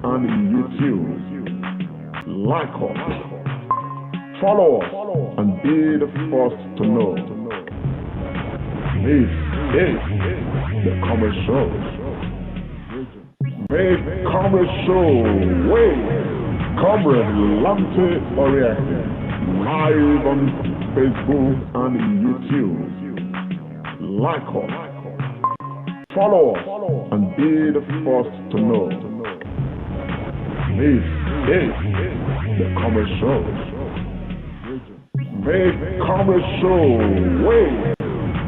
and YouTube. Like us, follow us, and be the first to know. This is the Comrade Show. Make Comrade Show way. Comrade Lante Oriente, live on Facebook and YouTube. Like us, follow us, and be the first to know. This is the Comrade Show. Make Comrade Show way.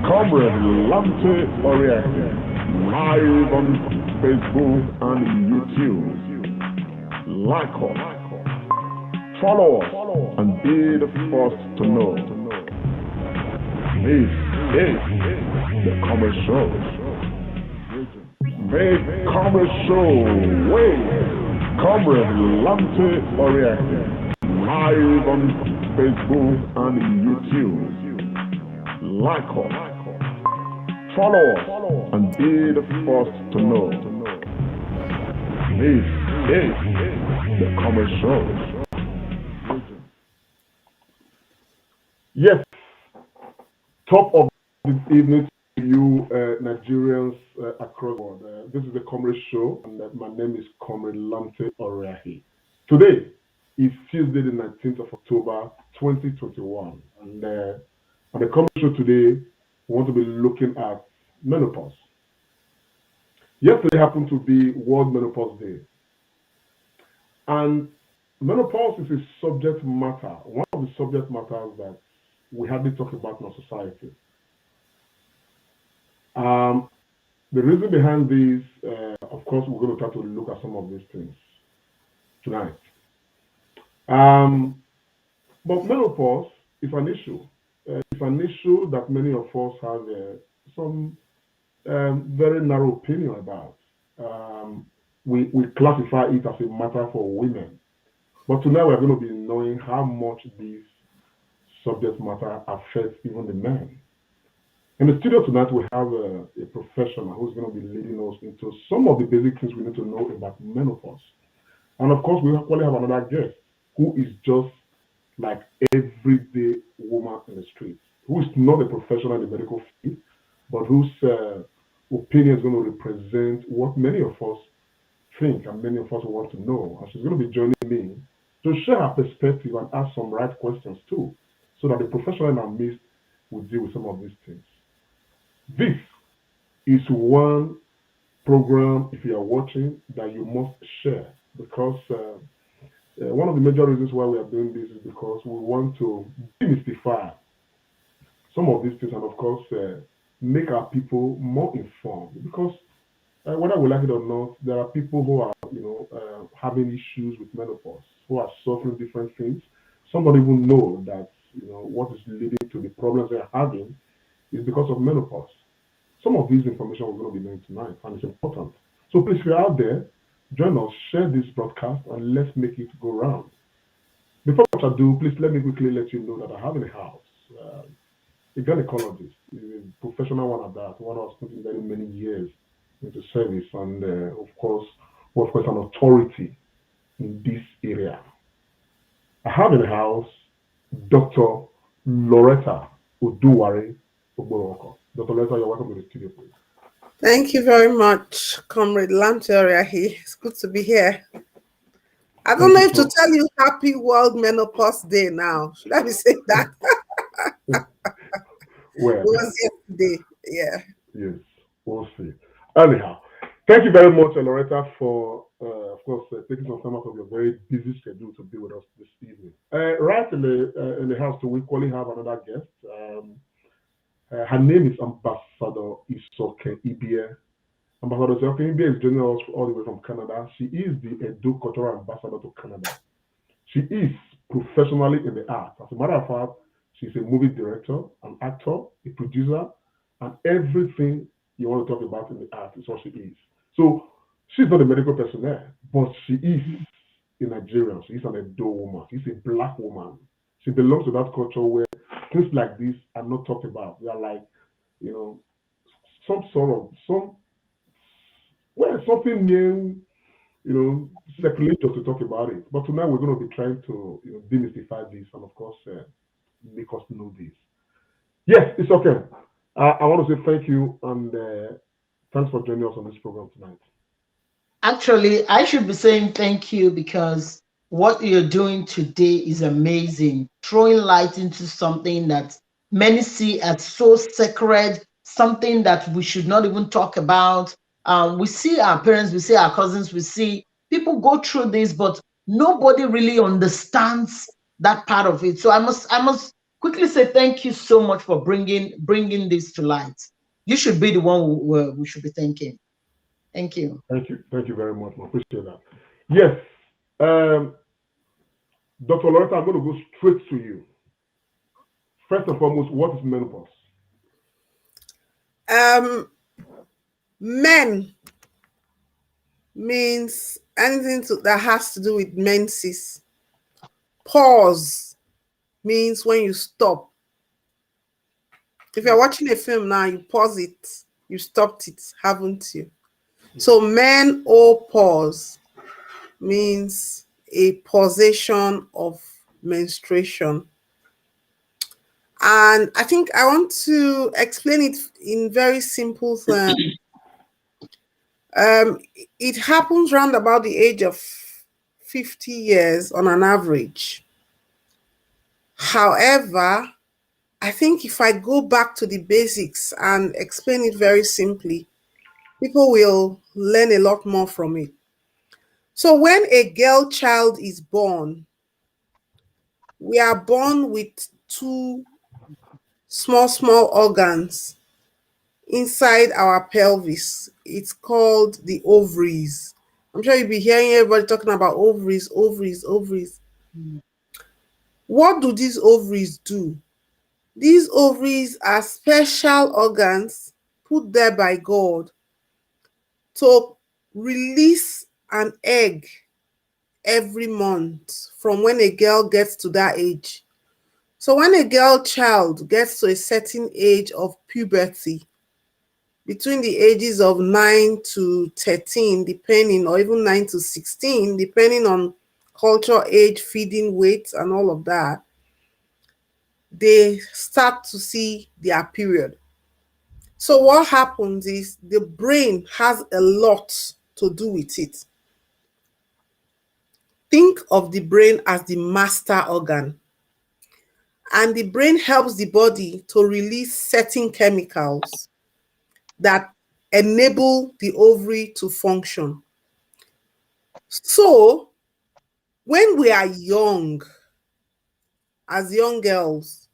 Comrade Lante Oriente, live on Facebook and YouTube. Like us, follow us, and be the first to know. This is the Comrade Show. Make Comrade Show way. Comrade Lante Oriente, live on Facebook and YouTube. Like us, follow us, and be the first to know. This is the Comrade Show. Yes, top of this evening to you Nigerians across the world. This is the Comrade Show, and my name is Comrade Lante Oriahi. Today is Tuesday, the 19th of October, 2021. And on the Comrade Show today, we want to be looking at menopause. Yesterday happened to be World Menopause Day. And menopause is a subject matter, one of the subject matters that we hardly talk about in our society. The reason behind this, of course, we're going to try to look at some of these things tonight. But menopause is an issue. It's an issue that many of us have some very narrow opinion about. We classify it as a matter for women. But tonight we're going to be knowing how much this subject matter affects even the men. In the studio tonight we have a professional who's going to be leading us into some of the basic things we need to know about menopause. And of course we actually have another guest who is just like everyday woman in the street, who is not a professional in the medical field, but whose opinion is going to represent what many of us think and many of us want to know. And she's going to be joining me to share her perspective and ask some right questions too, so that the professional in our midst will deal with some of these things. This is one program, if you are watching, that you must share, because one of the major reasons why we are doing this is because we want to demystify some of these things and, of course, make our people more informed. Because whether we like it or not, there are people who are, having issues with menopause, who are suffering different things. Some don't even know that, what is leading to the problems they are having is because of menopause. Some of these information we're going to be doing tonight, and it's important. So please, if you're out there, join us, share this broadcast, and let's make it go round. Before I do, please let me quickly let you know that I have in the house a gynecologist, a professional one at that, one who has put in very many years into service, and of course, an authority in this area. I have in the house Dr. Loretta Oduwari Ogboroko. Dr. Loretta, you're welcome to the studio, please. Thank you very much, Comrade Lanteriahi. It's good to be here. I don't know if to tell you Happy World Menopause Day now. Should I be saying that? Well, it was yesterday. Yeah. Yes, we'll see. Anyhow, thank you very much, Loretta, for, of course, taking some time out of your very busy schedule to be with us this evening. Right in the house, we equally have another guest. Her name is Ambassador Isoke Ibie. Ambassador Isoke Ibie is joining us all the way from Canada. She is the Edo Cultural Ambassador to Canada. She is professionally in the arts. As a matter of fact, she's a movie director, an actor, a producer, and everything you want to talk about in the art is what she is. So she's not a medical personnel, but she is a Nigerian. She is an Edo woman. She's a black woman. She belongs to that culture where things like this are not talked about. They are like, something new, sacrilegious to talk about it. But tonight we're going to be trying to demystify this and, of course, make us know this. Yes, it's okay. I want to say thank you and thanks for joining us on this program tonight. Actually, I should be saying thank you because what you're doing today is amazing. Throwing light into something that many see as so sacred, something that we should not even talk about. We see our parents, we see our cousins, we see people go through this, but nobody really understands that part of it. So I must quickly say thank you so much for bringing this to light. You should be the one we should be thanking. Thank you. Thank you very much. I appreciate that. Yes, um, Dr. Loretta, I'm going to go straight to you. First and foremost, what is menopause? Um, Men means anything that has to do with menses. Pause means when you stop. If you're watching a film now, you pause it, you stopped it, haven't you? So menopause means a pausation of menstruation. And I think I want to explain it in very simple terms. It happens around about the age of 50 years on an average. However, I think if I go back to the basics and explain it very simply, people will learn a lot more from it. So when a girl child is born, we are born with two small organs inside our pelvis. It's called the ovaries. I'm sure you'll be hearing everybody talking about ovaries, ovaries, ovaries. What do these ovaries do? These ovaries are special organs put there by God to release an egg every month from when a girl gets to that age. So when a girl child gets to a certain age of puberty, between the ages of 9 to 13, depending, or even 9 to 16, depending on culture, age, feeding, weight, and all of that, they start to see their period. So what happens is the brain has a lot to do with it. Think of the brain as the master organ. And the brain helps the body to release certain chemicals that enable the ovary to function. So when we are young, as young girls,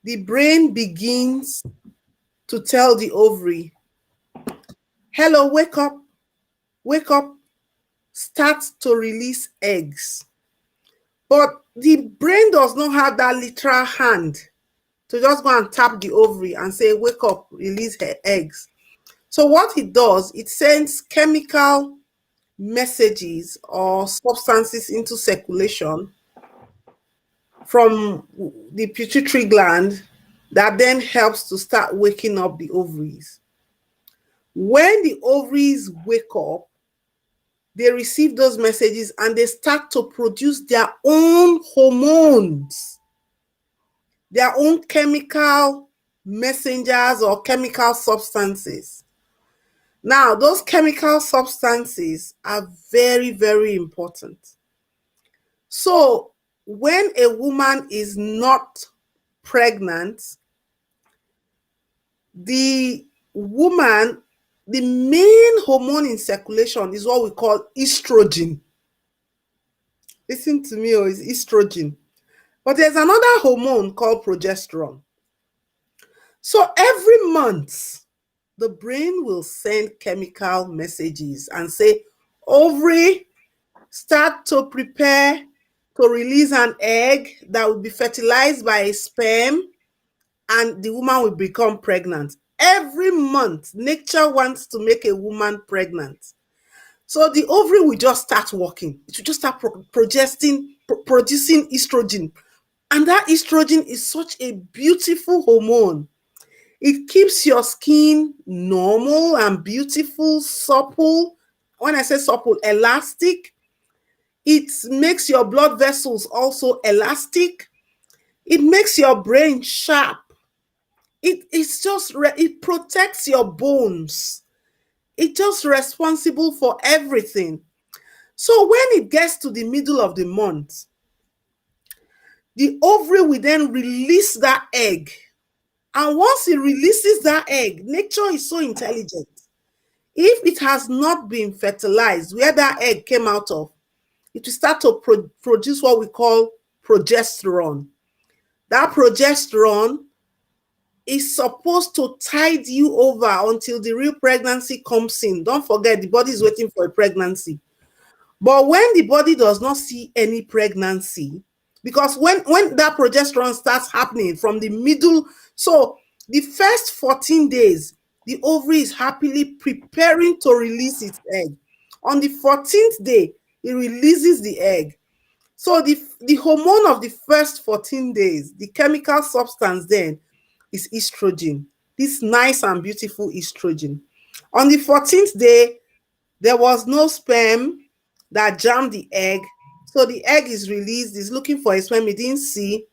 the brain begins to tell the ovary, hello, wake up, start to release eggs. But the brain does not have that literal hand to just go and tap the ovary and say, wake up, release her eggs. So what it does, it sends chemical messages or substances into circulation from the pituitary gland that then helps to start waking up the ovaries. When the ovaries wake up, they receive those messages and they start to produce their own hormones, their own chemical messengers or chemical substances. Now, those chemical substances are very, very important. So, when a woman is not pregnant, the main hormone in circulation is what we call estrogen. Listen to me, it's estrogen. But there's another hormone called progesterone. So every month, the brain will send chemical messages and say, ovary, start to prepare to release an egg that will be fertilized by a sperm, and the woman will become pregnant. Every month, nature wants to make a woman pregnant. So the ovary will just start working. It will just start producing estrogen. And that estrogen is such a beautiful hormone. It keeps your skin normal and beautiful, supple, when I say supple, elastic. It makes your blood vessels also elastic. It makes your brain sharp. It protects your bones. It's just responsible for everything. So when it gets to the middle of the month, the ovary will then release that egg. And once it releases that egg, nature is so intelligent. If it has not been fertilized, where that egg came out of, it will start to produce what we call progesterone. That progesterone is supposed to tide you over until the real pregnancy comes in. Don't forget, the body is waiting for a pregnancy. But when the body does not see any pregnancy, because when that progesterone starts happening from the middle, so the first 14 days, the ovary is happily preparing to release its egg. On the 14th day, it releases the egg. So the hormone of the first 14 days, the chemical substance then is estrogen. This nice and beautiful estrogen. On the 14th day, there was no sperm that jammed the egg. So the egg is released, is looking for a sperm, it didn't see.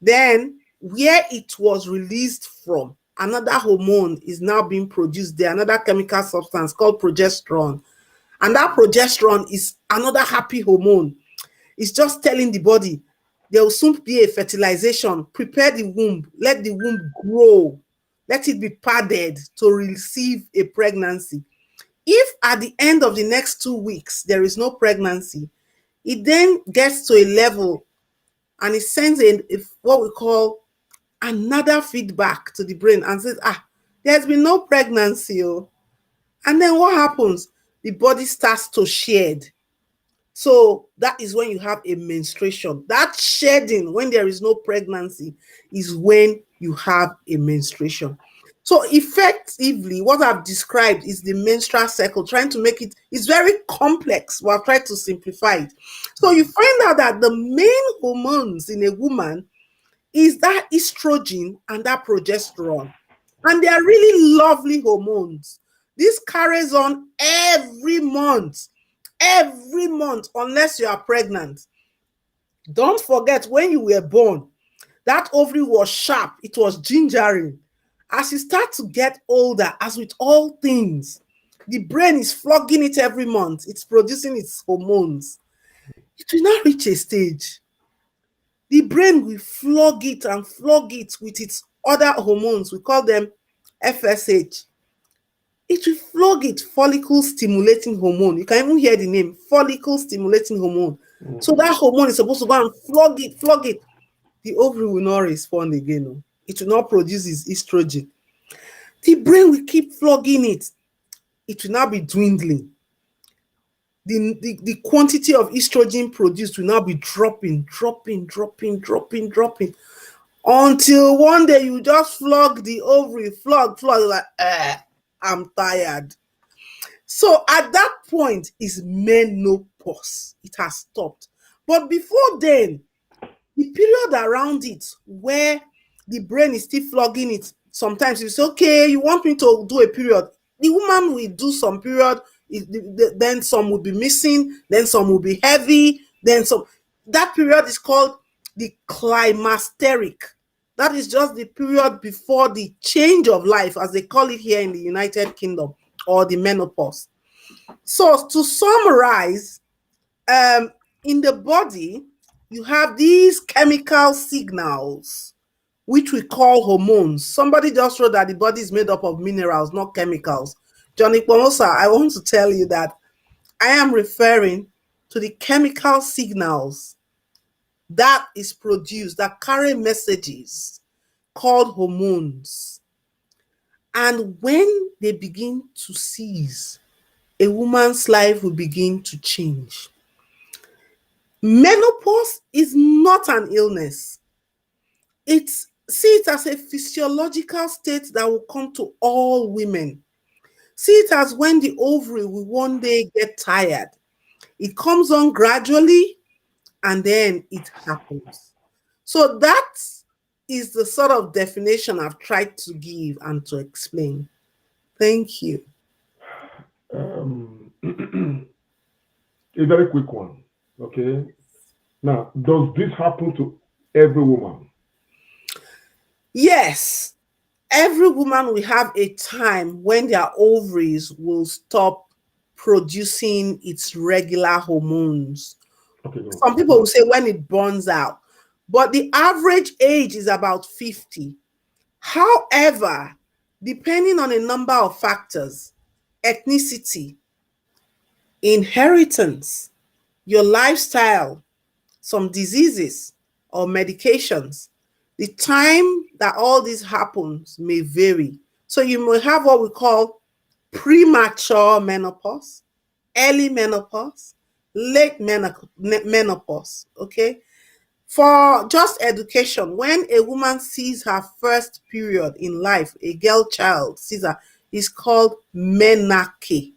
Then where it was released from, another hormone is now being produced there, another chemical substance called progesterone. And that progesterone is another happy hormone. It's just telling the body there will soon be a fertilization. Prepare the womb. Let the womb grow. Let it be padded to receive a pregnancy. If at the end of the next 2 weeks there is no pregnancy, it then gets to a level and it sends what we call another feedback to the brain and says, there's been no pregnancy. And then what happens? The body starts to shed. So that is when you have a menstruation. That shedding, when there is no pregnancy, is when you have a menstruation. So effectively, what I've described is the menstrual cycle, trying to make it's very complex, but I've tried to simplify it. So you find out that the main hormones in a woman is that estrogen and that progesterone. And they are really lovely hormones. This carries on every month, unless you are pregnant. Don't forget, when you were born, that ovary was sharp, it was gingering. As you start to get older, as with all things, the brain is flogging it every month. It's producing its hormones. It will not reach a stage. The brain will flog it and flog it with its other hormones. We call them FSH. It will flog it, follicle stimulating hormone. You can even hear the name, follicle stimulating hormone. So that hormone is supposed to go and flog it. The ovary will not respond again. It will not produce its estrogen. The brain will keep flogging it. It will now be dwindling. The quantity of estrogen produced will now be dropping, until one day you just flog the ovary, flog, like, I'm tired. So at that point is menopause. It has stopped. But before then, the period around it where the brain is still flogging it, sometimes you say, okay, you want me to do a period. The woman will do some period, then some will be missing, then some will be heavy, then some. That period is called the climacteric. That is just the period before the change of life, as they call it here in the United Kingdom, or the menopause. So to summarize, in the body, you have these chemical signals, which we call hormones. Somebody just wrote that the body is made up of minerals, not chemicals. Johnny Pomosa, I want to tell you that I am referring to the chemical signals that is produced, that carry messages, called hormones. And when they begin to cease, a woman's life will begin to change. Menopause is not an illness. See it as a physiological state that will come to all women. See it as when the ovary will one day get tired. It comes on gradually and then it happens. So that is the sort of definition I've tried to give and to explain. Thank you. A very quick one. Okay. Now, does this happen to every woman? Yes, every woman will have a time when their ovaries will stop producing its regular hormones. Okay, no. Some people will say when it burns out, but the average age is about 50. However, depending on a number of factors, ethnicity, inheritance, your lifestyle, some diseases or medications, the time that all this happens may vary. So you may have what we call premature menopause, early menopause, late menopause. Okay. For just education, when a woman sees her first period in life, a girl child sees her, is called menarche.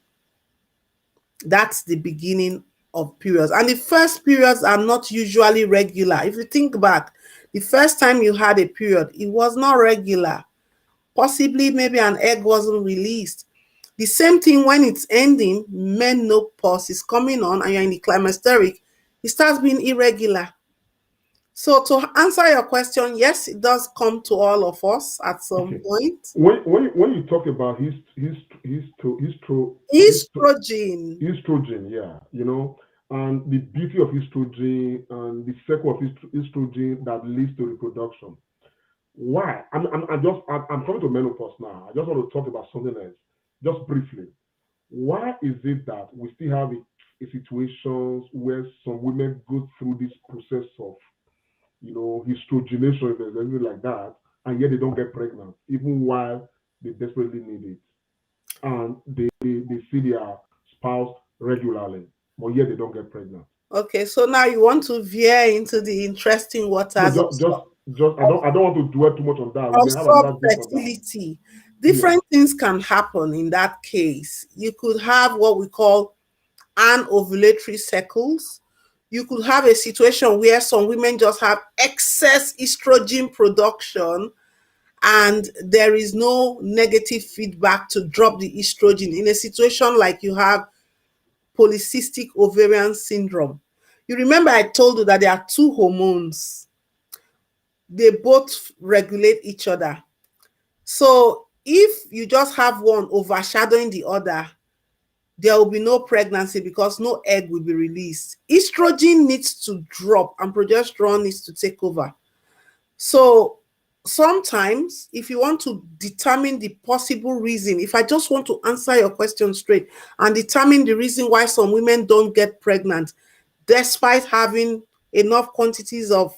That's the beginning of periods. And the first periods are not usually regular. If you think back, the first time you had a period, it was not regular. Possibly maybe an egg wasn't released. The same thing when it's ending, menopause is coming on and you're in the climacteric, it starts being irregular. So to answer your question, yes, it does come to all of us at some Okay. point. When you talk about Estrogen. estrogen, yeah, and the beauty of estrogen and the cycle of estrogen that leads to reproduction. Why? I'm coming to menopause now. I just want to talk about something else, just briefly. Why is it that we still have a situations where some women go through this process of, estrogenation, if there's anything like that, and yet they don't get pregnant, even while they desperately need it, and they see their spouse regularly, but yet they don't get pregnant. Okay, so now you want to veer into the interesting No, waters just I don't want to dwell too much on that. We of may have another day for that. subfertility. Yeah. Different things can happen in that case. You could have what we call anovulatory cycles. You could have a situation where some women just have excess estrogen production and there is no negative feedback to drop the estrogen. In a situation like you have polycystic ovarian syndrome, you remember I told you that there are two hormones, they both regulate each other. So if you just have one overshadowing the other, there will be no pregnancy because no egg will be released. Estrogen needs to drop and progesterone needs to take over. So sometimes, if you want to determine the possible reason, if I just want to answer your question straight and determine the reason why some women don't get pregnant, despite having enough quantities of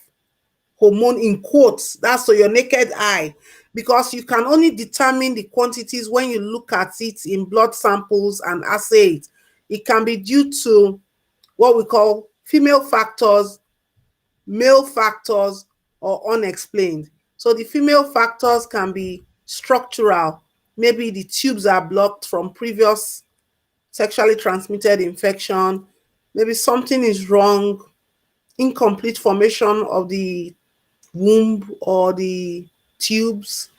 hormone in quotes, that's to your naked eye, because you can only determine the quantities when you look at it in blood samples and assay it. It can be due to what we call female factors, male factors, or unexplained. So the female factors can be structural. Maybe the tubes are blocked from previous sexually transmitted infection. Maybe something is wrong, incomplete formation of the womb or the tubes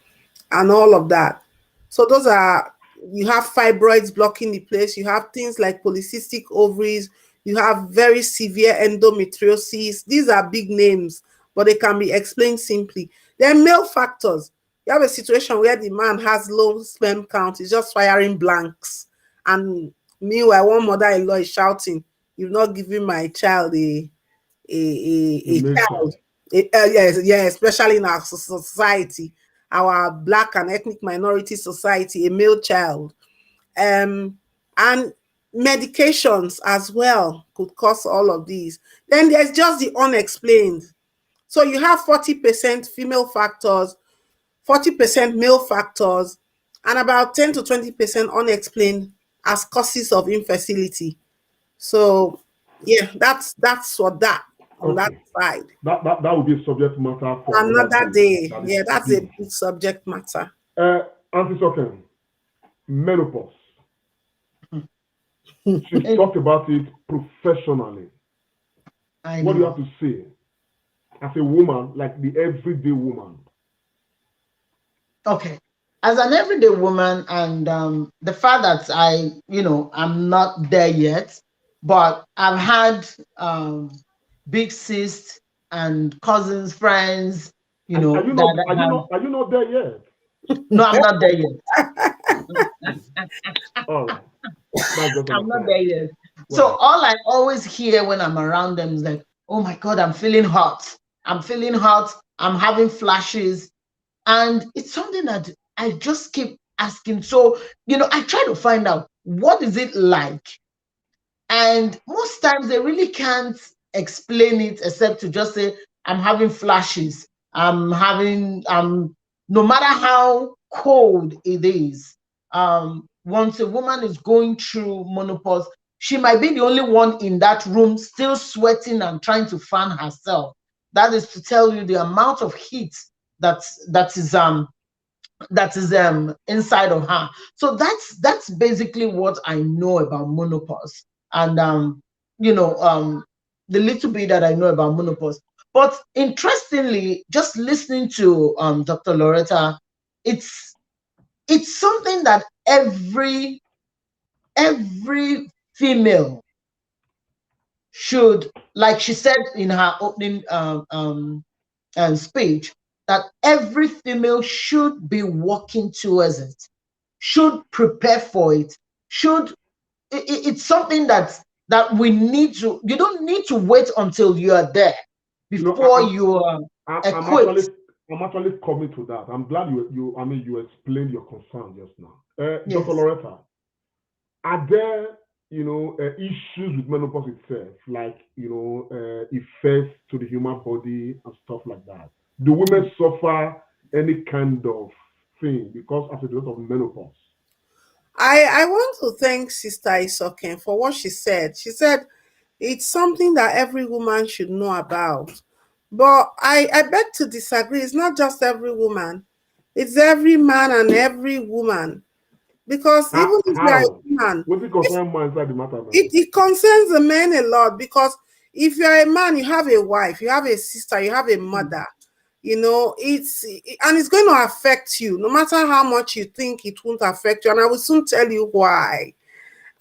and all of that. So those are, you have fibroids blocking the place, you have things like polycystic ovaries, you have very severe endometriosis. These are big names, but they can be explained simply. Then male factors. You have a situation where the man has low sperm count, he's just firing blanks. And meanwhile, one mother-in-law is shouting, "You've not given my child a child." Child. Yes, yeah, especially in our society, our black and ethnic minority society, a male child. And medications as well could cause all of these. Then there's just the unexplained. So you have 40% female factors, 40% male factors, and about 10 to 20% unexplained as causes of infertility. So yeah, that's what that on that Okay. side. That would be a subject matter for another Another day. day. That is Yeah, that's a big. big subject matter. Auntie Soken, menopause. She's talked about it professionally. I What do you know. have to say as a woman, like the everyday woman? Okay. as an everyday woman, and the fact that I'm not there yet, but I've had big sis and cousins, friends, Are you not that are you have. not are you not there yet? No, I'm not there yet. All right. That's just an I'm not aside. there yet. So Right. all I always hear when I'm around them is like, "Oh my God, I'm feeling hot. I'm feeling hot. I'm having flashes." And it's something that I just keep asking. So, I try to find out what is it like. And most times they really can't explain it except to just say, I'm having flashes. No matter how cold it is, once a woman is going through menopause, she might be the only one in that room still sweating and trying to fan herself. That is to tell you the amount of heat that that is inside of her. So that's basically what I know about menopause, and the little bit that I know about menopause. But interestingly, just listening to Dr. Loretta, it's it's something that every female should, like she said in her opening speech, that every female should be working towards it, should prepare for it, should it's something that we need to. You don't need to wait until you are there You know, before you are I'm equipped. actually coming to that. I'm glad you explained your concern just now. Dr. Yes. Loretta, are there issues with menopause itself, like effects to the human body and stuff like that? Do women suffer any kind of thing because as a result of menopause? I want to thank Sister Isoken for what she said. She said it's something that every woman should know about. But I beg to disagree. It's not just every woman, it's every man and every woman. Because even if you are a How? woman, What it concern more inside the matter now? it concerns the men a lot. Because if you're a man, you have a wife, you have a sister, you have a mother, and it's going to affect you no matter how much you think it won't affect you. And I will soon tell you why.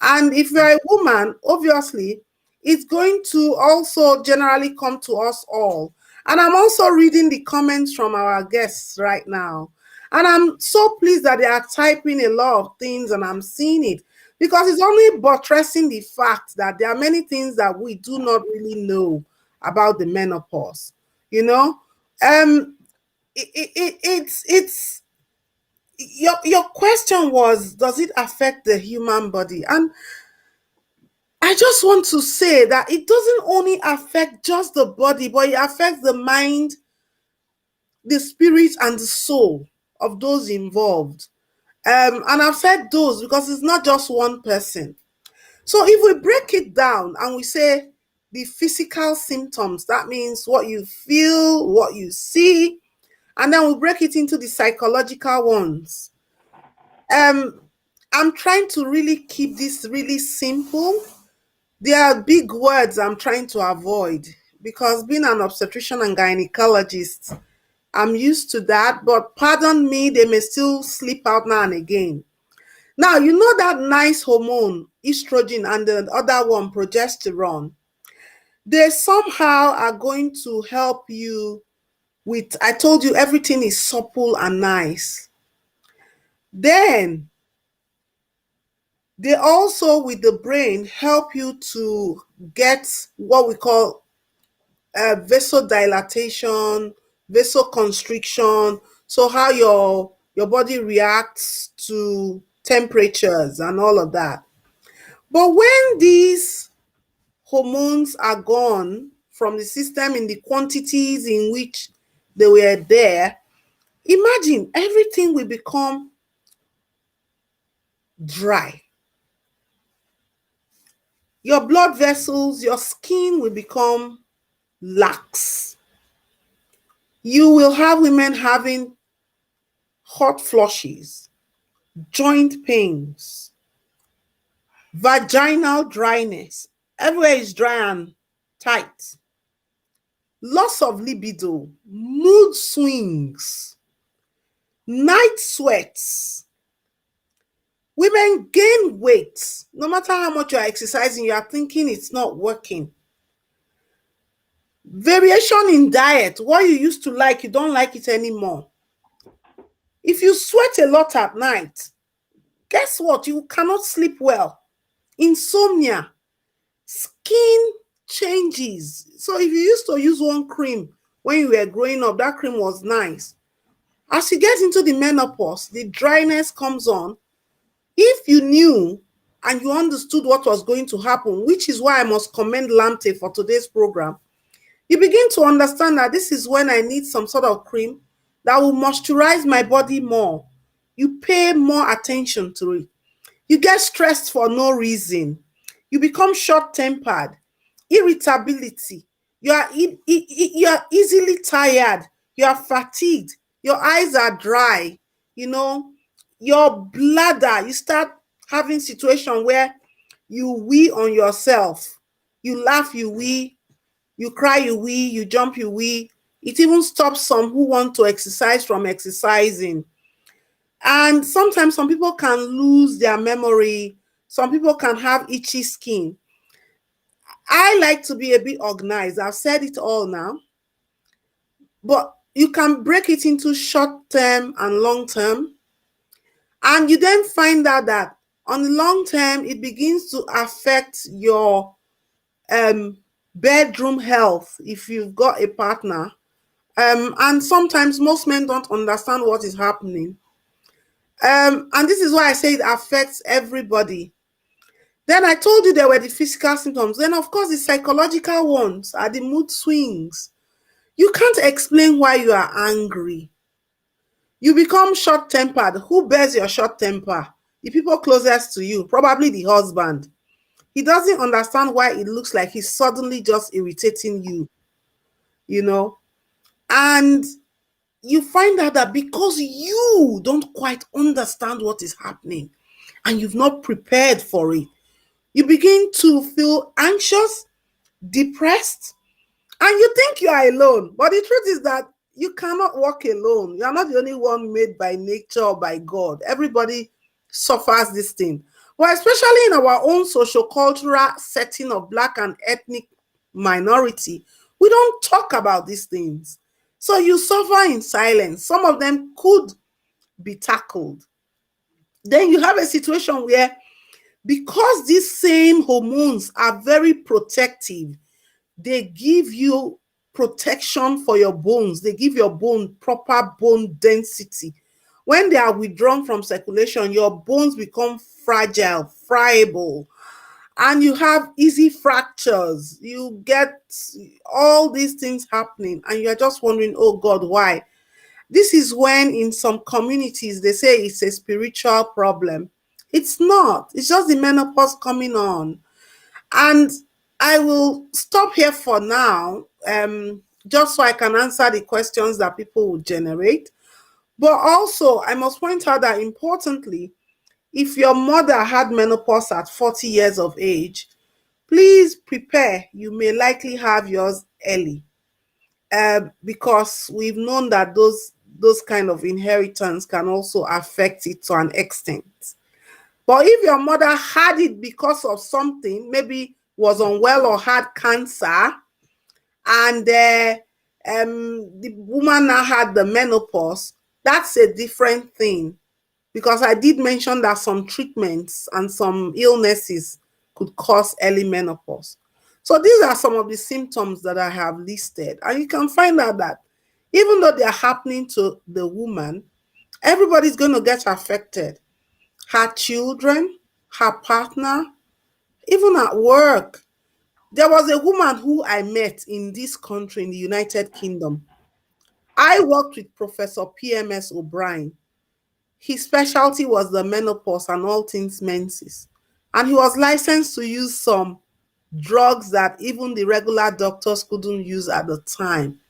And if you're a woman, obviously, it's going to also generally come to us all. And I'm also reading the comments from our guests right now. And I'm so pleased that they are typing a lot of things and I'm seeing it because it's only buttressing the fact that there are many things that we do not really know about the menopause. You know, it's your question was, does it affect the human body? And I just want to say that it doesn't only affect just the body, but it affects the mind, the spirit, and the soul of those involved. And I've said those because it's not just one person. So if we break it down and we say the physical symptoms, that means what you feel, what you see, and then we break it into the psychological ones. I'm trying to really keep this really simple. There are big words I'm trying to avoid because being an obstetrician and gynecologist, I'm used to that, but pardon me, they may still slip out now and again. Now, you know that nice hormone, estrogen, and the other one, progesterone, they somehow are going to help you with, I told you, everything is supple and nice. Then they also, with the brain, help you to get what we call vasodilatation, vasoconstriction. So how your body reacts to temperatures and all of that. But when these hormones are gone from the system in the quantities in which they were there, imagine everything will become dry. Your blood vessels, your skin will become lax. You will have women having hot flushes, joint pains, vaginal dryness. Everywhere is dry and tight. Loss of libido, mood swings, Night sweats. Women gain weight. No matter how much you are exercising, you are thinking it's not working. Variation in diet. What you used to like, you don't like it anymore. If you sweat a lot at night, guess what? You cannot sleep well. Insomnia. Skin changes. So if you used to use one cream when you were growing up, that cream was nice. As you get into the menopause, the dryness comes on. If you knew and you understood what was going to happen, which is why I must commend Lamte for today's program, you begin to understand that this is when I need some sort of cream that will moisturize my body more. You pay more attention to it. You get stressed for no reason. You become short-tempered, irritability. You are easily tired. You are fatigued. Your eyes are dry. Your bladder, you start having situation where you wee on yourself. You laugh, you wee. You cry, you wee. You jump, you wee. It even stops some who want to exercise from exercising. And sometimes some people can lose their memory. Some people can have itchy skin. I like to be a bit organized. I've said it all now. But you can break it into short term and long term. And you then find out that on the long term, it begins to affect your bedroom health if you've got a partner. And sometimes most men don't understand what is happening. And this is why I say it affects everybody. Then I told you there were the physical symptoms. Then, of course, the psychological ones are the mood swings. You can't explain why you are angry. You become short-tempered. Who bears your short temper? The people closest to you, probably the husband. He doesn't understand why it looks like he's suddenly just irritating you. And you find out that because you don't quite understand what is happening and you've not prepared for it, you begin to feel anxious, depressed, and you think you are alone. But the truth is that you cannot walk alone. You are not the only one made by nature or by God. Everybody suffers this thing. Well, especially in our own social-cultural setting of Black and ethnic minority, we don't talk about these things. So you suffer in silence. Some of them could be tackled. Then you have a situation where, because these same hormones are very protective, they give you protection for your bones. They give your bone proper bone density. When they are withdrawn from circulation, your bones become fragile, friable, and you have easy fractures. You get all these things happening, and you're just wondering, oh God, why? This is when in some communities they say it's a spiritual problem. It's not. It's just the menopause coming on. And I will stop here for now, just so I can answer the questions that people will generate. But also, I must point out that importantly, if your mother had menopause at 40 years of age, please prepare. You may likely have yours early, because we've known that those kind of inheritance can also affect it to an extent. But if your mother had it because of something, maybe was unwell or had cancer, and the woman now had the menopause, that's a different thing. Because I did mention that some treatments and some illnesses could cause early menopause. So these are some of the symptoms that I have listed. And you can find out that even though they are happening to the woman, everybody's going to get affected. Her children, her partner, even at work. There was a woman who I met in this country, in the United Kingdom. I worked with Professor PMS O'Brien. His specialty was the menopause and all things menses. And he was licensed to use some drugs that even the regular doctors couldn't use at the time.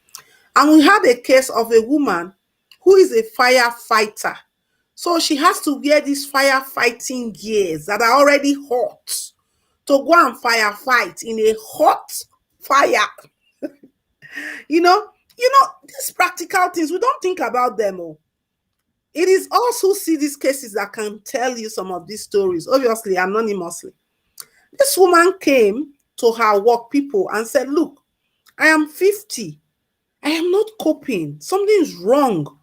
And we had a case of a woman who is a firefighter. So she has to wear these firefighting gears that are already hot to go and firefight in a hot fire. You know, these practical things, we don't think about them. Oh. It is us who see these cases that can tell you some of these stories, obviously anonymously. This woman came to her work people and said, look, I am 50. I am not coping. Something is wrong.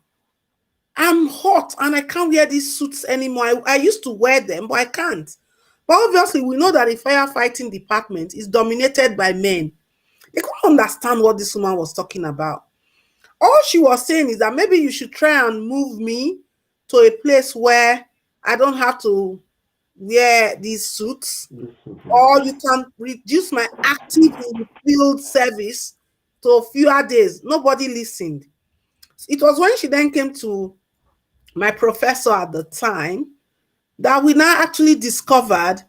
I'm hot and I can't wear these suits anymore. I used to wear them, but I can't. But obviously, we know that the firefighting department is dominated by men. They couldn't understand what this woman was talking about. All she was saying is that maybe you should try and move me to a place where I don't have to wear these suits, or you can reduce my active in the field service to fewer days. Nobody listened. It was when she then came to my professor at the time that we now actually discovered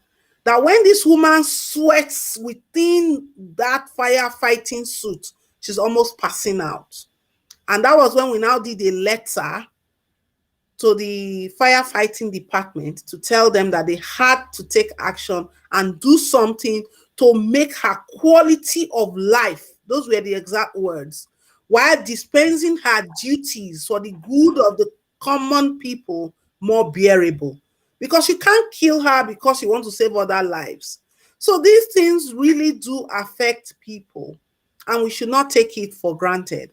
that when this woman sweats within that firefighting suit, she's almost passing out. And that was when we now did a letter to the firefighting department to tell them that they had to take action and do something to make her quality of life, those were the exact words, while dispensing her duties for the good of the common people, more bearable. Because you can't kill her because you want to save other lives. So these things really do affect people, and we should not take it for granted.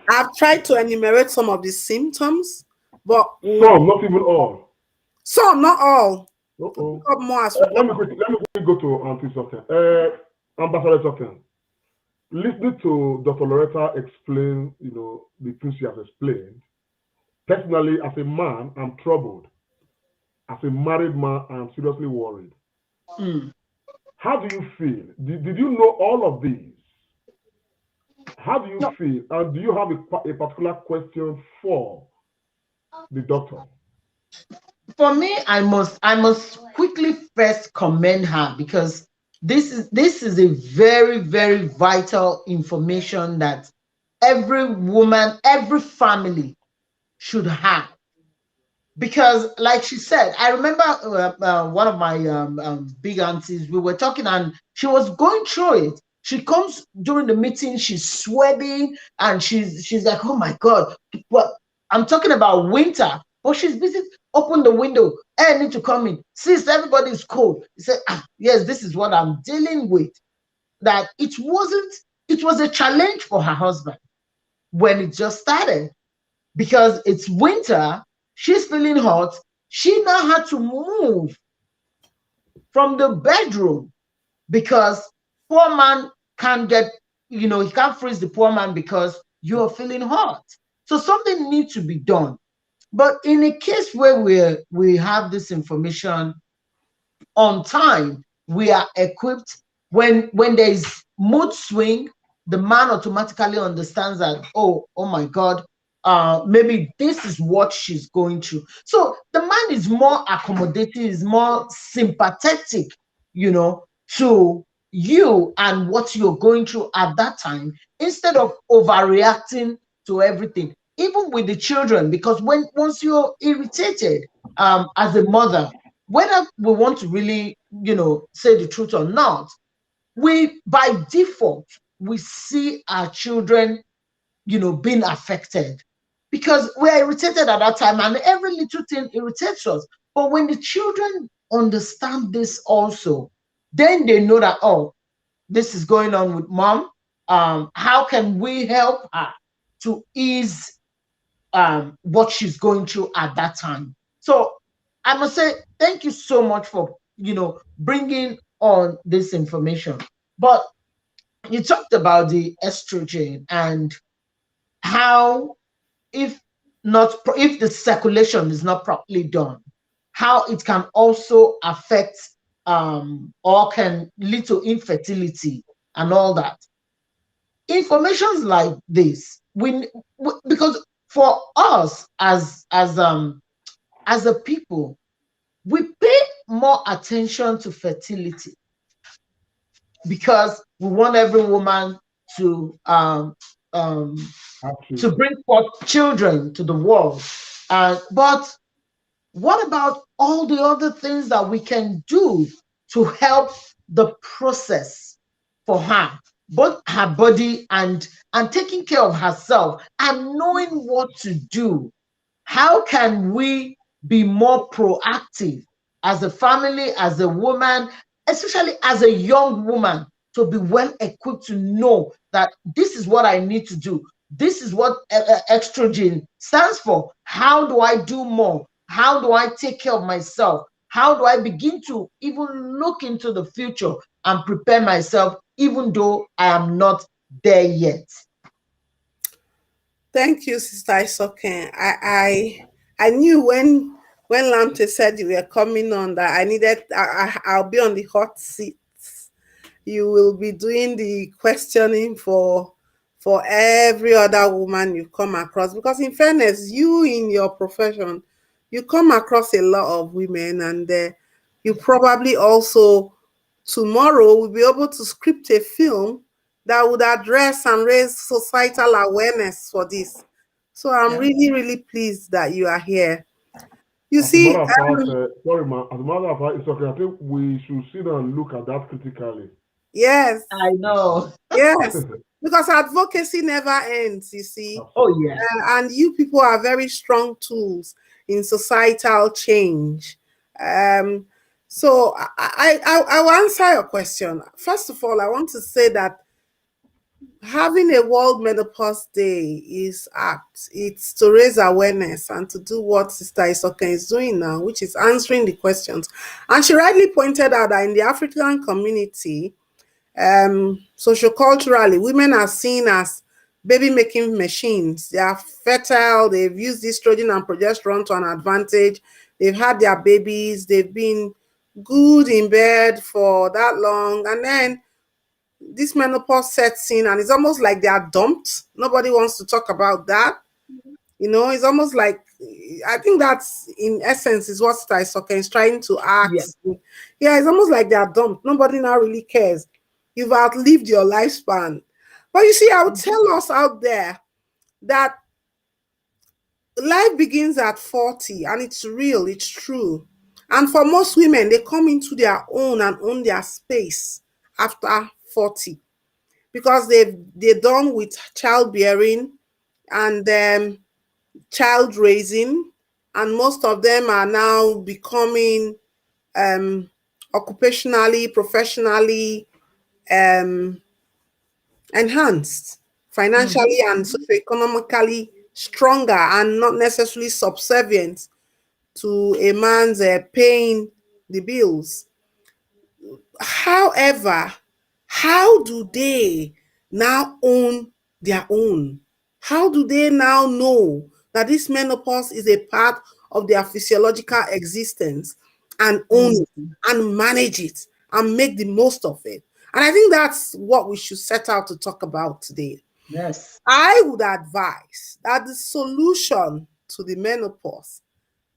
I've tried to enumerate some of the symptoms, but Some, not even all. some, not all. Uh-oh. Pick up more as we Let go. me quickly go to Auntie Soken. Ambassador Soken. Listening to Dr. Loretta explain, the things she has explained, personally, as a man, I'm troubled. As a married man, I'm seriously worried. Mm. How do you feel? Did you know all of these? How do you No, feel? And do you have a particular question for the doctor? for me, I must quickly first commend her, because this is a very, very vital information that every woman, every family should have. Because like she said, I remember one of my big aunties, we were talking and she was going through it. She comes during the meeting, she's sweating and she's like, oh my god. Well, I'm talking about winter, but she's busy. Open the window, I need to come in. Since everybody's cold, he said, yes, this is what I'm dealing with. That it was a challenge for her husband when it just started, because it's winter, she's feeling hot. She now had to move from the bedroom because poor man can't get, he can't freeze the poor man because you're feeling hot. So something needs to be done. But in a case where we have this information on time, we are equipped. When there is mood swing, the man automatically understands that, oh my god, maybe this is what she's going through. So the man is more accommodating, is more sympathetic, to you and what you're going through at that time, instead of overreacting to everything, even with the children. Because once you're irritated, as a mother, whether we want to really, say the truth or not, we by default we see our children, being affected, because we're irritated at that time and every little thing irritates us. But when the children understand this also, then they know that, this is going on with mom. How can we help her to ease what she's going through at that time? So I must say thank you so much for bringing on this information. But you talked about the estrogen and how, if if the circulation is not properly done, how it can also affect or can lead to infertility and all that. Informations like this, because for us as a people, we pay more attention to fertility because we want every woman to um, to Absolutely. bring forth children to the world. But what about all the other things that we can do to help the process for her, both her body and taking care of herself and knowing what to do? How can we be more proactive as a family, as a woman, especially as a young woman, to be well equipped to know that this is what I need to do? This is what estrogen stands for. How do I do more? How do I take care of myself? How do I begin to even look into the future and prepare myself, even though I am not there yet? Thank you, Sister Isoken. I knew when Lamte said you were coming on that I needed I'll be on the hot seat. You will be doing the questioning for every other woman you come across, because in fairness, you in your profession, you come across a lot of women, and you probably also tomorrow will be able to script a film that would address and raise societal awareness for this. So I'm Yeah. really, really pleased that you are here. You As a matter see, of fact, sorry, ma. As a matter of fact, it's okay. I think we should sit down and look at that critically. yes, I know. yes, because advocacy never ends, you see. Oh, Absolutely. yes. And you people are very strong tools in societal change. Um, so I will answer your question. First of all, I want to say that having a World Menopause Day is apt. It's to raise awareness and to do what Sister Isoken is doing now, which is answering the questions. And she rightly pointed out that in the African community, socioculturally, women are seen as baby making machines. They are fertile, they've used estrogen and progesterone to an advantage, they've had their babies, they've been good in bed for that long, and then this menopause sets in and it's almost like they are dumped. Nobody wants to talk about that. It's almost like, I think that's in essence is what Staisoken is trying to Yeah. ask. Yeah, it's almost like they are dumped. Nobody now really cares. You've outlived your lifespan. But you see, I would tell us out there that life begins at 40, and it's real, it's true. And for most women, they come into their own and own their space after 40, because they're done with childbearing and child raising, and most of them are now becoming um, occupationally, professionally um, enhanced, financially and socioeconomically stronger, and not necessarily subservient to a man's paying the bills. However, how do they now own their own? How do they now know that this menopause is a part of their physiological existence, and own it and manage it and make the most of it? And I think that's what we should set out to talk about today. Yes. I would advise that the solution to the menopause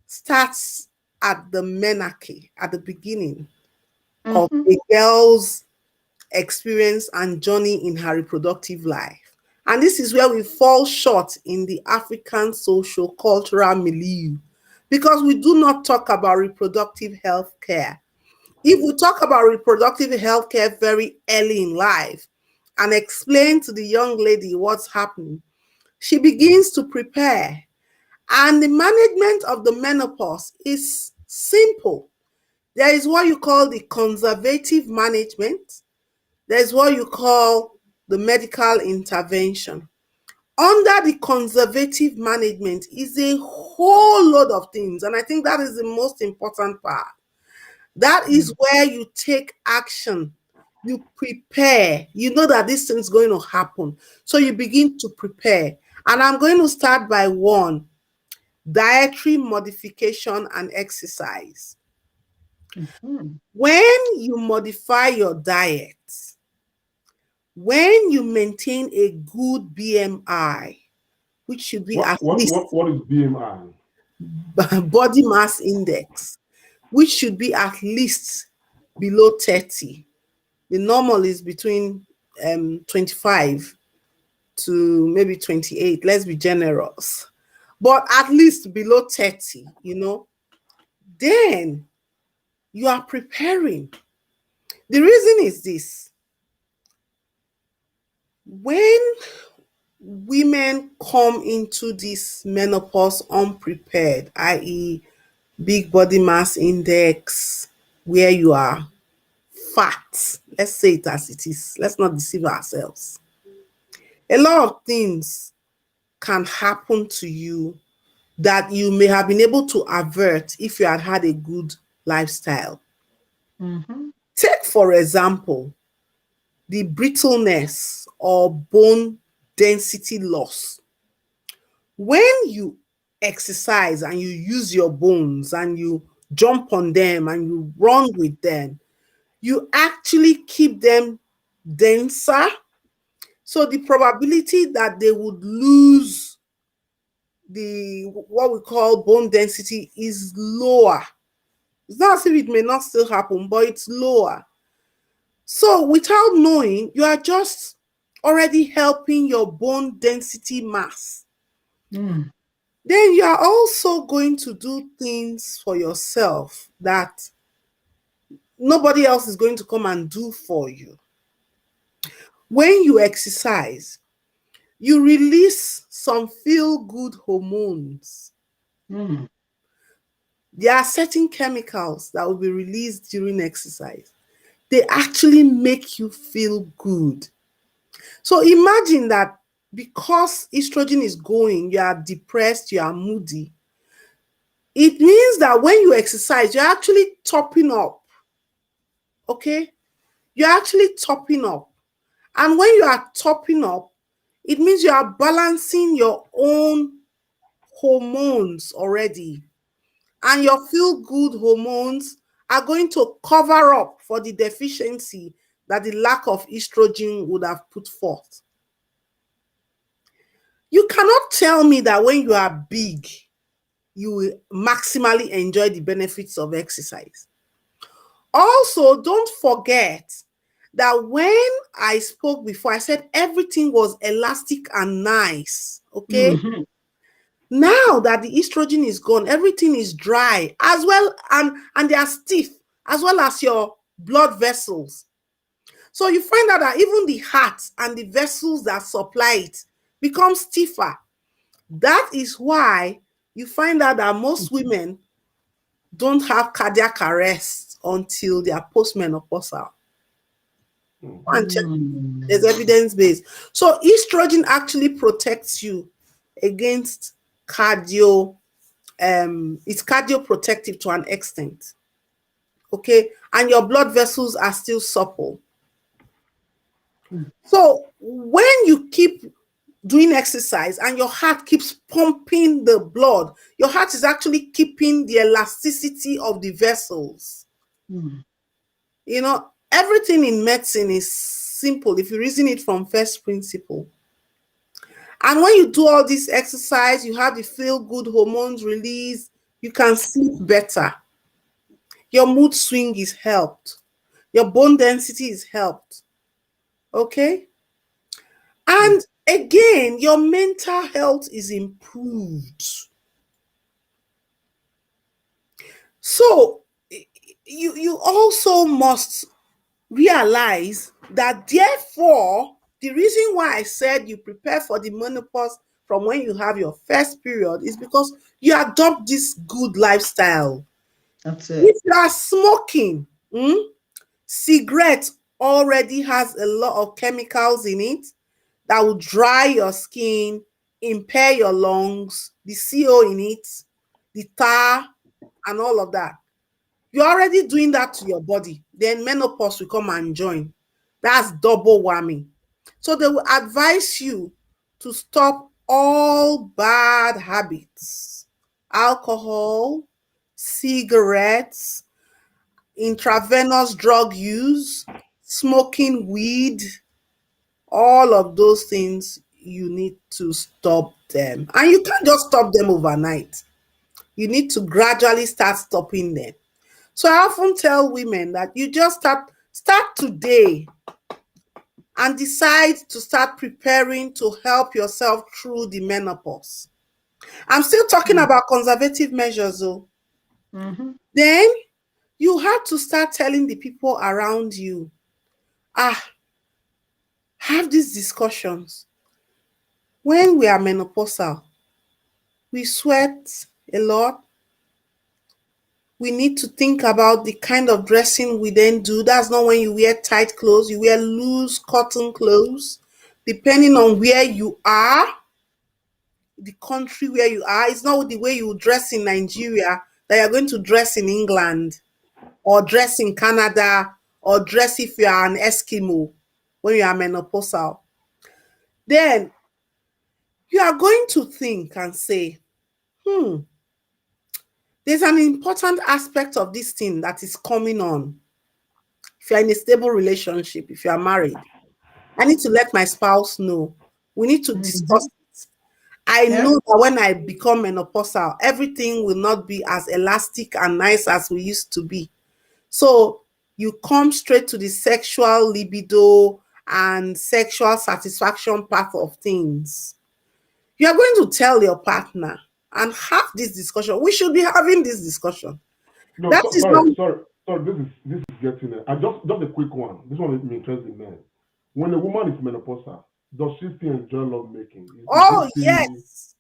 starts at the menarche, at the beginning of Mm-hmm. a girl's experience and journey in her reproductive life. And this is where we fall short in the African social cultural milieu, because we do not talk about reproductive health care. If we talk about reproductive health care very early in life and explain to the young lady what's happening, she begins to prepare. And the management of the menopause is simple. There is what you call the conservative management. There's what you call the medical intervention. Under the conservative management is a whole lot of things, and I think that is the most important part. That is where you take action. You prepare. You know that this thing's going to happen. So you begin to prepare. And I'm going to start by one: dietary modification and exercise. Mm-hmm. When you modify your diet, when you maintain a good BMI, which should be What at what least what what is BMI? body mass index, which should be at least below 30. The normal is between 25 to maybe 28. Let's be generous. But at least below 30, then you are preparing. The reason is this: when women come into this menopause unprepared, i.e., big body mass index, where you are fat. Let's say it as it is. Let's not deceive ourselves. A lot of things can happen to you that you may have been able to avert if you had had a good lifestyle. Mm-hmm. Take, for example, the brittleness or bone density loss. When you exercise and you use your bones and you jump on them and you run with them, you actually keep them denser. So the probability that they would lose the what we call bone density is lower. It's not as if it may not still happen, but it's lower. So without knowing, you are just already helping your bone density mass. Mm. Then you are also going to do things for yourself that nobody else is going to come and do for you. When you exercise, you release some feel good hormones. Mm. There are certain chemicals that will be released during exercise. They actually make you feel good. So imagine that because estrogen is going, you are depressed, you are moody. It means that when you exercise, you're actually topping up. Okay? You're actually topping up. And when you are topping up, it means you are balancing your own hormones already. And your feel good hormones are going to cover up for the deficiency that the lack of estrogen would have put forth. You cannot tell me that when you are big, you will maximally enjoy the benefits of exercise. Also, don't forget that when I spoke before, I said everything was elastic and nice. Okay. Mm-hmm. Now that the estrogen is gone, everything is dry as well, and they are stiff, as well as your blood vessels. So you find out that even the heart and the vessels that supply it become stiffer. That is why you find out that most women don't have cardiac arrest until they are postmenopausal. And check, there's Mm. evidence based. So estrogen actually protects you against cardio. It's cardioprotective to an extent. Okay, and your blood vessels are still supple. Mm. So when you keep doing exercise and your heart keeps pumping the blood, your heart is actually keeping the elasticity of the vessels. Mm. You know, everything in medicine is simple if you reason it from first principle. And when you do all this exercise, you have the feel good hormones release, you can sleep better. Your mood swing is helped. Your bone density is helped. Okay? Mm. And again, your mental health is improved. So you also must realize that therefore the reason why I said you prepare for the menopause from when you have your first period is because you adopt this good lifestyle. That's it. If you are smoking, cigarette already has a lot of chemicals in it that will dry your skin, impair your lungs, the CO in it, the tar, and all of that. You're already doing that to your body. Then menopause will come and join. That's double whammy. So they will advise you to stop all bad habits, alcohol, cigarettes, intravenous drug use, smoking weed, all of those things. You need to stop them. And you can't just stop them overnight. You need to gradually start stopping them. So I often tell women that you just start today and decide to start preparing to help yourself through the menopause. I'm still talking Mm. about conservative measures though. Mm-hmm. Then you have to start telling the people around you, have these discussions. When we are menopausal, we sweat a lot. We need to think about the kind of dressing we then do. That's not when you wear tight clothes, you wear loose cotton clothes. Depending on where you are, the country where you are, it's not the way you dress in Nigeria that you're going to dress in England or dress in Canada or dress if you are an Eskimo when you are menopausal. Then you are going to think and say, there's an important aspect of this thing that is coming on. If you're in a stable relationship, if you are married, I need to let my spouse know. We need to Mhm. discuss it. I Yeah. know that when I become menopausal, everything will not be as elastic and nice as we used to be. So you come straight to the sexual libido and sexual satisfaction part of things. You are going to tell your partner and have this discussion. We should be having this discussion. No, That so, is not. sorry. This is getting it. I just a quick one. This one is interesting, man. When a woman is menopausal, does she still enjoy love making? Is it Oh, still yes.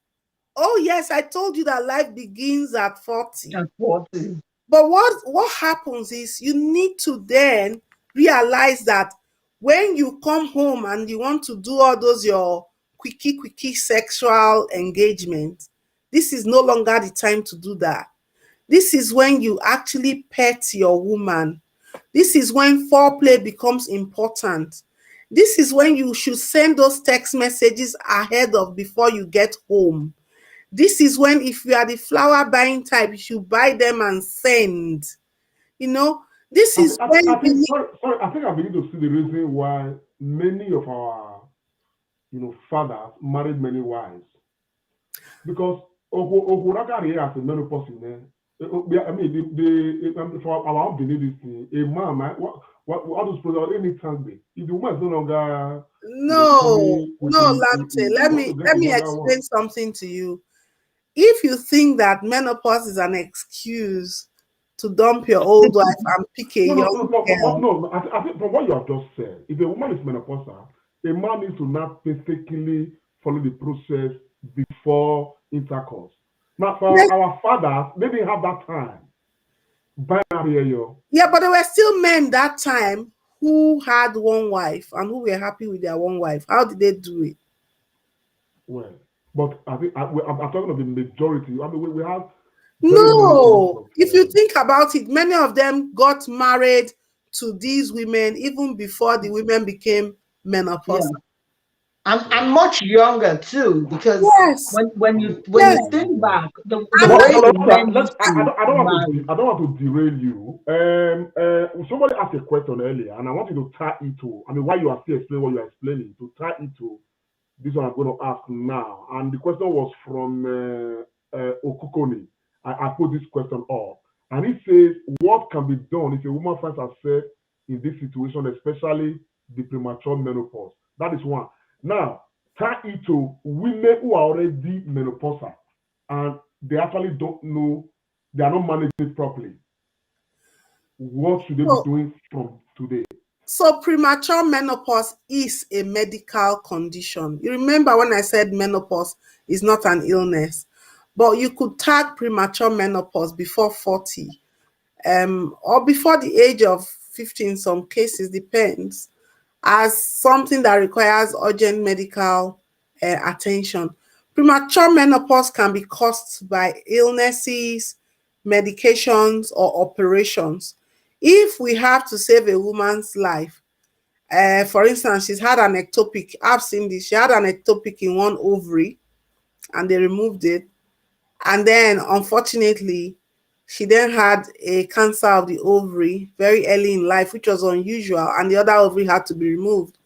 Oh, yes. I told you that life begins at 40. At 40. But what happens is you need to then realize that when you come home and you want to do all those your quickie sexual engagement, this is no longer the time to do that. This is when you actually pet your woman. This is when foreplay becomes important. This is when you should send those text messages ahead of before you get home. This is when, if you are the flower buying type, you should buy them and send. You know, this is when I you think need. sorry, I think I begin to see the reason why many of our fathers married many wives. Because Okuragari as a menopause in there. I mean, for our own belief, a man, what those products, any time be. If the woman is no longer, No, coming, no, Lamte. we Let want me to get let me another one. explain something to you. If you think that menopause is an excuse to dump your old wife and pick a young girl, No. I think from what you have just said, if a woman is menopausal, a man needs to not painstakingly follow the process before intercourse. Now, yes, for our fathers, they didn't have that time. Binary, yo. yeah, but there were still men that time who had one wife and who were happy with their one wife. How did they do it? Well, but I think I'm talking of the majority. I mean, we have very many cases No, of. if you think about it, many of them got married to these women even before the women became Yeah. menopausal. And much younger too, because Yes, when yes, you think back, the and But way that, the men used to I don't want to marry. I don't want to derail you. Somebody asked a question earlier, and I want you to tie it to. I mean, while you are still explaining what you are explaining, to tie it to this one I'm going to ask now. And the question was from Okukoni. I put this question up, and it says, "What can be done if a woman finds herself in this situation, especially the premature menopause?" That is one. Now, tie it to women who are already menopausal and they actually don't know, they are not managing it properly. What should they be so, doing from today? so premature menopause is a medical condition. You remember when I said menopause is not an illness, but you could tag premature menopause before 40, or before the age of 50 in some cases, depends, as something that requires urgent medical attention. Premature menopause can be caused by illnesses, medications, or operations. If we have to save a woman's life, for instance, she's had an ectopic. I've seen this. She had an ectopic in one ovary and they removed it. And then, unfortunately, she then had a cancer of the ovary very early in life, which was unusual, and the other ovary had to be removed.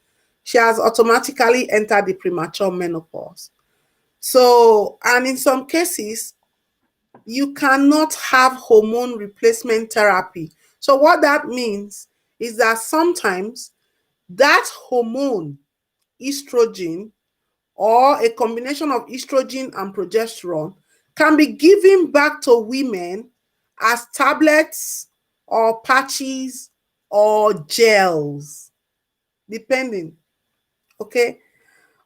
She has automatically entered the premature menopause. So, and in some cases, you cannot have hormone replacement therapy. So, what that means is that sometimes that hormone, estrogen, or a combination of estrogen and progesterone, can be given back to women as tablets or patches or gels, depending. Okay.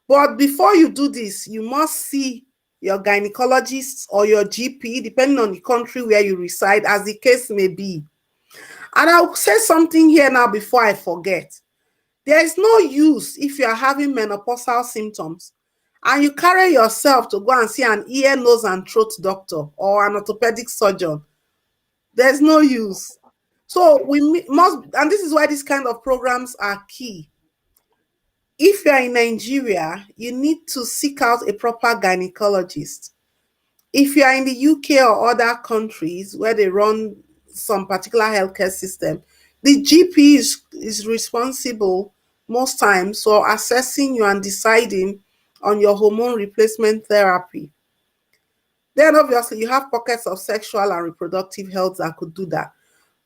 But before you do this, you must see your gynecologist or your GP, depending on the country where you reside, as the case may be. And I'll say something here now before I forget. There is no use if you are having menopausal symptoms and you carry yourself to go and see an ear, nose, and throat doctor or an orthopedic surgeon. There's no use. So we must, and this is why these kind of programs are key. If you are in Nigeria, you need to seek out a proper gynecologist. If you are in the UK or other countries where they run some particular healthcare system, the GP is responsible most times for assessing you and deciding on your hormone replacement therapy. Then obviously you have pockets of sexual and reproductive health that could do that.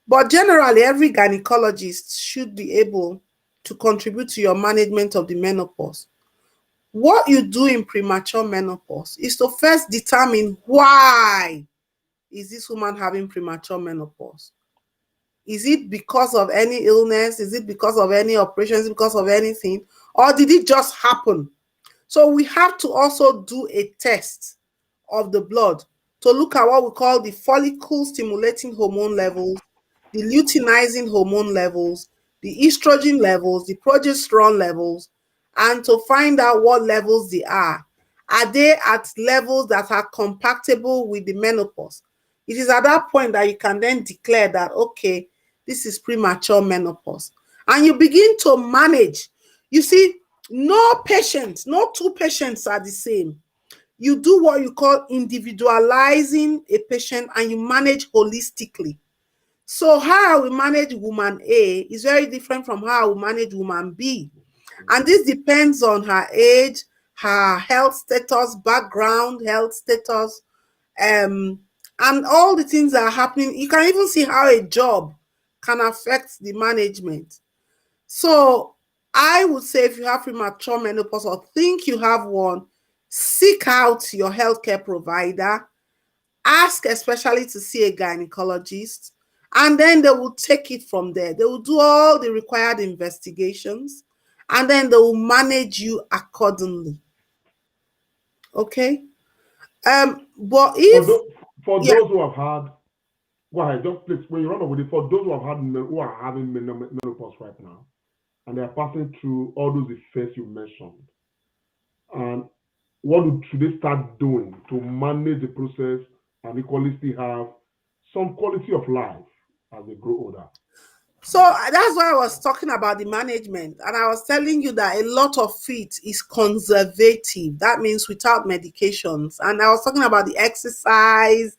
But generally, every gynecologist should be able to contribute to your management of the menopause. What you do in premature menopause is to first determine why is this woman having premature menopause. Is it because of any illness? Is it because of any operations? Because of anything? Or did it just happen? So we have to also do a test of the blood to look at what we call the follicle stimulating hormone levels, the luteinizing hormone levels, the estrogen levels, the progesterone levels, and to find out what levels they are. Are they at levels that are compatible with the menopause? It is at that point that you can then declare that, okay, this is premature menopause. And you begin to manage. You see, no patient, no two patients are the same. You do what you call individualizing a patient and you manage holistically. So how we manage woman A is very different from how we manage woman B. And this depends on her age, her health status, background, health status, and all the things that are happening. You can even see how a job can affect the management. So I would say if you have premature menopause or think you have one, seek out your healthcare provider, ask especially to see a gynecologist, and then they will take it from there. They will do all the required investigations, and then they will manage you accordingly. Okay? But For, if, for yeah, those who have had, go ahead, just please, when you run over it, for those who have had, who are having menopause right now, and they are passing through all those effects you mentioned, and what should they start doing to manage the process and equally still have some quality of life as they grow older? so that's why I was talking about the management, and I was telling you that a lot of it is conservative. That means without medications. And I was talking about the exercise,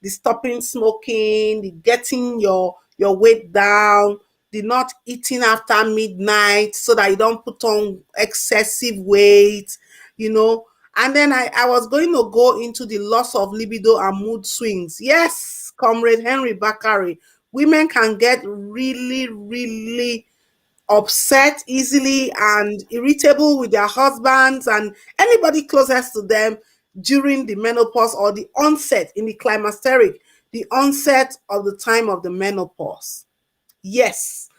the stopping smoking, the getting your weight down, the not eating after midnight so that you don't put on excessive weight, you know. And then I was going to go into the loss of libido and mood swings. Yes, Comrade Henry Bakari, women can get really, really upset easily and irritable with their husbands and anybody closest to them during the menopause or the onset in the climacteric, the onset of the time of the menopause. Yes.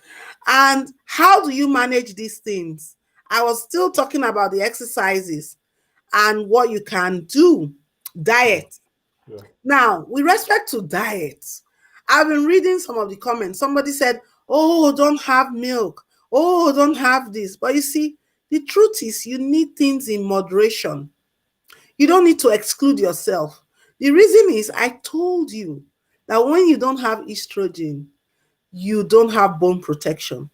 And how do you manage these things? I was still talking about the exercises and what you can do. Yeah, Diet. yeah. Now, with respect to diet, I've been reading some of the comments. Somebody said, oh, don't have milk. Oh, don't have this. But you see, the truth is you need things in moderation. You don't need to exclude yourself. The reason is I told you that when you don't have estrogen, you don't have bone protection.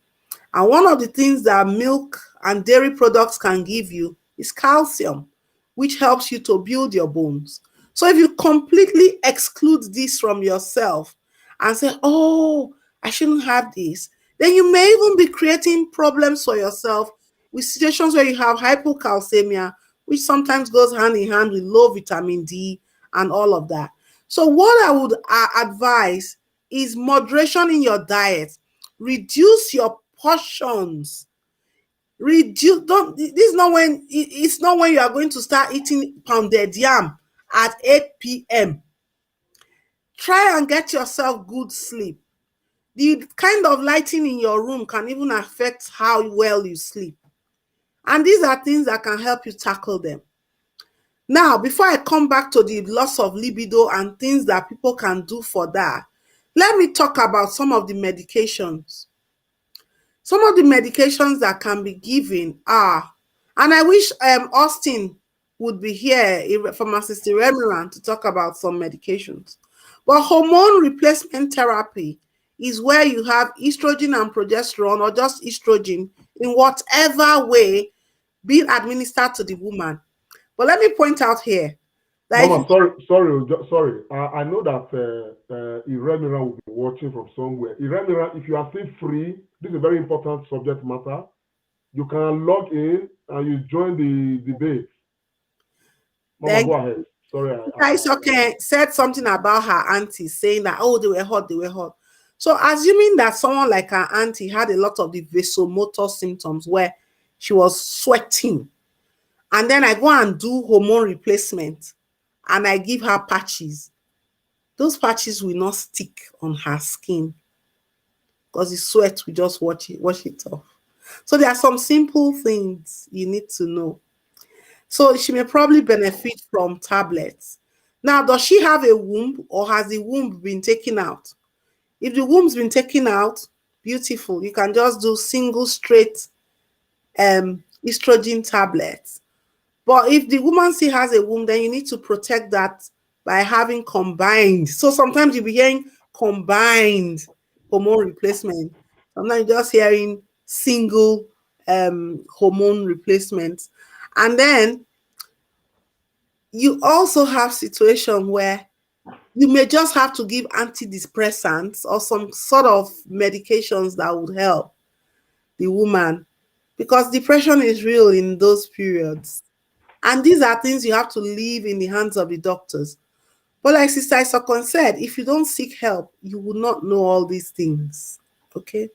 And one of the things that milk and dairy products can give you is calcium, which helps you to build your bones. So if you completely exclude this from yourself and say, oh, I shouldn't have this, then you may even be creating problems for yourself with situations where you have hypocalcemia, which sometimes goes hand in hand with low vitamin D and all of that. So what I would advise is moderation in your diet. Reduce your portions. Reduce, don't, this is not when, it's not when you are going to start eating pounded yam at 8 p.m. Try and get yourself good sleep. The kind of lighting in your room can even affect how well you sleep. And these are things that can help you tackle them. Now, before I come back to the loss of libido and things that people can do for that, let me talk about some of the medications. Some of the medications that can be given are, and I wish Austin would be here, pharmacist Remiran, to talk about some medications. But hormone replacement therapy is where you have estrogen and progesterone, or just estrogen, in whatever way, being administered to the woman. But let me point out here that Mama, sorry. I know that Iremira will be watching from somewhere. Iremira, if you are still free, this is a very important subject matter. You can log in and you join the debate. Mama, go ahead. Sorry. Okay, said something about her auntie, saying that, oh, they were hot, they were hot. So assuming that someone like her auntie had a lot of the vasomotor symptoms where she was sweating, and then I go and do hormone replacement and I give her patches, those patches will not stick on her skin because the sweat will just wash it off. So there are some simple things you need to know. So she may probably benefit from tablets. Now, does she have a womb, or has the womb been taken out? If the womb's been taken out, beautiful. You can just do single straight estrogen tablets. But if the woman still has a womb, then you need to protect that by having combined. So sometimes you'll be hearing combined hormone replacement. Sometimes you're just hearing single hormone replacements. And then you also have situation where you may just have to give antidepressants or some sort of medications that would help the woman, because depression is real in those periods. And these are things you have to leave in the hands of the doctors. But like Sister Isokon said, if you don't seek help, you will not know all these things. Okay?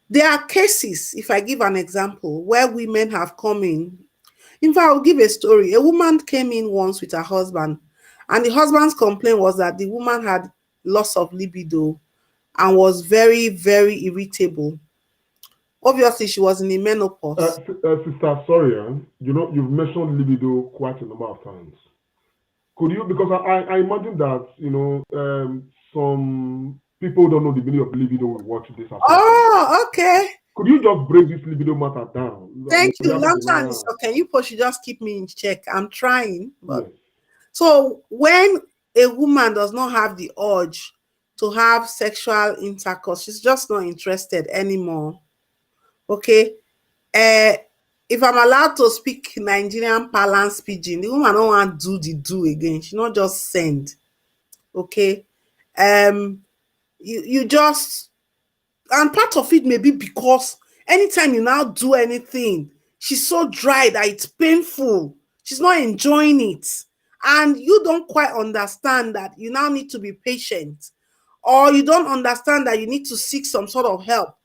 There are cases, if I give an example, where women have come in. In fact, I'll give a story. A woman came in once with her husband, and the husband's complaint was that the woman had loss of libido and was very, very irritable. Obviously, she was in the menopause. Sister, sorry, you've mentioned libido quite a number of times. Could you, because I imagine that, some people don't know the meaning of libido will watch this. Oh, okay. Could you just break this libido matter down? Thank you. Lantern, okay, you should just keep me in check. I'm trying. But yes. So when a woman does not have the urge to have sexual intercourse, she's just not interested anymore. Okay. If I'm allowed to speak Nigerian balance pidgin, the woman don't want to do again. She not just send. Okay. You just, and part of it may be because anytime you now do anything, she's so dry that it's painful. She's not enjoying it. And you don't quite understand that you now need to be patient, or you don't understand that you need to seek some sort of help.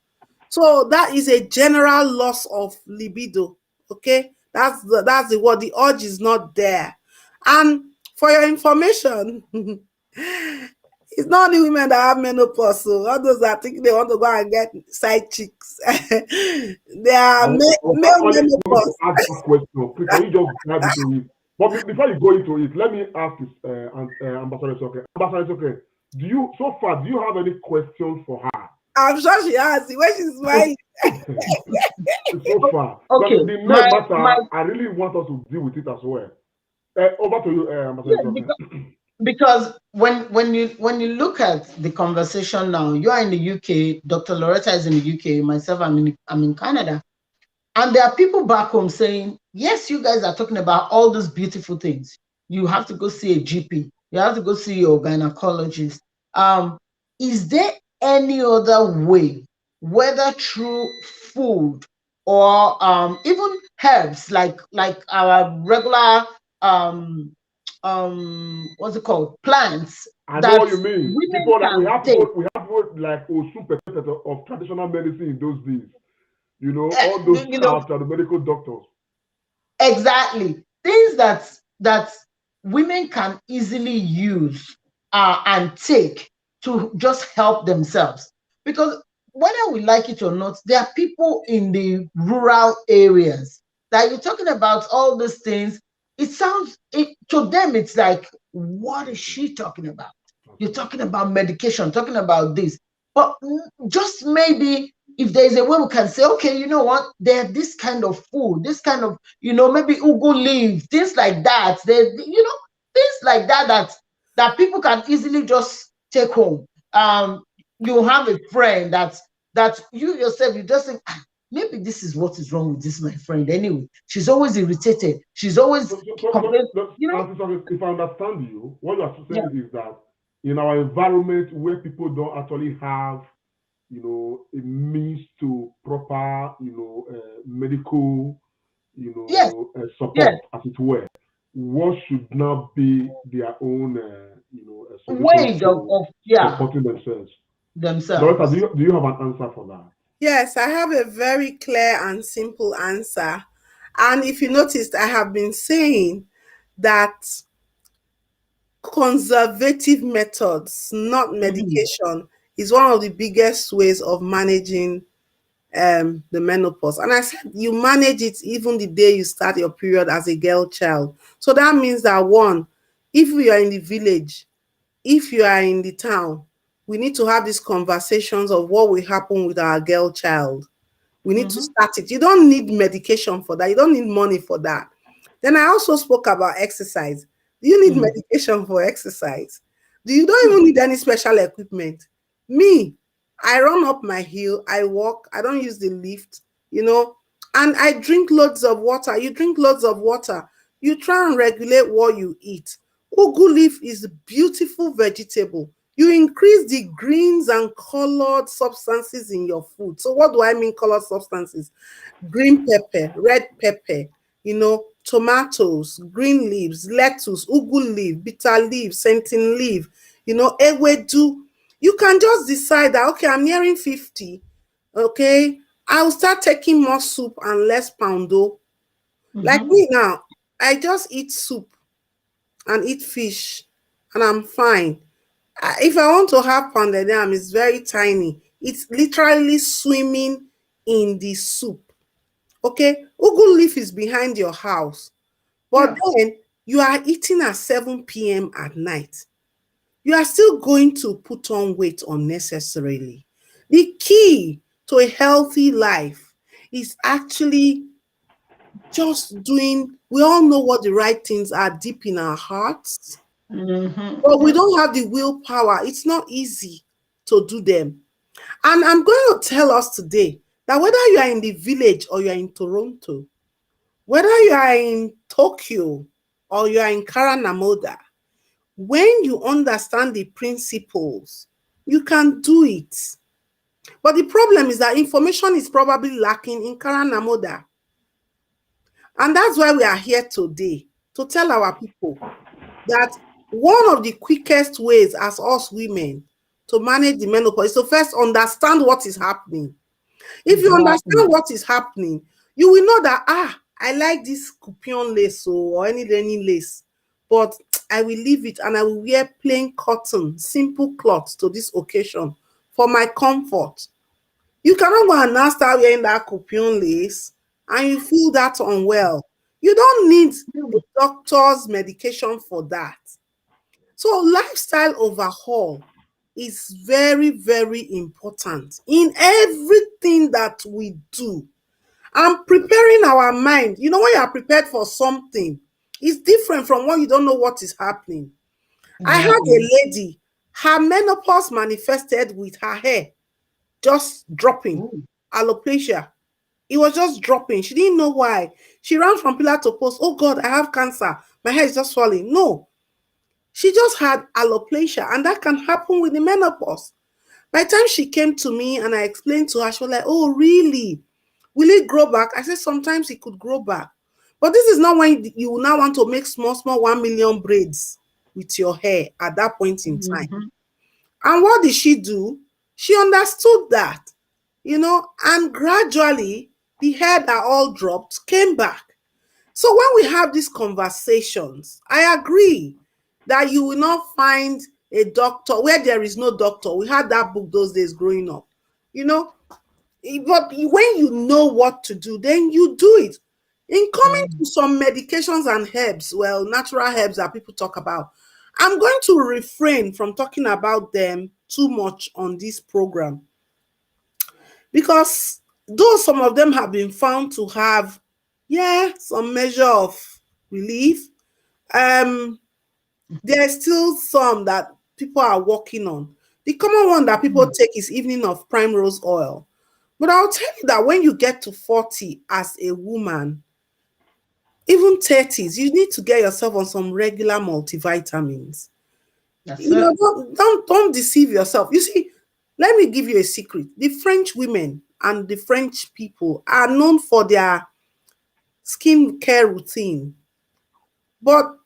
So that is a general loss of libido. Okay, that's the word. The urge is not there. And for your information, it's not only women that have menopause. So all those that think they want to go and get side chicks, they are male menopause. Ask that question. Please, can you just dive into it? But before you go into it, let me ask this, Ambassador Soke. Ambassador Soke, do you have any questions for her? I'm sure she has. The way she's smiling. So far. Okay. But the next matter, I really want us to deal with it as well. Over to you, Ambassador Soke. Because when you look at the conversation now, you are in the UK, Dr. Loretta is in the UK, myself, I'm in Canada. And there are people back home saying, yes, you guys are talking about all those beautiful things. You have to go see a GP. You have to go see your gynecologist. Is there any other way, whether through food or even herbs, like our regular what's it called, plants? I know what you mean. People that we have like of traditional medicine in those days. All those are the medical doctors. Exactly. Things that women can easily use and take to just help themselves. Because whether we like it or not, there are people in the rural areas that you're talking about all these things. It sounds to them, it's like, what is she talking about? You're talking about medication, talking about this. But just maybe if there's a way we can say, okay, you know what, there this kind of food, this kind of, maybe ugu leaf, things like that. Things like that that people can easily just take home. You have a friend that you yourself, you just think, maybe this is what is wrong with this my friend. Anyway, she's always irritated. She's always complaining. If I understand you, what you are Yeah. saying is that in our environment where people don't actually have, a means to proper, medical, Yes. support, Yes. as it were, what should not be their own, solutions Way to yeah, supporting themselves? Dorota, themselves. do you have an answer for that? Yes, I have a very clear and simple answer. And if you noticed, I have been saying that conservative methods, not Mhm. medication, is one of the biggest ways of managing the menopause. And I said you manage it even the day you start your period as a girl child. So that means that one, if we are in the village, if you are in the town, we need to have these conversations of what will happen with our girl child. We need to Mhm. start it. You don't need medication for that. You don't need money for that. Then I also spoke about exercise. Do you need Mhm. medication for exercise? Do you don't No. even need any special equipment? Me, I run up my hill, I walk, I don't use the lift, and I drink loads of water. You drink loads of water. You try and regulate what you eat. Ugu leaf is a beautiful vegetable. You increase the greens and colored substances in your food. So what do I mean colored substances? Green pepper, red pepper, tomatoes, green leaves, lettuce, ugu leaf, bitter leaf, scenting leaf, ewedu. You can just decide that, okay, I'm nearing 50. Okay, I'll start taking more soup and less poundo. Like Mhm. me now, I just eat soup and eat fish and I'm fine. If I want to have pounded yam, it's very tiny. It's literally swimming in the soup. Okay, ugu leaf is behind your house, but Yeah. then you are eating at 7 p.m. at night. You are still going to put on weight unnecessarily. The key to a healthy life is actually just doing, we all know what the right things are deep in our hearts, Mhm. but we Yeah. don't have the willpower. It's not easy to do them. And I'm going to tell us today that whether you are in the village or you are in Toronto, whether you are in Tokyo or you are in Karanamoda, when you understand the principles, you can do it. But the problem is that information is probably lacking in Karanamoda. And that's why we are here today, to tell our people that one of the quickest ways as us women to manage the menopause is to first understand what is happening. If you Exactly. understand what is happening, you will know that, I like this copion lace or any lace, but I will leave it and I will wear plain cotton, simple cloth to this occasion for my comfort. You cannot go and now start wearing that copion lace and you feel that unwell. You don't need a doctor's medication for that. So lifestyle overhaul is very, very important in everything that we do. And preparing our mind, when you are prepared for something, it's different from when you don't know what is happening. I had Exactly. a lady, her menopause manifested with her hair just dropping, Ooh. alopecia. It was just dropping. She didn't know why. She ran from pillar to post. Oh God, I have cancer. My hair is just falling. No, she just had alopecia, and that can happen with the menopause. By the time she came to me and I explained to her, she was like, "Oh, really? Will it grow back?" I said, "Sometimes it could grow back. But this is not when you will now want to make small, small 1 million braids with your hair at that point in time." Mhm. And what did she do? She understood that, and gradually the hair that all dropped came back. So when we have these conversations, I agree that you will not find a doctor where there is no doctor. We had that book those days growing up. you know. But when you know what to do, then you do it. In coming to some medications and herbs, well, natural herbs that people talk about, I'm going to refrain from talking about them too much on this program, because though some of them have been found to have, yeah, some measure of relief, um, there's still some that people are working on. The common one that people take is evening of primrose oil. But I'll tell you that when you get to 40 as a woman, even 30s, you need to get yourself on some regular multivitamins. That's You it. know, don't deceive yourself. You see, let me give you a secret. The French women and the French people are known for their skin care routine. But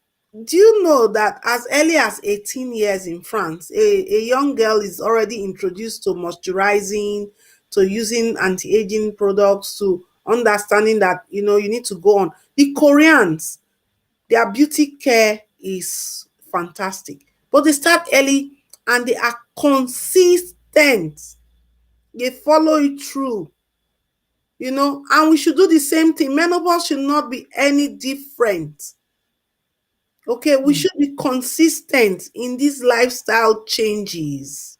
do you know that as early as 18 years in France, a young girl is already introduced to moisturizing, to using anti-aging products, to understanding that, you know, you need to go on. The Koreans, their beauty care is fantastic, but they start early and they are consistent. They follow it through, you know, and we should do the same thing. Menopause should not be any different. Okay, we should be consistent in these lifestyle changes.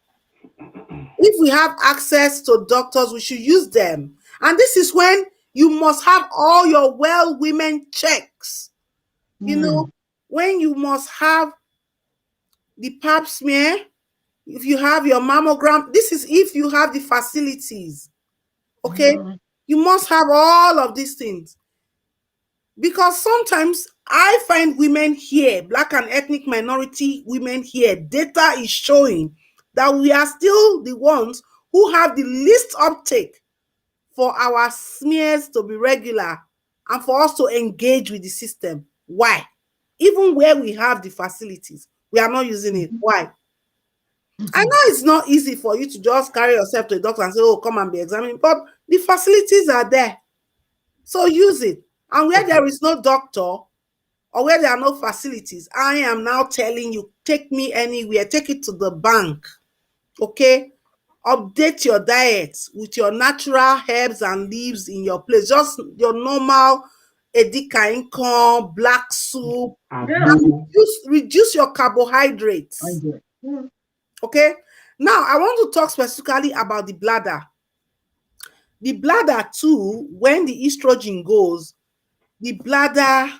If we have access to doctors, we should use them. And this is when you must have all your well women checks. You know, when you must have the pap smear, if you have your mammogram, this is if you have the facilities. Okay, you must have all of these things. Because sometimes I find women here, black and ethnic minority women here, data is showing that we are still the ones who have the least uptake for our smears to be regular and for us to engage with the system. Why? Even where we have the facilities, we are not using it. Why? I know it's not easy for you to just carry yourself to a doctor and say, oh, come and be examined, but the facilities are there. So use it. And where there is no doctor, or where there are no facilities, I am now telling you, take me anywhere, take it to the bank. Okay? Update your diet with your natural herbs and leaves in your place. Just your normal edika income, black soup, and reduce your carbohydrates. Okay? Now, I want to talk specifically about the bladder. The bladder, too, when the estrogen goes, the bladder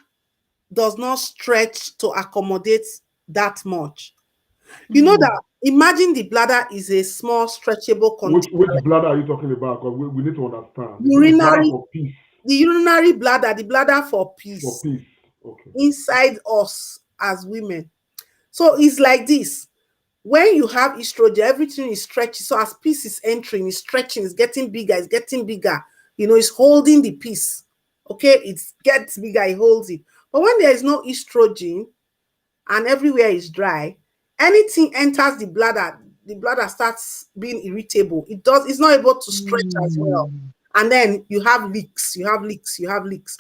does not stretch to accommodate that much. You know that, imagine the bladder is a small stretchable Which container. bladder are you talking about? Because we need to understand. Is it the bladder Urinary, for peace? the urinary bladder, the bladder for For peace peace. Okay. inside us as women. So it's like this. When you have estrogen, everything is stretchy. So as peace is entering, it's stretching, it's getting bigger, it's getting bigger. You know, it's holding the peace. Okay, it gets bigger, it holds it. But when there is no estrogen and everywhere is dry, anything enters the bladder starts being irritable. It's not able to stretch as well. And then you have leaks, you have leaks, you have leaks.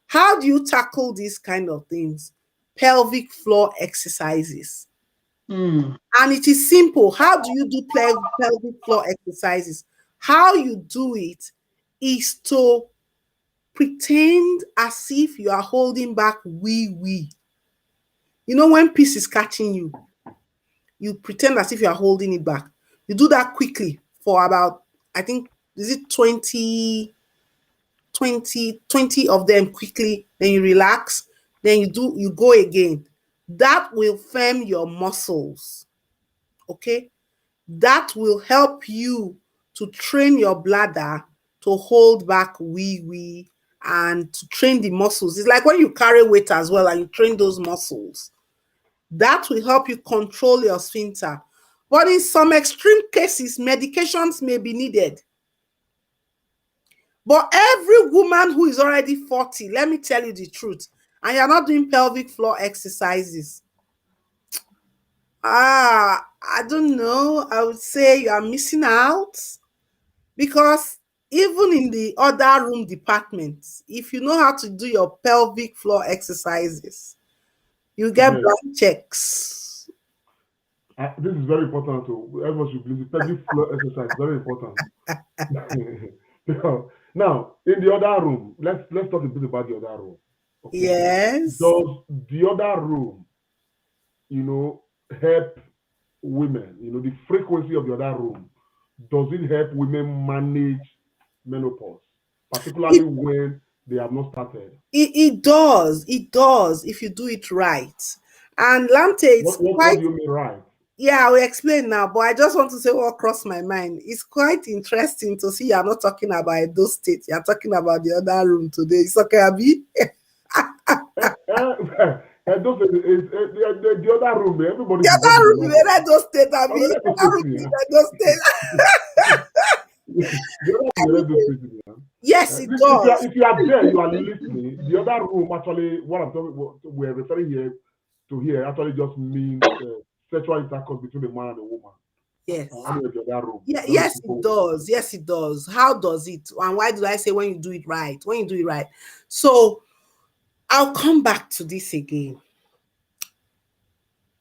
How do you tackle these kind of things? Pelvic floor exercises. And it is simple. How do you do pelvic floor exercises? How you do it is to pretend as if you are holding back wee wee. You know, when peace is catching you, you pretend as if you are holding it back. You do that quickly for about, I think, is it 20 of them quickly, then you relax, then you go again. That will firm your muscles. Okay? That will help you to train your bladder to hold back wee wee and to train the muscles. It's like when you carry weight as well and you train those muscles. That will help you control your sphincter. But in some extreme cases, medications may be needed. But every woman who is already 40, let me tell you the truth, and you're not doing pelvic floor exercises, I don't know, I would say you are missing out. Because even in the other room department, if you know how to do your pelvic floor exercises, you get Yes. blank checks. This is very important too. Everyone should believe it. Pelvic floor exercise very important. Now, in the other room, let's talk a bit about the other room. Okay. Yes. Does the other room, help women? The frequency of the other room, does it help women manage menopause, particularly It, when they have not started? it does. It does if you do it right. And Lante, it's What quite, do you mean, right? yeah, I will explain now, but I just want to say what crossed my mind. It's quite interesting to see you're not talking about those states, you're talking about the other room today. It's okay, Abby? And those the other room, The everybody's other involved in the room matter. in Edo State, Abby. Another The other room state, in yeah. Edo State. The other room, state, yeah. Yes, it If does. you are there, you are listening. The other room, actually, what we're referring here actually just means sexual intercourse between the man and the woman. Yes. Anyway, the other room, Yeah, very yes, it simple. does. Yes, it does. How does it? And why do I say when you do it right? When you do it right. So I'll come back to this again.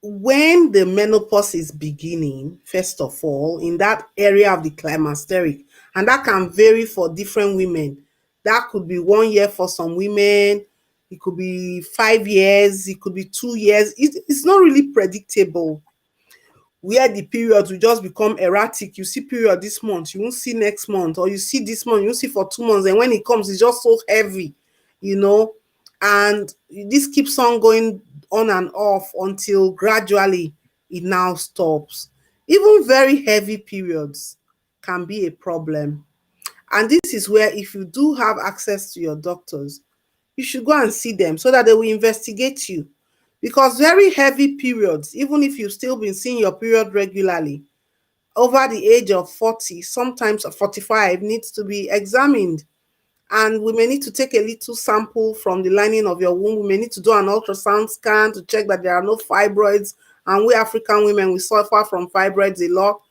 When the menopause is beginning, first of all, in that area of the climacteric, and that can vary for different women. That could be 1 year for some women, it could be 5 years, it could be 2 years. It's not really predictable where the periods will just become erratic. You see period this month, you won't see next month, or you see this month, you won't see for 2 months, and when it comes, it's just so heavy, you know. And this keeps on going on and off until gradually it now stops. Even very heavy periods can be a problem. And this is where, if you do have access to your doctors, you should go and see them so that they will investigate you. Because very heavy periods, even if you've still been seeing your period regularly, over the age of 40, sometimes 45, needs to be examined. And we may need to take a little sample from the lining of your womb. We may need to do an ultrasound scan to check that there are no fibroids. And we African women, we suffer from fibroids a lot.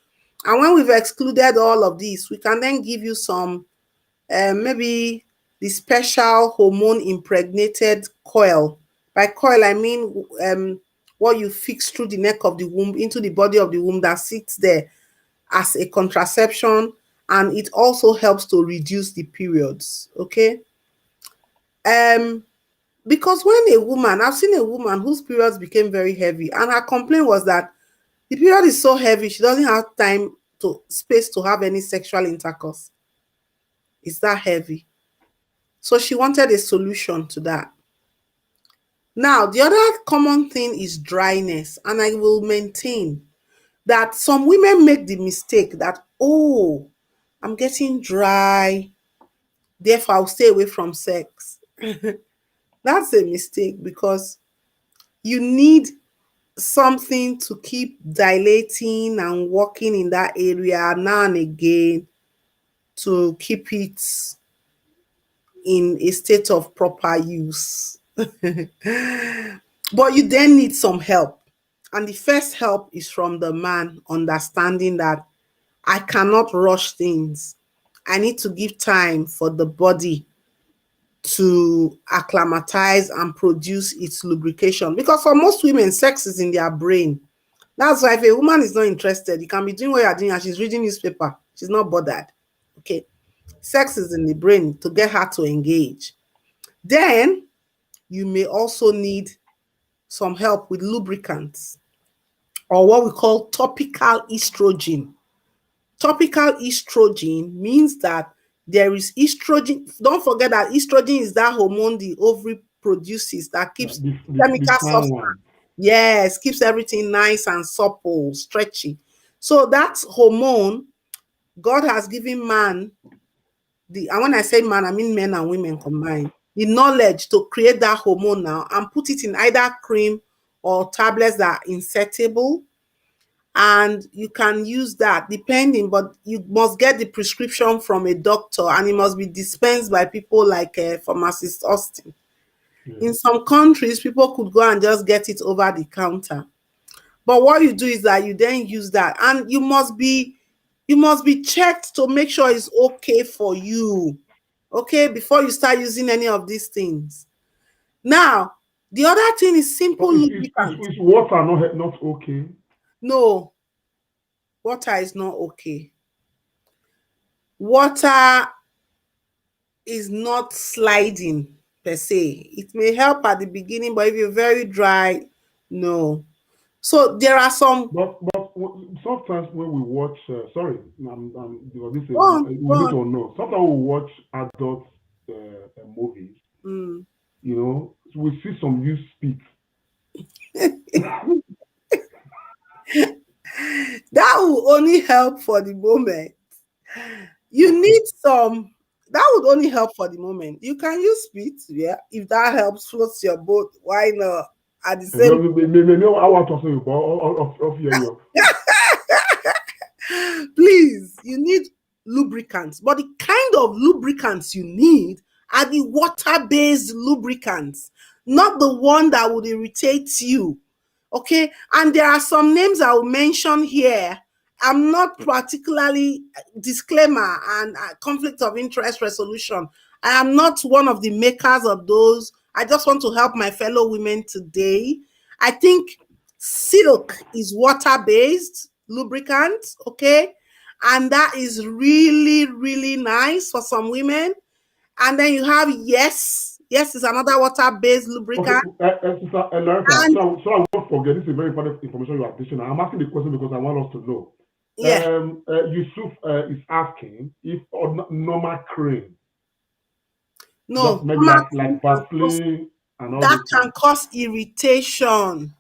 And when we've excluded all of these, we can then give you some maybe the special hormone impregnated coil. By coil, I mean what you fix through the neck of the womb into the body of the womb that sits there as a contraception, and it also helps to reduce the periods. Okay. Um, because when a woman, I've seen a woman whose periods became very heavy, and her complaint was that the period is so heavy, she doesn't have time to space to have any sexual intercourse. It's that heavy. So she wanted a solution to that. Now, the other common thing is dryness, and I will maintain that some women make the mistake that, oh, I'm getting dry, therefore I'll stay away from sex. That's a mistake because you need something to keep dilating and working in that area now and again to keep it in a state of proper use. But you then need some help. And the first help is from the man understanding that I cannot rush things. I need to give time for the body to acclimatize and produce its lubrication. Because for most women, sex is in their brain. That's why if a woman is not interested, you can be doing what you're doing and she's reading newspaper. She's not bothered. Okay. Sex is in the brain to get her to engage. Then you may also need some help with lubricants or what we call topical estrogen. Topical estrogen means that there is estrogen. Don't forget that estrogen is that hormone the ovary produces that Yeah, keeps the chemical fine substance. one. Yes, keeps everything nice and supple, stretchy. So that hormone, God has given man and when I say man, I mean men and women combined, the knowledge to create that hormone now and put it in either cream or tablets that are insertable, and you can use that depending, but you must get the prescription from a doctor and it must be dispensed by people like pharmacist Austin. Yeah. In some countries, people could go and just get it over the counter. But what you do is that you then use that, and you must be checked to make sure it's okay for you. Okay, before you start using any of these things. Now, the other thing is So simple lubricant. is water not okay? No, water is not okay. Water is not sliding per se. It may help at the beginning, but if you're very dry, no. So there are some. But sometimes when we watch, sorry, because this Go is on, go we need on. to know. Sometimes we watch adult movies. Mm. You know, we see some youth speak. That will only help for the moment. You need some. That would only help for the moment. You can use spit, yeah. If that helps floats your boat, why not? At the same, Maybe I want to say of your please, you need lubricants, but the kind of lubricants you need are the water-based lubricants, not the one that would irritate you. Okay, and there are some names I will mention here. I'm not particularly disclaimer and conflict of interest resolution. I am not one of the makers of those. I just want to help my fellow women today. I think silk is water-based lubricant, okay? And that is really, really nice for some women. And then you have Yes. Yes is another water-based okay, lubricant. Sister Loretta, And so I won't forget. This is very important information you are teaching. I'm asking the question because I want us to know. yeah, Yusuf is asking if normal cream, just no, maybe like Vaseline and all that those can things. cause irritation.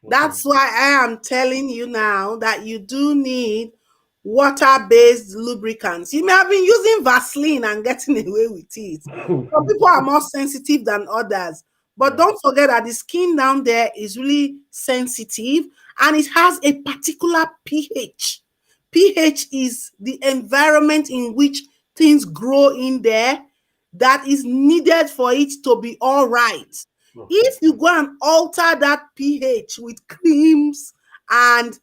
Okay. That's why I am telling you now that you do need water-based lubricants. You may have been using Vaseline and getting away with it. Some people are more sensitive than others. But Yeah. don't forget that the skin down there is really sensitive and it has a particular pH. pH is the environment in which things grow in there that is needed for it to be all right. Okay. If you go and alter that pH with creams and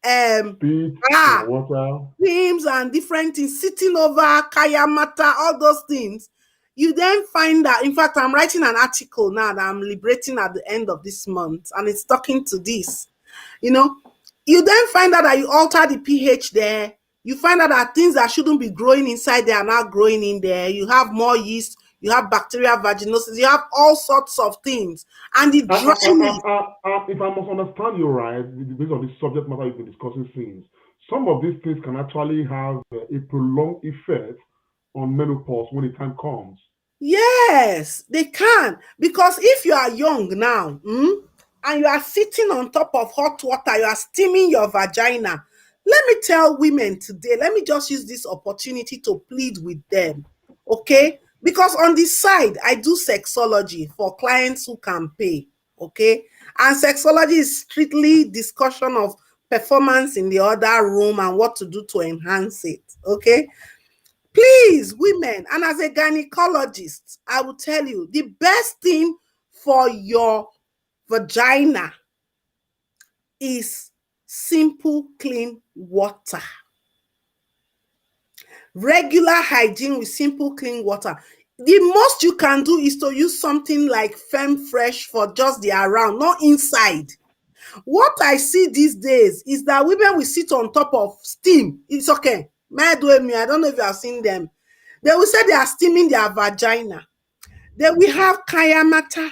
um Speed and ah water. creams and different things, sitting over kayamata, all those things, you then find that, in fact, I'm writing an article now that I'm liberating at the end of this month, and it's talking to this. You know, you then find out that you alter the pH there. You find out that things that shouldn't be growing inside there are now growing in there. You have more yeast, you have bacterial vaginosis, you have all sorts of things. And the dryness, If I must understand you right, based on the subject matter you've been discussing since, some of these things can actually have a prolonged effect on menopause when the time comes. yes, they can. Because if you are young now, and you are sitting on top of hot water, you are steaming your vagina. Let me tell women today, let me just use this opportunity to plead with them. Okay? Because on this side, I do sexology for clients who can pay. Okay? And sexology is strictly discussion of performance in the other room and what to do to enhance it. Okay? Please, women, and as a gynecologist, I will tell you the best thing for your vagina is simple, clean water. Regular hygiene with simple, clean water. The most you can do is to use something like Femme Fresh for just the around, not inside. What I see these days is that women will sit on top of steam. It's okay. I don't know if you have seen them. They will say they are steaming their vagina. They will have kayamata.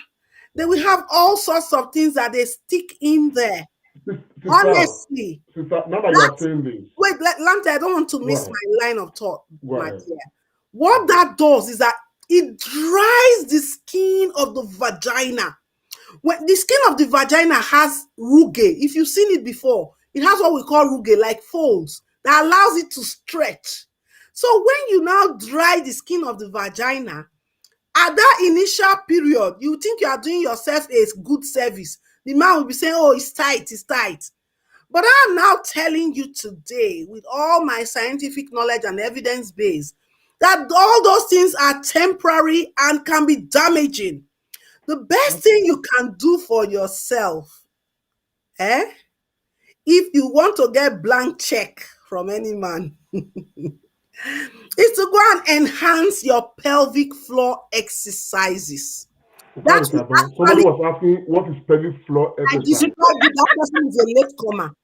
They will have all sorts of things that they stick in there. Sister, Honestly, now that you are that saying this, wait, Lante, I don't want to go miss ahead. my line of thought, Go my ahead. dear. What that does is that it dries the skin of the vagina. When the skin of the vagina has rugae, if you've seen it before, it has what we call rugae, like folds, that allows it to stretch. So when you now dry the skin of the vagina, at that initial period, you think you are doing yourself a good service. The man will be saying, oh, it's tight, it's tight. But I'm now telling you today, with all my scientific knowledge and evidence base, that all those things are temporary and can be damaging. The best thing you can do for yourself, eh, if you want to get blank check from any man, is to go and enhance your pelvic floor exercises. Sorry, That Mr. will Abon. Somebody actually, was asking what is pelvic floor I exercise. described you, that person is a latecomer.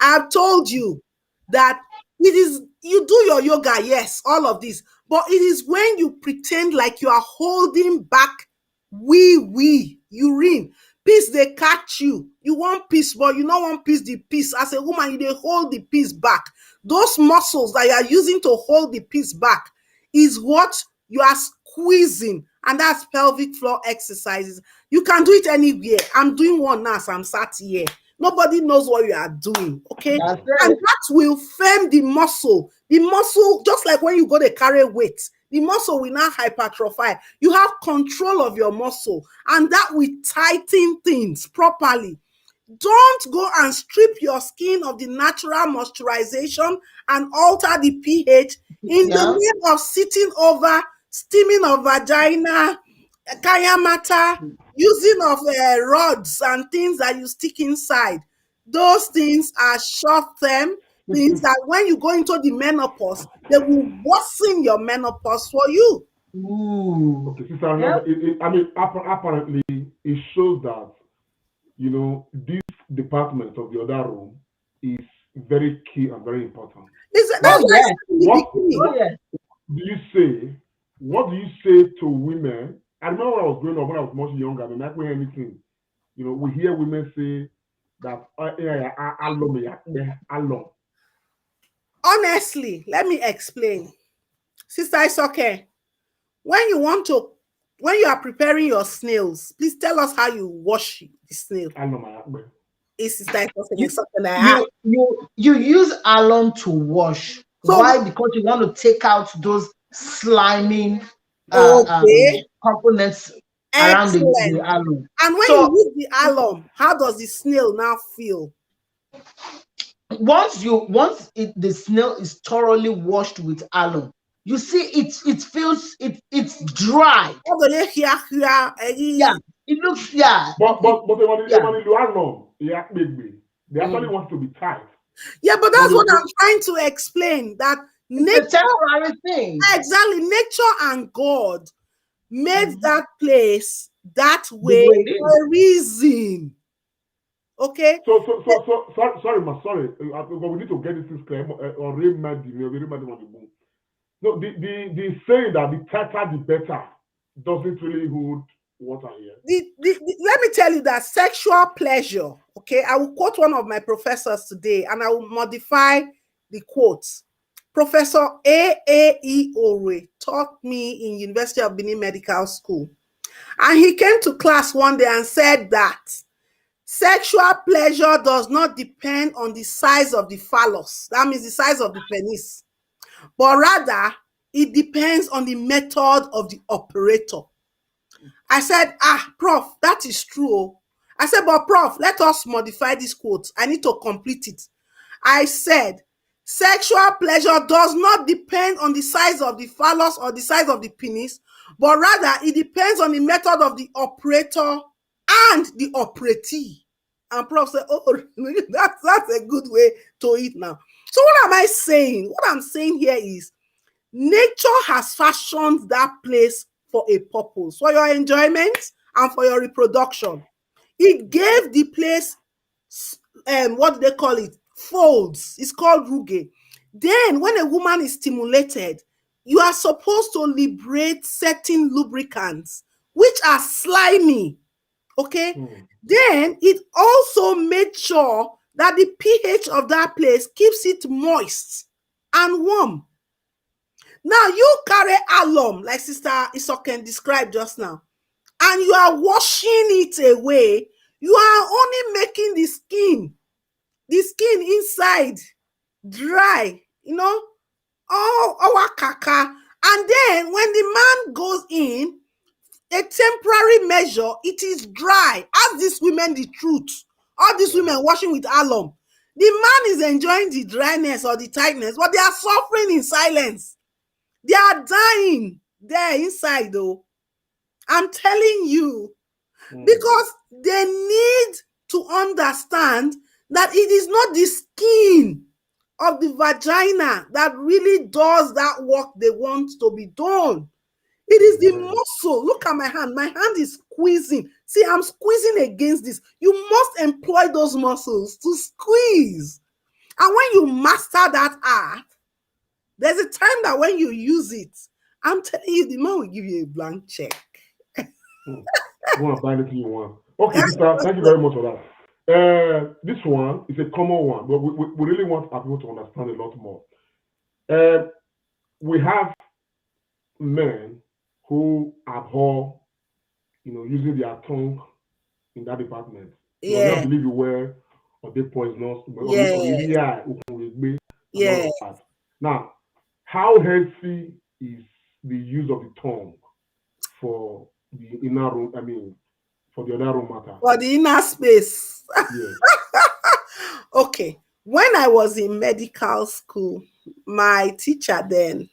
I've told you that it is, you do your yoga, yes, all of this, but it is when you pretend like you are holding back urine. Piss, they catch you. You want peace, but you don't want peace, the peace. As a woman, you dey hold the peace back. Those muscles that you are using to hold the peace back is what you are squeezing, and that's pelvic floor exercises. You can do it anywhere. I'm doing one now as I'm sat here. Nobody knows what you are doing, okay? That's And it. that will firm the muscle. The muscle, just like when you go to carry weight, the muscle will now hypertrophy. You have control of your muscle, and that will tighten things properly. Don't go and strip your skin of the natural moisturization and alter the pH in the Yeah. name of sitting over, steaming of vagina, kaya matter, using of rods and things that you stick inside. Those things are short-term things that when you go into the menopause, they will worsen your menopause for you. Ooh. Okay, sister, Yeah. I mean, apparently, it shows that, this department of the other room is very key and very important. That's Oh Now, why I yeah. said in the what beginning. Oh what yeah. do you say? What do you say to women? I remember when I was growing up, when I was much younger, and not wearing anything. We hear women say that, alone. Honestly, let me explain. Sister, it's okay. When you want to, when you are preparing your snails, please tell us how you wash the snail. Is Sister You it's something like that. you use alum to wash. So, Why? Because you want to take out those sliming okay, components around the excellent. alum. And when you So use the alum, how does the snail now feel? the snail is thoroughly washed with alum, you see it feels it's dry. How do they hear? Yeah, it looks, yeah, But they want yeah. to do alone. Yeah, maybe they actually Mm. want to be tight. Yeah, but But that's what I'm trying to explain. That It's nature, a temporary thing. exactly, nature and God made Mhm. that place that The way way it is. for a reason. Okay? Sorry, ma, sorry. But we need to get this thing clear. Or remedy, remedy on the boom. No, the saying that the tighter the better doesn't really hold water here. Let me tell you that sexual pleasure, okay, I will quote one of my professors today and I will modify the quotes. Professor A.E. Ore taught me in University of Benin Medical School. And he came to class one day and said that sexual pleasure does not depend on the size of the phallus. That means the size of the penis. But rather, it depends on the method of the operator. I said, Prof, that is true. I said, but Prof, let us modify this quote. I need to complete it. I said, sexual pleasure does not depend on the size of the phallus or the size of the penis, but rather it depends on the method of the operator and the operatee. And Prof said, oh, that's a good way to it now. So what am I saying? What I'm saying here is nature has fashioned that place for a purpose, for your enjoyment and for your reproduction. It gave the place, what do they call it? Folds. It's called ruge. Then, when a woman is stimulated, you are supposed to liberate certain lubricants, which are slimy. Okay? Then, it also made sure that the pH of that place keeps it moist and warm. Now, you carry alum, like Sister Isoken described just now, and you are washing it away. You are only making the skin inside dry, all our kaka. And then when the man goes in, a temporary measure, it is dry. Ask these women the truth. All these women washing with alum. The man is enjoying the dryness or the tightness, but they are suffering in silence. They are dying there inside, though. I'm telling you, because they need to understand that it is not the skin of the vagina that really does that work they want to be done. It is the muscle. Look at my hand. My hand is squeezing. See, I'm squeezing against this. You must employ those muscles to squeeze. And when you master that art, there's a time that when you use it, I'm telling you, the man will give you a blank check. You want to buy anything you want. Okay, sister, thank you very much for that. This one is a common one, but we really want our people to understand a lot more. We have men who abhor, using their tongue in that department. So I Yeah. don't believe you were or they poisonous, Yeah. Yeah. Now, how healthy is the use of the tongue for the inner room? I mean, for the other room matter. For the inner space. Yes. Okay. When I was in medical school, my teacher then,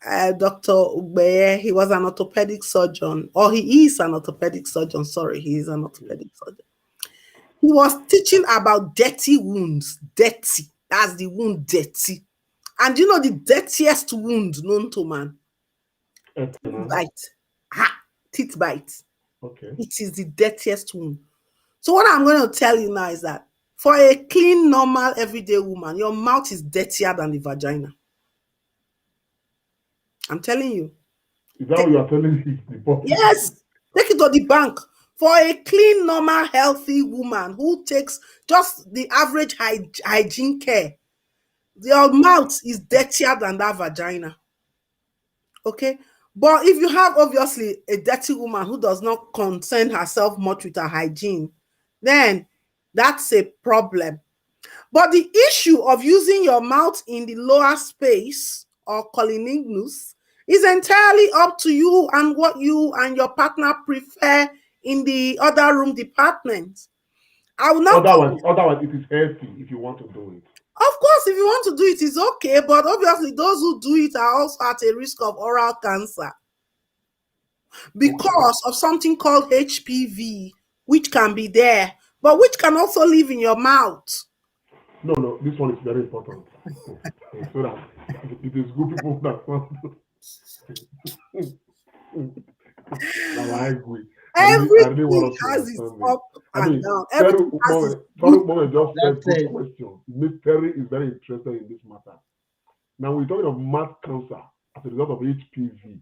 Dr. Ugbeye, he was an orthopedic surgeon, or he is an orthopedic surgeon. Sorry, he is an orthopedic surgeon. He was teaching about dirty wounds. Dirty. That's the wound, dirty. And you know the dirtiest wound known to man? Teeth bite. Teeth bite. Okay. It is the dirtiest wound. So what I'm going to tell you now is that for a clean, normal, everyday woman, your mouth is dirtier than the vagina. I'm telling you. Is that what you are telling me? Yes. Take it to the bank. For a clean, normal, healthy woman who takes just the average hygiene care, your mouth is dirtier than that vagina. Okay? But if you have obviously a dirty woman who does not concern herself much with her hygiene, then that's a problem. But the issue of using your mouth in the lower space or cunnilingus is entirely up to you and what you and your partner prefer in the other room department. I will not. Otherwise, it is healthy if you want to do it. Of course, if you want to do it, it's okay. But obviously, those who do it are also at a risk of oral cancer because of something called HPV, which can be there, but which can also live in your mouth. No, this one is very important. So that it is good people that want to. Now I agree. Everything has its up and down. Everything has its just said good question. Miss Terry is very interested in this matter. Now we're talking of mouth cancer as a result of HPV.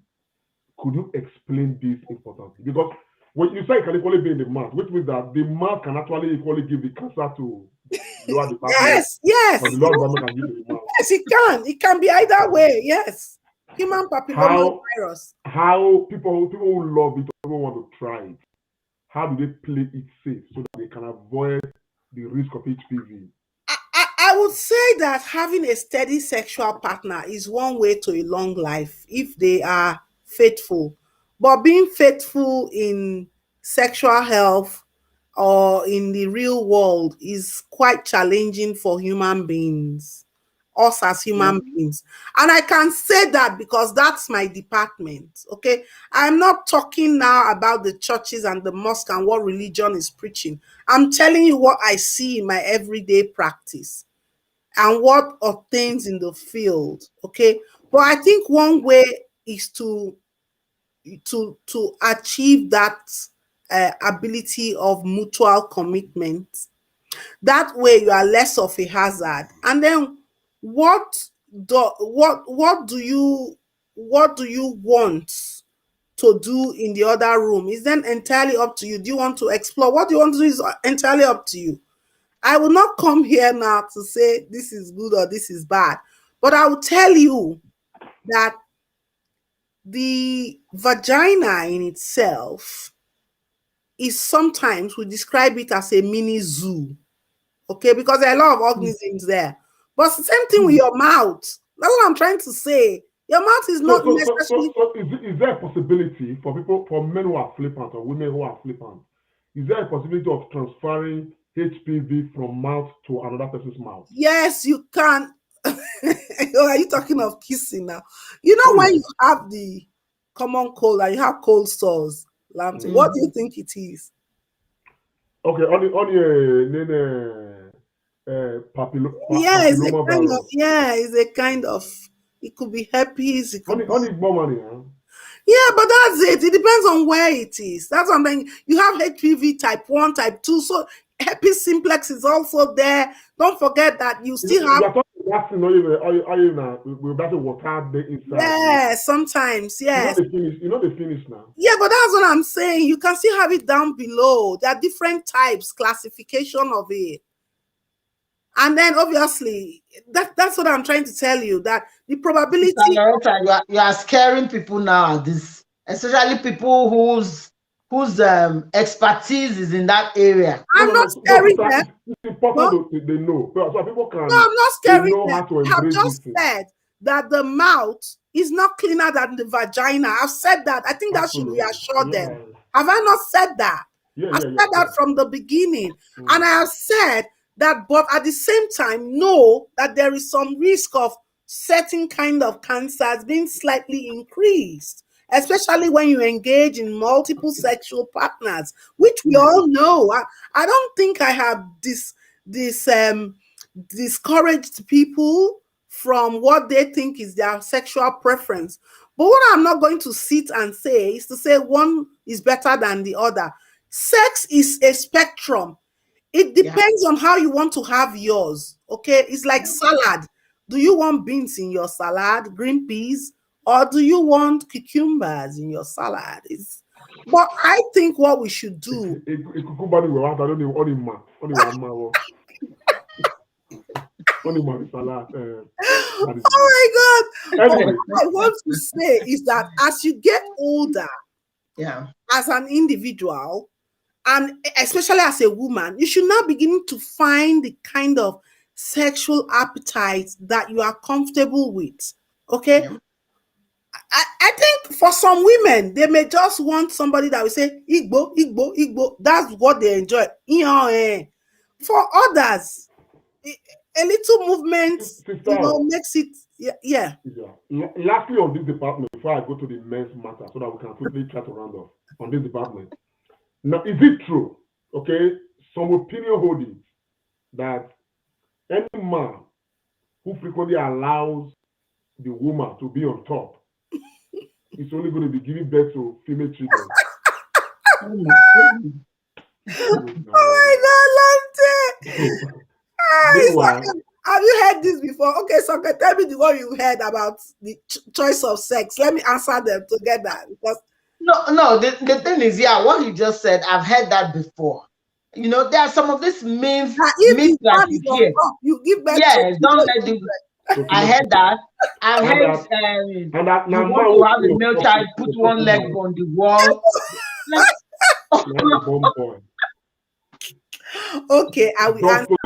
Could you explain this importantly? Because when you say it can equally be in the mouth, which means that the mouth can actually equally give the cancer to lower department. Yes. Or the lower department can give the mouth. Yes, it can. It can be either way. Yes. Human papilloma virus. How people who love it, people want to try it. How do they play it safe so that they can avoid the risk of HPV? I would say that having a steady sexual partner is one way to a long life if they are faithful. But being faithful in sexual health or in the real world is quite challenging for human beings, us as human beings. And I can say that because that's my department. Okay. I'm not talking now about the churches and the mosque and what religion is preaching. I'm telling you what I see in my everyday practice and what obtains in the field. Okay. But I think one way is to achieve that ability of mutual commitment. That way you are less of a hazard. And then what do you want to do in the other room is then entirely up to you. Do you want to explore? What do you want to do is entirely up to you. I will not come here now to say this is good or this is bad, but I will tell you that the vagina in itself is sometimes, we describe it as a mini zoo. Okay, because there are a lot of organisms there. But the same thing with your mouth. That's what I'm trying to say. Your mouth is not necessarily. So is there a possibility for people, for men who are flippant or women who are flippant, is there a possibility of transferring HPV from mouth to another person's mouth? Yes, you can. Are you talking of kissing now? You know, when you have the common cold and you have cold sores, what do you think it is? Okay, it's a kind of, it could be herpes. It could yeah, but that's it. It depends on where it is. That's what I'm saying. You have HPV type 1, type 2. So herpes simplex is also there. Don't forget that you still have. You're talking about water there inside. Yeah, sometimes, yes. You know the finish now. Yeah, but that's what I'm saying. You can still have it down below. There are different types, classification of it. And then obviously, that's what I'm trying to tell you, that the probability. You are scaring people now at this, especially people whose expertise is in that area. I'm not scaring them. It's important that they know. So people can. No, I'm not scaring them. I have just said that the mouth is not cleaner than the vagina. I've said that. I think that should reassure them. Have I not said that? I said that from the beginning. And I have said that, but at the same time, know that there is some risk of certain kind of cancers being slightly increased, especially when you engage in multiple sexual partners, which we all know. I don't think I have discouraged people from what they think is their sexual preference. But what I'm not going to sit and say is to say one is better than the other. Sex is a spectrum. It depends on how you want to have yours. Okay, it's like salad. Do you want beans in your salad, green peas, or do you want cucumbers in your salad? But I think what we should do. Oh my God! Anyway. What I want to say is that as you get older, as an individual, and especially as a woman, you should now begin to find the kind of sexual appetite that you are comfortable with. Okay. Yeah. I think for some women, they may just want somebody that will say, Igbo, Igbo, Igbo. That's what they enjoy. For others, a little movement, makes it, yeah. Lastly, on this department, before I go to the men's matter, so that we can quickly try to round off on this department. Now, is it true, okay, some opinion holding that any man who frequently allows the woman to be on top is only going to be giving birth to female children? Oh my God, have you heard this before? Okay, so tell me the one you heard about the choice of sex. Let me answer them together, because No, the thing is, what you just said, I've heard that before. There are some of these myths that you hear. You give birth don't let them. I heard that. I've heard you want to have a male child, put one leg on the wall. Okay, I will answer.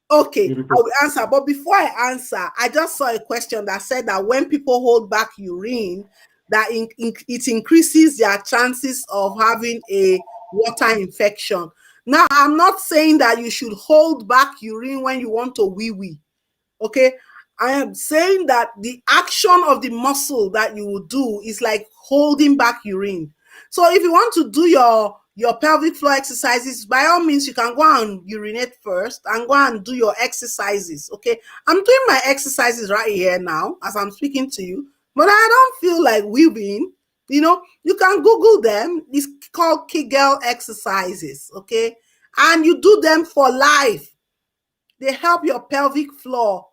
Okay, I will answer. But before I answer, I just saw a question that said that when people hold back urine, that it increases their chances of having a water infection. Now, I'm not saying that you should hold back urine when you want to wee-wee. Okay, I am saying that the action of the muscle that you will do is like holding back urine. So if you want to do your pelvic floor exercises, by all means, you can go and urinate first and go and do your exercises. Okay, I'm doing my exercises right here now as I'm speaking to you, but I don't feel like weaving. You can Google them. It's called Kegel exercises. Okay, and you do them for life. They help your pelvic floor,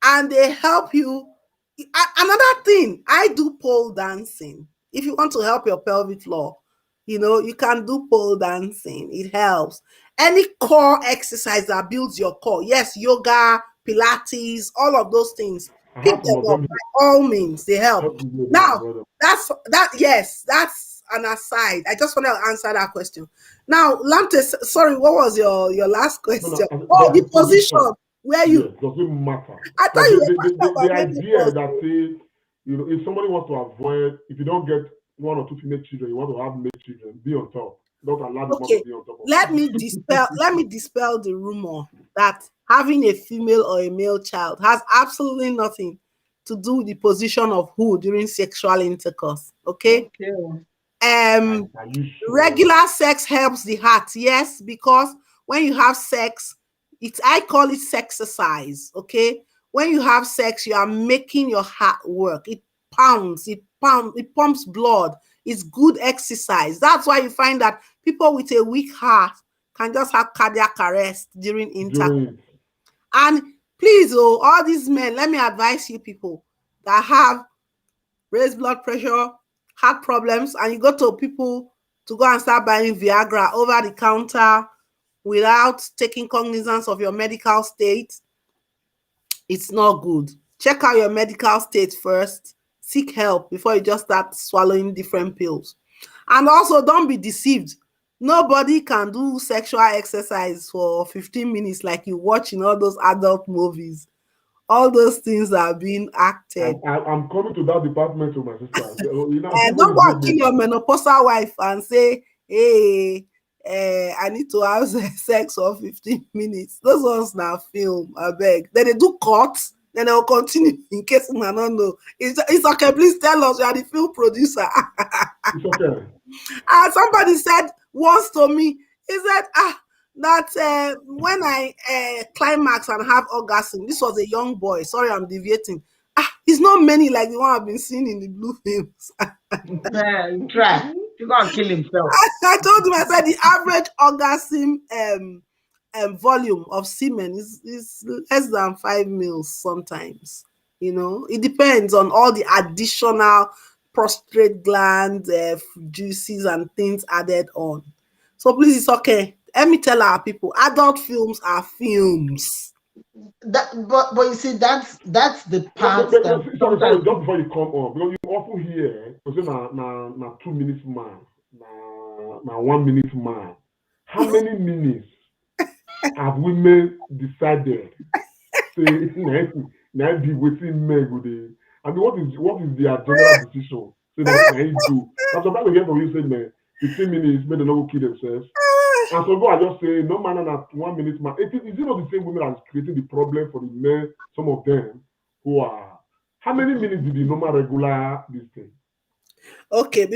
and they help you. Another thing, I do pole dancing. If you want to help your pelvic floor, you can do pole dancing. It helps. Any core exercise that builds your core. Yes, yoga, Pilates, all of those things. Pick them up. By all means, they help. Now, that's an aside. I just want to answer that question. Now, Lamte, sorry, what was your last question? The position where you. Yes, doesn't matter. I thought you were the idea that say, if somebody wants to avoid, if you don't get one or two female children, you want to have male children, be on top. Don't allow the mother to be on top. Let me dispel the rumor that having a female or a male child has absolutely nothing to do with the position of who during sexual intercourse. Okay. Regular sex helps the heart, yes, because when you have sex, I call it sexercise. Okay. When you have sex, you are making your heart work. It pounds, it pumps blood. It's good exercise. That's why you find that people with a weak heart can just have cardiac arrest during intercourse. During it. And please, all these men, let me advise you people that have raised blood pressure, heart problems, and you go to people to go and start buying Viagra over the counter without taking cognizance of your medical state. It's not good. Check out your medical state first. Seek help before you just start swallowing different pills. And also, don't be deceived. Nobody can do sexual exercise for 15 minutes like you watch in all those adult movies. All those things are being acted. I'm coming to that department with my sister. You know, Don't go and kill your menopausal wife and say, hey, I need to have sex for 15 minutes. Those ones now film, I beg. Then they do cuts, then they'll continue in case I don't know. It's okay, please tell us, you are the film producer. It's okay. Somebody said once to me, he said, that when I climax and have orgasm, this was a young boy. Sorry, I'm deviating. It's not many like the one I've been seeing in the blue films. Try. You're gonna kill himself. I told him, I said the average orgasm volume of semen is less than 5 mils sometimes. You know, it depends on all the additional prostate glands, juices, and things added on. So please, it's okay. Let me tell our people, adult films are films. But you see, that's the part sorry, that just before you come on, because you often hear, na 2 minutes man, na 1 minute man. How many minutes have women decided? Say, now be waiting men go dey. I mean, what is their general decision? Say that you do. I'm surprised to hear from you saying that 15 minutes, men they not go kill themselves. And so I just say, no man at 1 minute man. Is it not the same women that's creating the problem for the men, some of them who are, how many minutes did the normal regular this thing? Okay,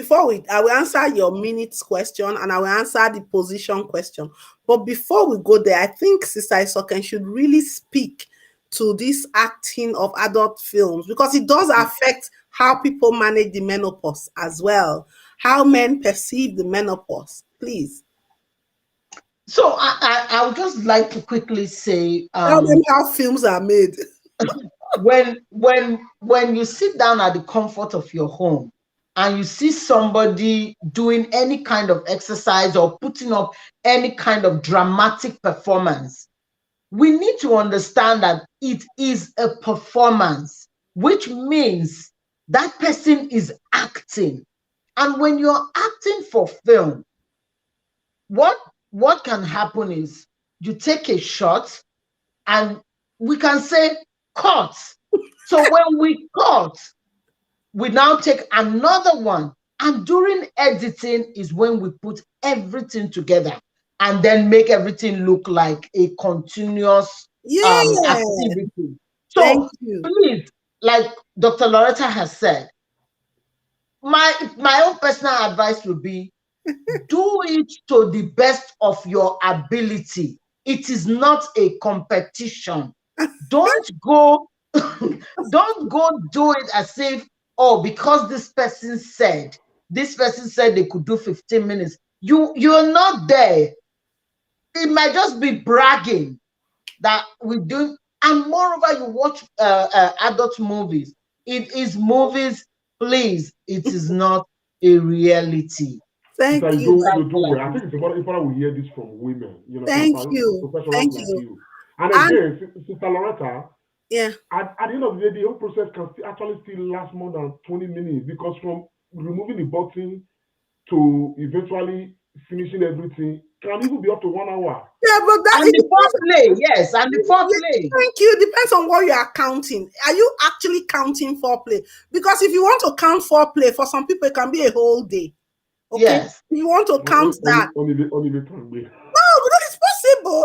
I will answer your minutes question and I will answer the position question. But before we go there, I think Sister Isoken should really speak to this acting of adult films because it does affect how people manage the menopause as well, how men perceive the menopause. Please. So I would just like to quickly say Tell them how films are made. when you sit down at the comfort of your home and you see somebody doing any kind of exercise or putting up any kind of dramatic performance, we need to understand that it is a performance, which means that person is acting. And when you're acting for film, what can happen is you take a shot and we can say cut. So when we cut, we now take another one. And during editing is when we put everything together and then make everything look like a continuous activity. So please, like Dr. Loretta has said, my own personal advice would be do it to the best of your ability. It is not a competition. Don't go do it as if, because this person said they could do 15 minutes. You're not there. It might just be bragging that we do. And moreover, you watch adult movies. It is movies, please. It is not a reality. Thank you. I think it's important we hear this from women. You know, Thank you. Professionals like you. And again, Sister Loretta, at the end of the day, the whole process can actually last more than 20 minutes because from removing the button to eventually finishing everything can even be up to 1 hour. Yeah, but and the foreplay, yes, and the foreplay. Thank you. Depends on what you are counting. Are you actually counting foreplay? Because if you want to count foreplay, for some people it can be a whole day. Okay, yes. If you want to count that, only the no, because it's possible.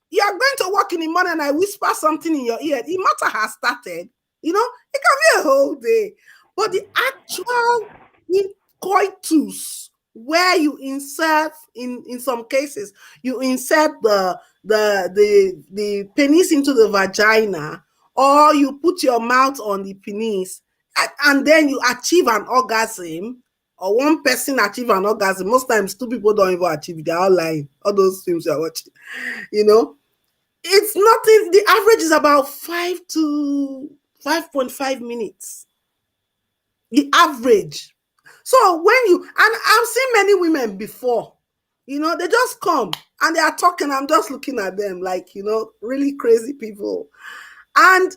You are going to work in the morning and I whisper something in your ear. The matter has started. You know, it can be a whole day. But the actual coitus, where you insert in some cases, you insert the penis into the vagina, or you put your mouth on the penis, and then you achieve an orgasm. or one person achieve an orgasm. Most times, two people don't even achieve it. They're all lying. All those films you're watching, you know, it's nothing. The average is about 5 to 5.5 minutes. The average. So when you, and I've seen many women before, you know, they just come and they are talking. I'm just looking at them like, you know, really crazy people. And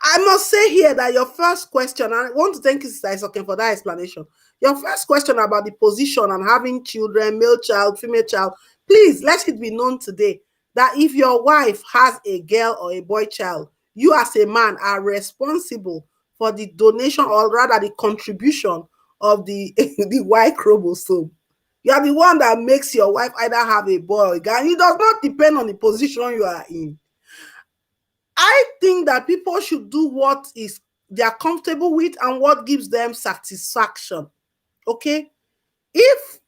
I must say here that your first question, and I want to thank you, Sister Isoken, for that explanation. Your first question about the position and having children, male child, female child, please let it be known today that if your wife has a girl or a boy child, you as a man are responsible for the donation, or rather the contribution of the, the Y chromosome. You are the one that makes your wife either have a boy or a girl. It does not depend on the position you are in. I think that people should do what is they are comfortable with and what gives them satisfaction. Okay? If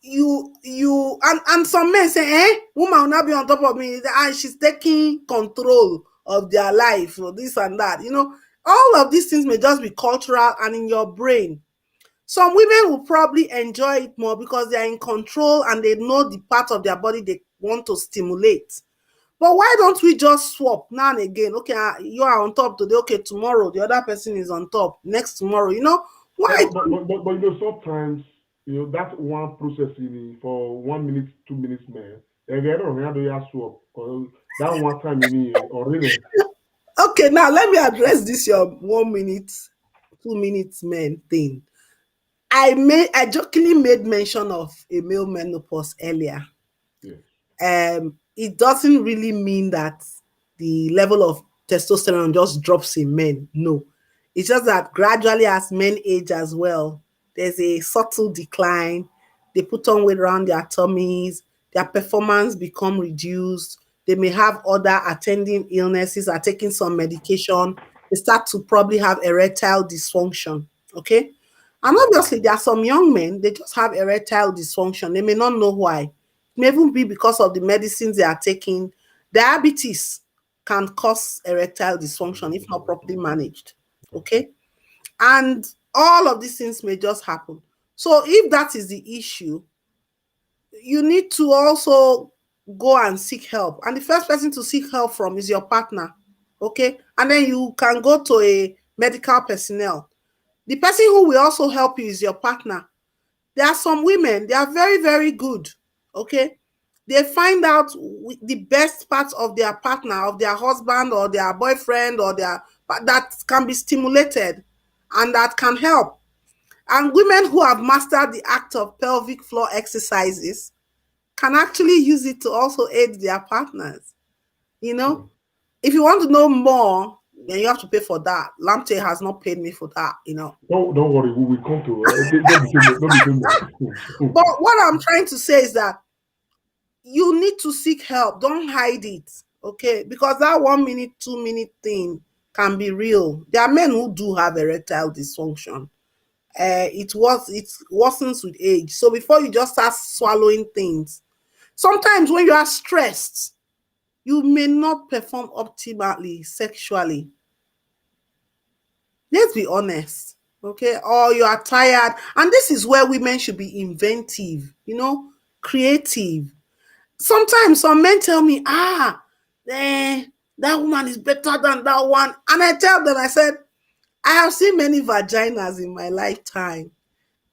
you and some men say, woman will not be on top of me, and she's taking control of their life or this and that. You know, all of these things may just be cultural and in your brain. Some women will probably enjoy it more because they are in control and they know the part of their body they want to stimulate. But why don't we just swap now and again? Okay, you are on top today. Okay, tomorrow the other person is on top. Next tomorrow, you know why? Yeah, but you know, sometimes, you know, that one process for 1 minute, 2 minutes, man. And I don't know how to swap. Or that one time you need or really. Okay, now let me address this your 1 minute, 2 minutes men thing. I jokingly made mention of a male menopause earlier. Yes. It doesn't really mean that the level of testosterone just drops in men. No, it's just that gradually as men age as well, there's a subtle decline. They put on weight around their tummies, their performance become reduced. They may have other attending illnesses, are taking some medication. They start to probably have erectile dysfunction. Okay. And obviously, there are some young men, they just have erectile dysfunction. They may not know why. It may even be because of the medicines they are taking. Diabetes can cause erectile dysfunction if not properly managed. Okay. And all of these things may just happen. So if that is the issue, you need to also go and seek help. And the first person to seek help from is your partner. Okay. And then you can go to a medical personnel. The person who will also help you is your partner. There are some women, they are very, very good. Okay. They find out the best parts of their partner, of their husband or their boyfriend or their that can be stimulated and that can help. And women who have mastered the act of pelvic floor exercises can actually use it to also aid their partners. You know, if you want to know more, then you have to pay for that. Lamptey has not paid me for that, you know. Don't worry, we will come to don't be But what I'm trying to say is that you need to seek help. Don't hide it, okay? Because that 1 minute, 2 minute thing can be real. There are men who do have erectile dysfunction. It worsens with age. So before you just start swallowing things, sometimes when you are stressed, you may not perform optimally sexually. Let's be honest, okay? Or you are tired. And this is where women should be inventive, you know, creative. Sometimes some men tell me, that woman is better than that one. And I tell them, I said, I have seen many vaginas in my lifetime.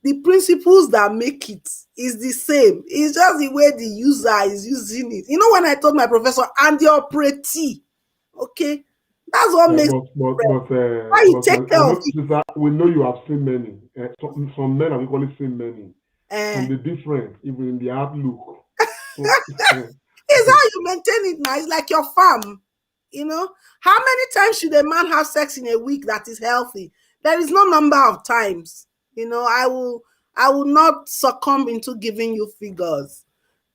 The principles that make it is the same. It's just the way the user is using it. You know, when I told my professor, and you're pretty, okay? That's what makes why you take care of it. we know you have seen many. Some men have equally seen many. And the difference, even in the outlook. So, it's how you maintain it now. It's like your farm. You know, how many times should a man have sex in a week that is healthy? There is no number of times. You know, I will not succumb into giving you figures.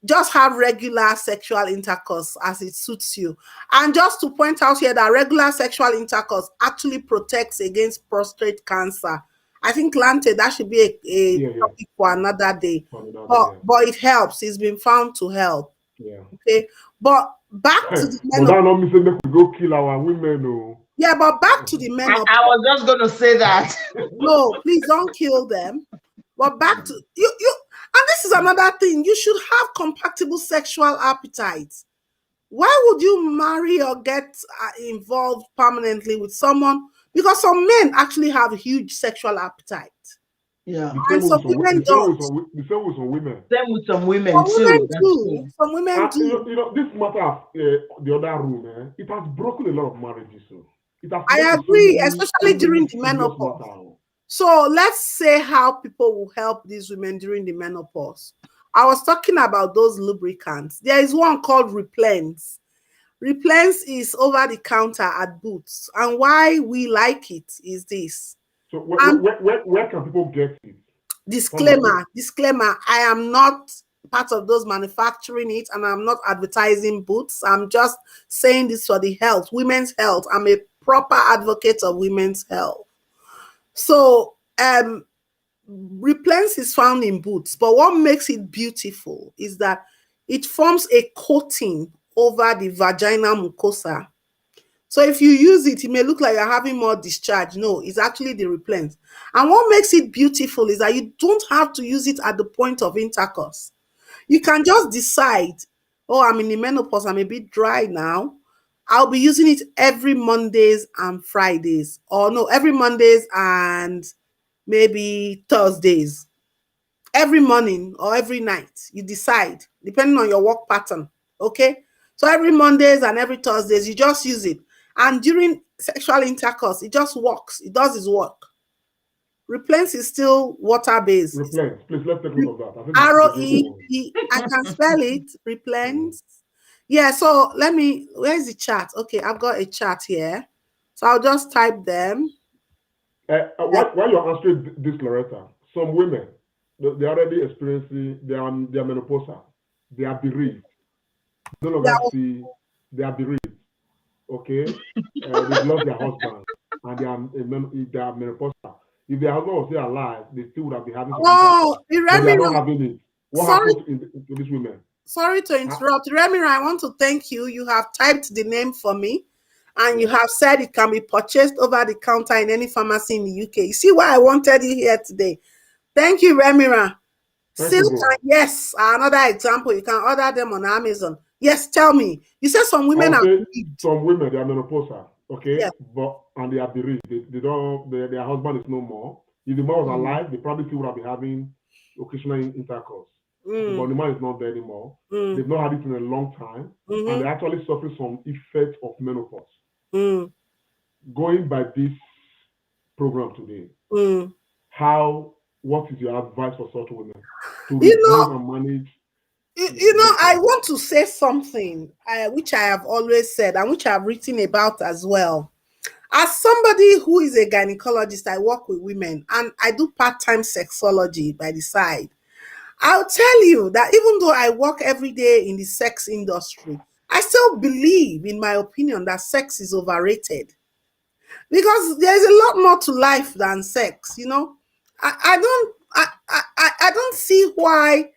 Just have regular sexual intercourse as it suits you. And just to point out here that regular sexual intercourse actually protects against prostate cancer. I think, Lante, that should be a topic for another day. But it helps. It's been found to help. Yeah. Okay. But back to the men. But that not mean we go kill our women, no. Yeah, but back to the men. I was just going to say that. No, please don't kill them. But back to you, and this is another thing. You should have compatible sexual appetites. Why would you marry or get involved permanently with someone? Because some men actually have huge sexual appetite, Yeah. The and same way some with some, women the same way with don't. some, the same way with some women. Same with some women Some too. women That's do. true. Some women And do. this matter of the other room, it has broken a lot of marriages. So it has led I to agree, especially so during many the serious menopause. matters. So let's say how people will help these women during the menopause. I was talking about those lubricants. There is one called Replens. Replens is over the counter at Boots. And why we like it is this. So And where can people get it? disclaimer, I am not part of those manufacturing it, and I'm not advertising Boots. I'm just saying this for the health, women's health. I'm a proper advocate of women's health. So Replens is found in Boots, but what makes it beautiful is that it forms a coating over the vaginal mucosa. So if you use it, it may look like you're having more discharge. No, it's actually the Replens. And what makes it beautiful is that you don't have to use it at the point of intercourse. You can just decide, oh, I'm in the menopause, I'm a bit dry now. I'll be using it every Mondays and Fridays, or no, every Mondays and maybe Thursdays, every morning or every night. You decide, depending on your work pattern. Okay. So every Mondays and every Thursdays, you just use it. And during sexual intercourse, it just works. It does its work. Replens is still water based. Replens. Please, let's take note of that. I think R O it's a good E one. P. I can spell it. Replens. Yeah. So let me. Where's the chat? Okay, I've got a chat here. So I'll just type them. While you're answering this, Loretta, some women, they're already experiencing their menopausal. They are bereaved. No Yeah. longer see, they are bereaved. Okay? They've lost their husband and they are menopausal. If their husband was still alive, they still would have been having some Oh, intercourse. But they are not Iremira. having it. What Sorry, happens to these women? sorry to interrupt. Remira, I want to thank you. You have typed the name for me, and you Yeah. have said it can be purchased over the counter in any pharmacy in the UK. You see why I wanted you here today. Thank you, Remira. Thank you, Silk, bro. yes, another example. You can order them on Amazon. Yes, tell me. You said some I women would are say bereaved. some women, they are menopausal, okay? Yes. But and they are bereaved. They don't their husband is no more. If the man was alive, they probably still would have been having occasional intercourse. Okay, but Mm, the man is not there anymore. mm, They've not had it in a long time, and mm-hmm, they're actually suffering some effects of menopause. mm, Going by this program today, mm. what is your advice for such women to You reduce know, and manage I menopause? want to say something which I have always said and which I've written about as well. As somebody who is a gynecologist, I work with women and I do part-time sexology by the side. I'll tell you that even though I work every day in the sex industry, I still believe, in my opinion, that sex is overrated because there's a lot more to life than sex. I don't see why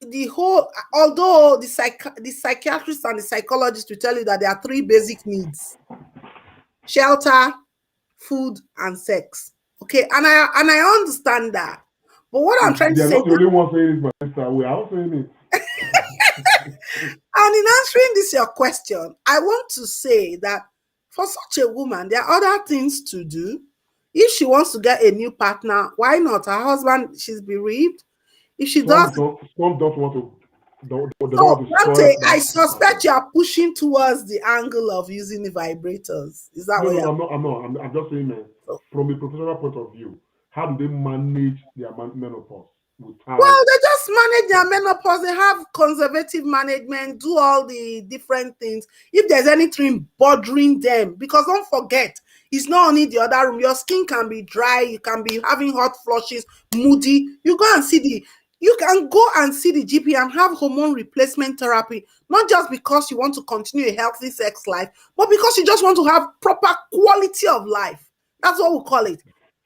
the whole, although the psychiatrists and the psychologists will tell you that there are three basic needs: shelter, food, and sex. Okay, and I understand that. But what I'm trying to They're say, not the only ones saying it, my sister. We are all saying it. and in answering this your question, I want to say that for such a woman, there are other things to do. If she wants to get a new partner, why not? Her husband, she's bereaved. If she does, Some don't want to. They don't so want to Dante, spoil I that suspect partner. you are pushing towards the angle of using the vibrators. Is that No, what no, you're no, I'm not. I'm not. I'm just saying, so? from a professional point of view, how do they manage their menopause without Well, they just manage their sex? menopause. They have conservative management, do all the different things. If there's anything bothering them, because don't forget, it's not only the other room. Your skin can be dry, you can be having hot flushes, moody. You can go and see the GP and have hormone replacement therapy, not just because you want to continue a healthy sex life, but because you just want to have proper quality of life. That's what we call it.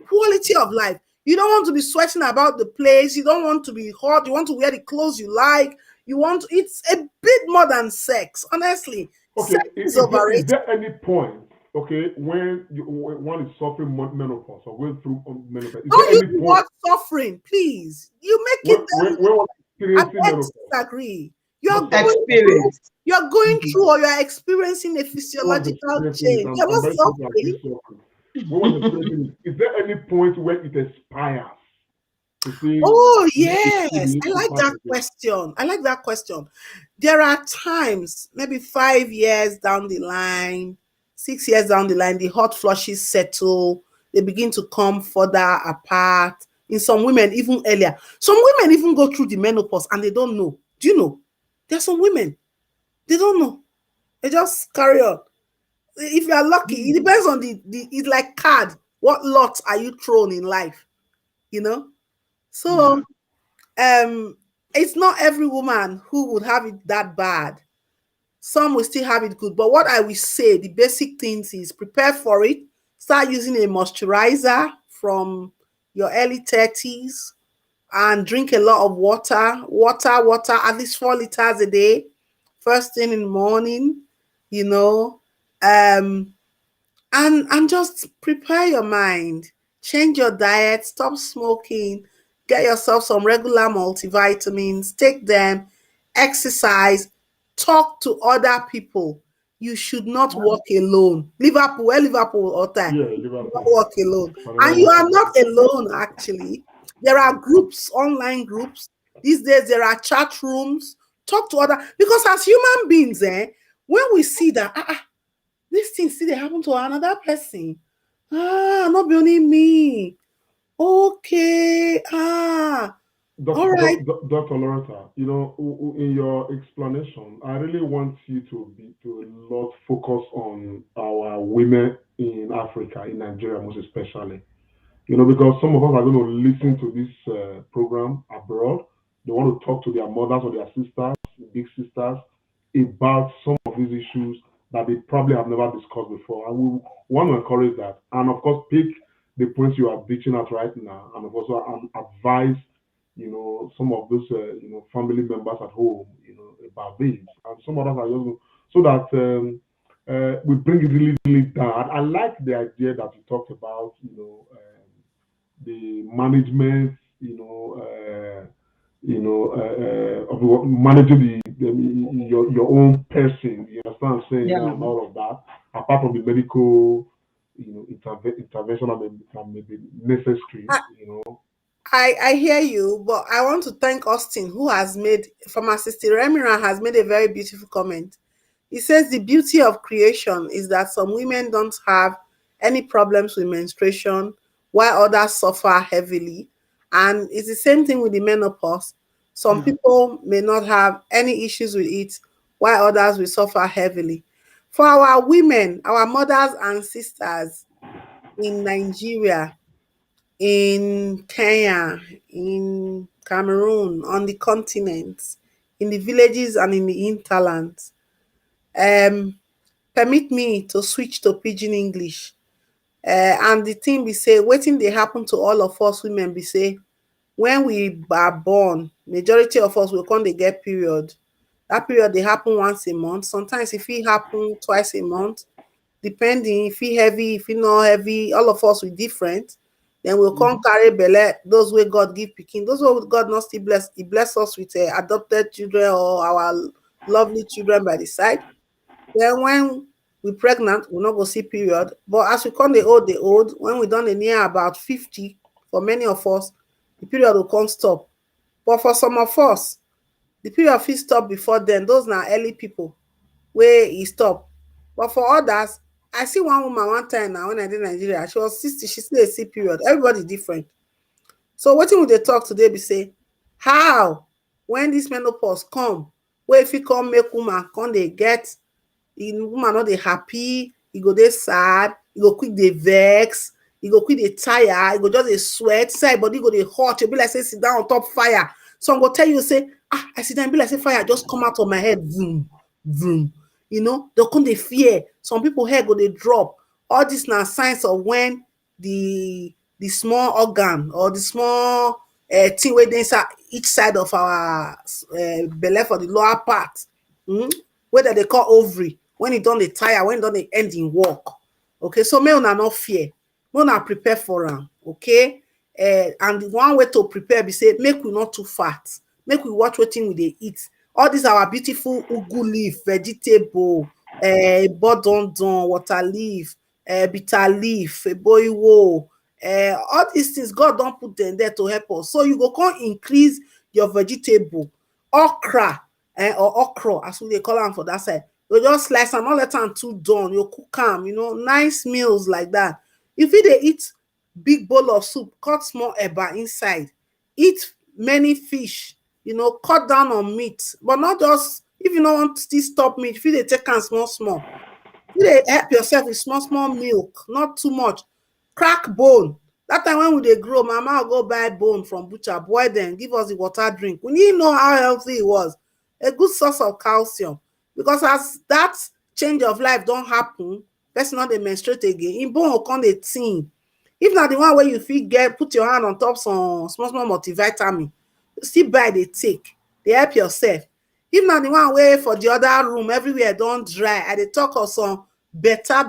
Quality of life. You don't want to be sweating about the place. You don't want to be hot. You want to wear the clothes you like. It's a bit more than sex. Honestly, Okay, sex is is overrated. there any point? okay, when one is suffering menopause or going through menopause, is Don't there use any the point word suffering, please. You make it when one is I experiencing beg to menopause? disagree. No, Experience. You're going Mhm. through or you're experiencing a one is physiological experiencing it, change. You're I'm not very sure to agree suffering. suffering. When one is experiencing it, is there any point where it expires to say Oh, you yes. need I to like pass that again? question. I like that question. There are times, maybe 5 years down the line, 6 years down the line, the hot flushes settle. They begin to come further apart. In some women, even earlier. Some women even go through the menopause and they don't know. Do you know? There are some women, they don't know. They just carry on. If you are lucky, it depends on it's like card. What lot are you thrown in life? You know? Yeah. So it's not every woman who would have it that bad. Some will still have it good. But what I will say, the basic things is prepare for it. Start using a moisturizer from your early 30s and drink a lot of water. Water, at least 4 liters a day. First thing in the morning, you know. Um, and just prepare your mind, change your diet, stop smoking, get yourself some regular multivitamins, take them, exercise, talk to other people. You should not walk alone. Liverpool, where Liverpool or time, Yeah, not Liverpool. walk alone. Forever And you are walking. not alone, actually. There are groups, online groups. These days there are chat rooms. Talk to other, because as human beings, when we see that this thing still dey happen to another person. Not be only me. Okay. Alright. Dr. Loretta, in your explanation, I really want you to a lot focus on our women in Africa, in Nigeria most especially. Because some of us are going to listen to this program abroad. They want to talk to their mothers or their sisters, big sisters, about some of these issues that they probably have never discussed before. And we want to encourage that. And of course, pick the points you are reaching at right now, and also advise, some of those, family members at home, about this. And some others are just so that we bring it really, really down. I like the idea that you talked about, the management, of managing your own person. You understand what I'm saying? Yeah. And all of that, apart from the medical, intervention that may be necessary. I, I hear you, but I want to thank Austin, who has made, pharmacist Remira has made a very beautiful comment. He says the beauty of creation is that some women don't have any problems with menstruation, while others suffer heavily. And it's the same thing with the menopause. Some Yeah. people may not have any issues with it, while others will suffer heavily. For our women, our mothers and sisters in Nigeria, in Kenya, in Cameroon, on the continent, in the villages and in the hinterlands, um, permit me to switch to pidgin English. And the thing be say, wetin dey happen to all of us women be say, when we are born, majority of us will come dey get period. That period dey happen once a month. Sometimes e fit happen twice a month, depending if e heavy, if e not heavy. All of us we different. Then we'll come carry belle. Those wey God give pikin, those wey God not still bless, He bless us with adopted children or our lovely children by the side. Then when we pregnant, we not go see period. But as we come the old, when we done the near about 50, for many of us, the period will come stop. But for some of us, the period fit stop before then. Those na early people where e stop. But for others, I see one woman one time now when I did Nigeria, she was 60, she still dey see period. Everybody different. So wetin we dey talk today be say, how when this menopause come, wey fit come make woman come dey get, woman no dey happy, e go dey sad, e go quick dey vex, e go quick dey tire, e go just dey sweat, say her body go dey hot, e be like say sit down on top fire. Some go tell you say, I sit down, e be like say fire just come out of my head, vroom, vroom. They'll come dey fear. Some people hair go dey drop. All dis na signs of when the small organ or the small thing wey dey inside each side of our belle for the lower part, wey dem dey call ovary, when e don dey tire, when e don dey end im work. Okay, so may una not fear, may una prepare for am. Okay, and the one way to prepare be say make we not too fat, make we watch wetin we dey eat. All these our beautiful ugu leaf, vegetable, bodondon, water leaf, bitter leaf, eboiwo, all these things God don put them there to help us. So you go come increase your vegetable, okra, or okra as we dey call am for that side. You just slice am, not let am too done. You cook am, you know, nice meals like that. If you dey eat big bowl of soup, cut small eba inside. Eat many fish, you know, cut down on meat, but not just if you no want still stop meat. If you dey take am small small, you dey help yourself with small small milk, not too much. Crack bone. That time when we dey grow, mama go buy bone from butcher, boil them, give us the water drink. We need know how healthy it was. A good source of calcium. Because as that change of life don happen, person no dey menstruate again, im bone go come dey thin. If na the one wey you fit get, put your hand on top some small small multivitamin, still buy dey take, dey help yourself. If na the one wey for the other room everywhere don dry, I dey talk of some better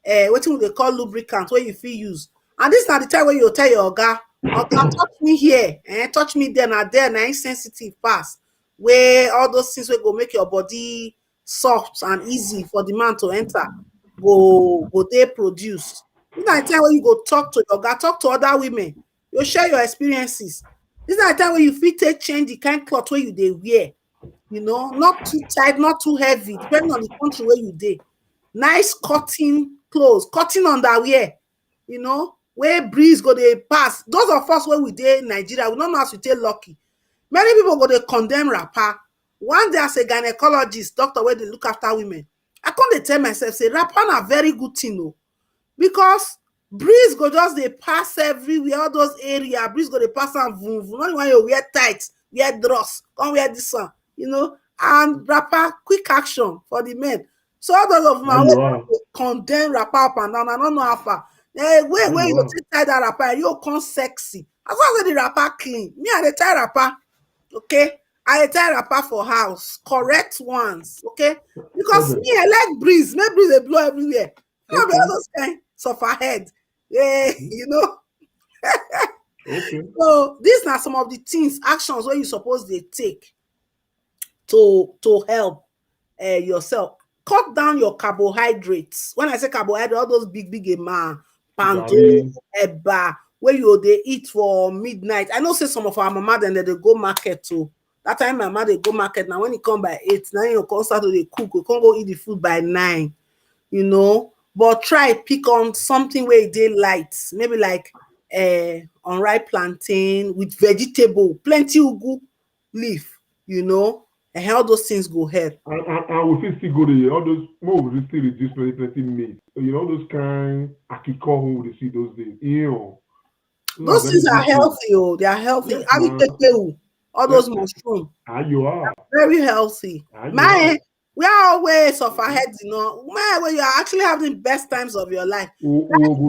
wetin we dey call lubricant wey you fit use. And this na the time wey you tell your oga touch me here, touch me there, na im sensitive pass, wey all those things wey go make your body soft and easy for the man to enter go dey produced. This na the time wey you go talk to your oga, talk to other women, you share your experiences. This na the time wey you fit take change the kind cloth wey you dey wear, you know, not too tight, not too heavy, depending on the country where you dey. Nice cotton clothes, cotton underwear, you know, where breeze go dey pass. Those of us wey we dey Nigeria, we no know as we take lucky. Many people go dey condemn wrapper. One day as a gynecologist, doctor wey dey look after women, I come dey tell myself say wrapper na very good thing o, because breeze go just dey pass everywhere, all those area, breeze go dey pass am vroom vroom. Not when you wear tight, wear dross, come wear this one, you know, and wrapper quick action for the men. So all those of my condemn wrapper up and down, I don't know how far. Where you take tie that wrapper, you come sexy. As long as the wrapper clean, me I dey tie wrapper, okay? I dey tie wrapper for house, correct ones, okay? Because me I like breeze, make breeze dey blow everywhere. No be all those kind suffer head, you know. Okay. So these are some of the things, actions where you suppose they take to help yourself. Cut down your carbohydrates. When I say carbohydrate, all those big ema, pando, eba, where you they eat for midnight. I know say some of our mama then they go market too. That time my mama they go market. Now when you come by 8, now you can start to cook. You can't go eat the food by 9, you know. But try pick on something where they light, maybe like unripe plantain with vegetable, plenty ugu leaf, you know, and all those things go help. And we still go to all those more we still reduce plenty meat. You know, all those kind akiko who we see those days. You know, those things are healthy, oh, they are healthy. Yes, all those mushrooms. You are very healthy. We are always suffer heads, you know. When you are actually having the best times of your life. Wobodiko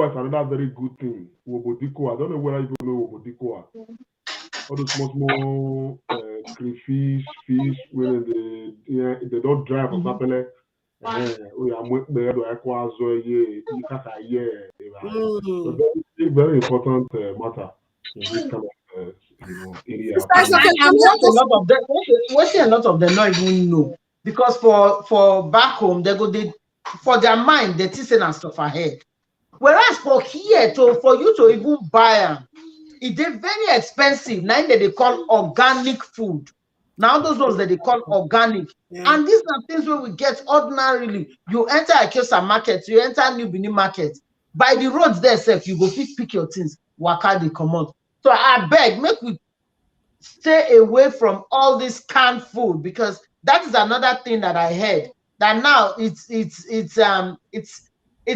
is another very good thing. Wobodiko, I don't know whether you know wobodiko. All those small crayfish, fish, when they don't dry for sapele. Very important matter in this kind of area. What a lot of them not even know, because for back home they go for their mind they think and stuff ahead. Whereas for here for you to even buy them, it's very expensive. Now that they call organic food. Now those ones that they call organic. Yeah. And these are things where we get ordinarily. You enter a Kiosa market, you enter New Benin market. By the roads there, you go pick your things. Waka they come out. So I beg, make we stay away from all this canned food, because that is another thing that I heard. That now it's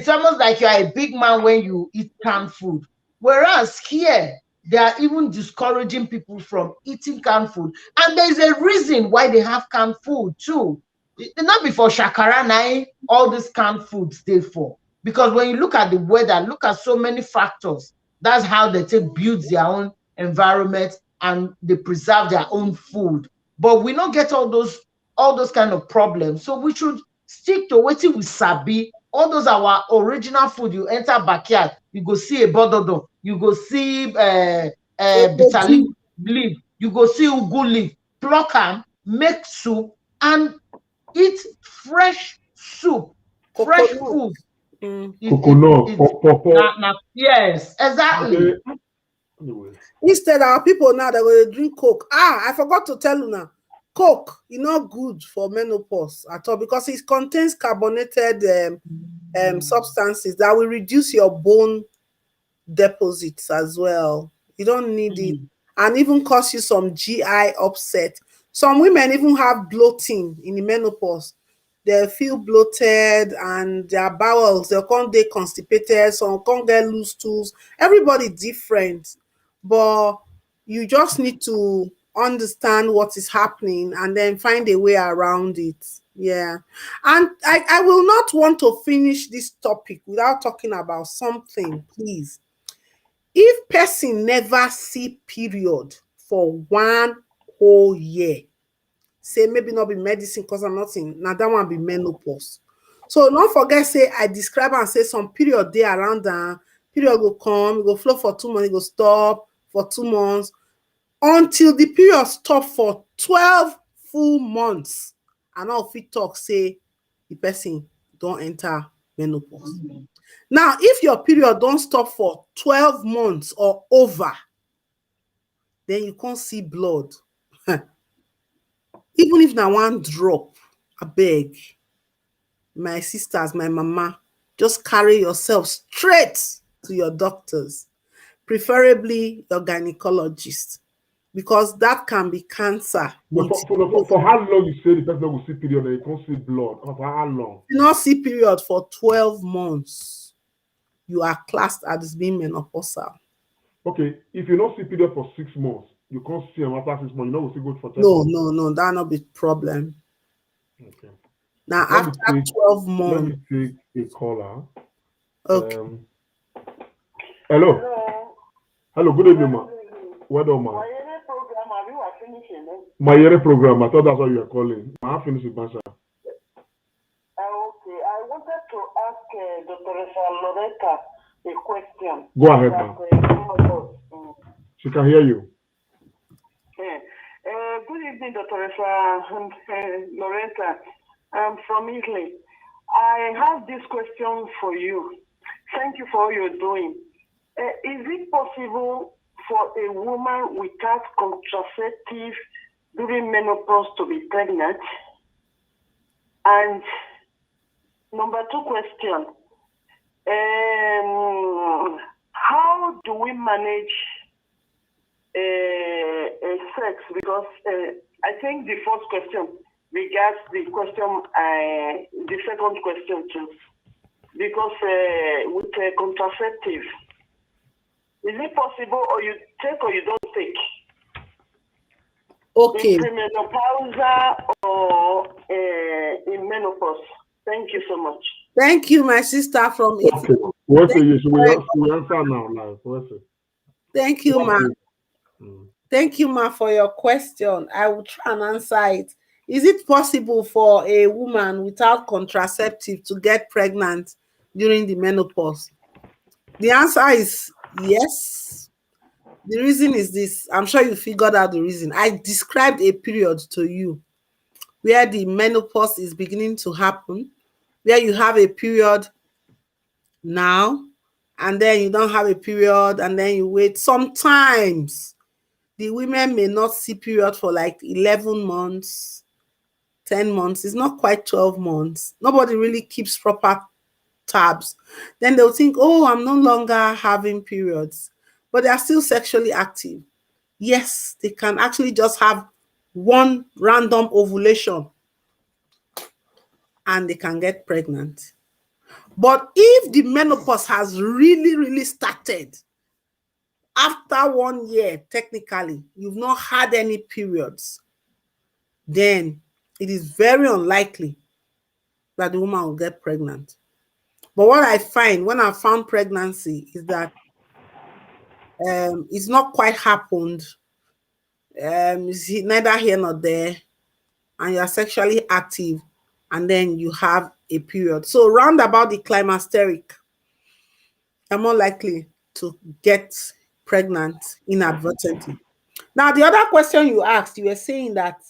almost like you are a big man when you eat canned food. Whereas here, they are even discouraging people from eating canned food. And there's a reason why they have canned food too. Not before Shakara, all these canned foods they for. Because when you look at the weather, look at so many factors. That's how they build their own environment and they preserve their own food. But we don't get all those kind of problems. So we should stick to wetin we sabi. All those our original food. You enter backyard, you go see a bododo, you go see bitter leaf, you go see ugu leaf, pluck am, make soup, and eat fresh soup, fresh food. Coconut. Yes, exactly. Anyway. Instead, our people now they will drink Coke. I forgot to tell you now. Coke is not good for menopause at all because it contains carbonated substances that will reduce your bone deposits as well. You don't need it, and even cause you some GI upset. Some women even have bloating in the menopause. They feel bloated and their bowels, they can't get constipated, some can't get loose stools. Everybody different, but you just need to understand what is happening and then find a way around it. Yeah. And I will not want to finish this topic without talking about something, please. If person never see period for 1 whole year, say maybe not be medicine because I'm not in, now that one be menopause. So don't forget, say I describe and say some period dey around that period go come, it go flow for 2 months, it go stop for 2 months until the period stop for 12 full months. And now fit talk say the person don't enter menopause. Now, if your period don't stop for 12 months or over, then you can't see blood. Even if na one drop, abeg, my sisters, my mama, just carry yourself straight to your doctors, preferably your gynecologist, because that can be cancer. But for how long you say the person will see period and you can't see blood? For how long? You not see period for 12 months. You are classed as being menopausal. Okay, if you don't see period for 6 months, you can't see them after 6 months. You know, we'll see good for 10 months. No, that not be problem. Okay. Now after 12 months. Let me take a caller. Okay. Hello. Hello. Good evening, ma. Well done, ma. My yearly program. I thought that's what you were calling. I finished with Masha. Okay, I wanted to ask Dr. Loretta a question. Go ahead, ma'am. She can hear you. Good evening, Dr. Loretta. I'm from Italy. I have this question for you. Thank you for all you're doing. Is it possible for a woman without contraceptive during menopause to be pregnant? And number 2 question, how do we manage sex? Because I think the first question regards the second question too. Because with contraceptive, is it possible, or you take or you don't take? Okay. In menopause or in menopause? Thank you so much. Thank you, my sister from Italy. Okay. What's the issue? We answer now, live. What's it? Thank you, ma. Thank you, ma, for your question. I will try and answer it. Is it possible for a woman without contraceptive to get pregnant during the menopause? The answer is yes. The reason is this. I'm sure you figured out the reason. I described a period to you where the menopause is beginning to happen, where you have a period now, and then you don't have a period, and then you wait. Sometimes the women may not see period for like 11 months, 10 months. It's not quite 12 months. Nobody really keeps proper tabs. Then they'll think, oh, I'm no longer having periods, but they are still sexually active. Yes, they can actually just have one random ovulation and they can get pregnant. But if the menopause has really started after 1 year, technically, you've not had any periods, then it is very unlikely that the woman will get pregnant. But what I find when I found pregnancy is that it's not quite happened. It's neither here nor there, and you are sexually active and then you have a period. So round about the climacteric, you're more likely to get pregnant inadvertently. Now, the other question you asked, you were saying that,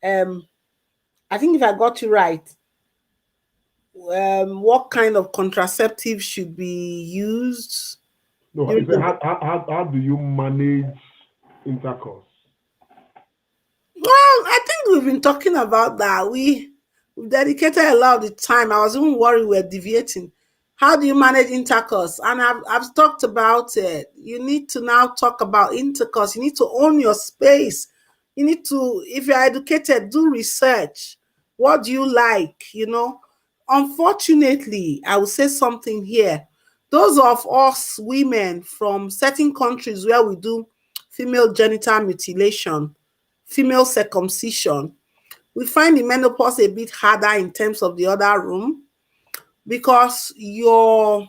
I think if I got you right, what kind of contraceptive should be used No, during the... how do you manage intercourse? Well, I think we've been talking about that. We've dedicated a lot of the time. I was even worried we're deviating. How do you manage intercourse? And I've talked about it. You need to now talk about intercourse. You need to own your space. You need to, if you're educated, do research. What do you like? Unfortunately, I will say something here. Those of us women from certain countries where we do female genital mutilation, female circumcision, we find the menopause a bit harder in terms of the other room, because your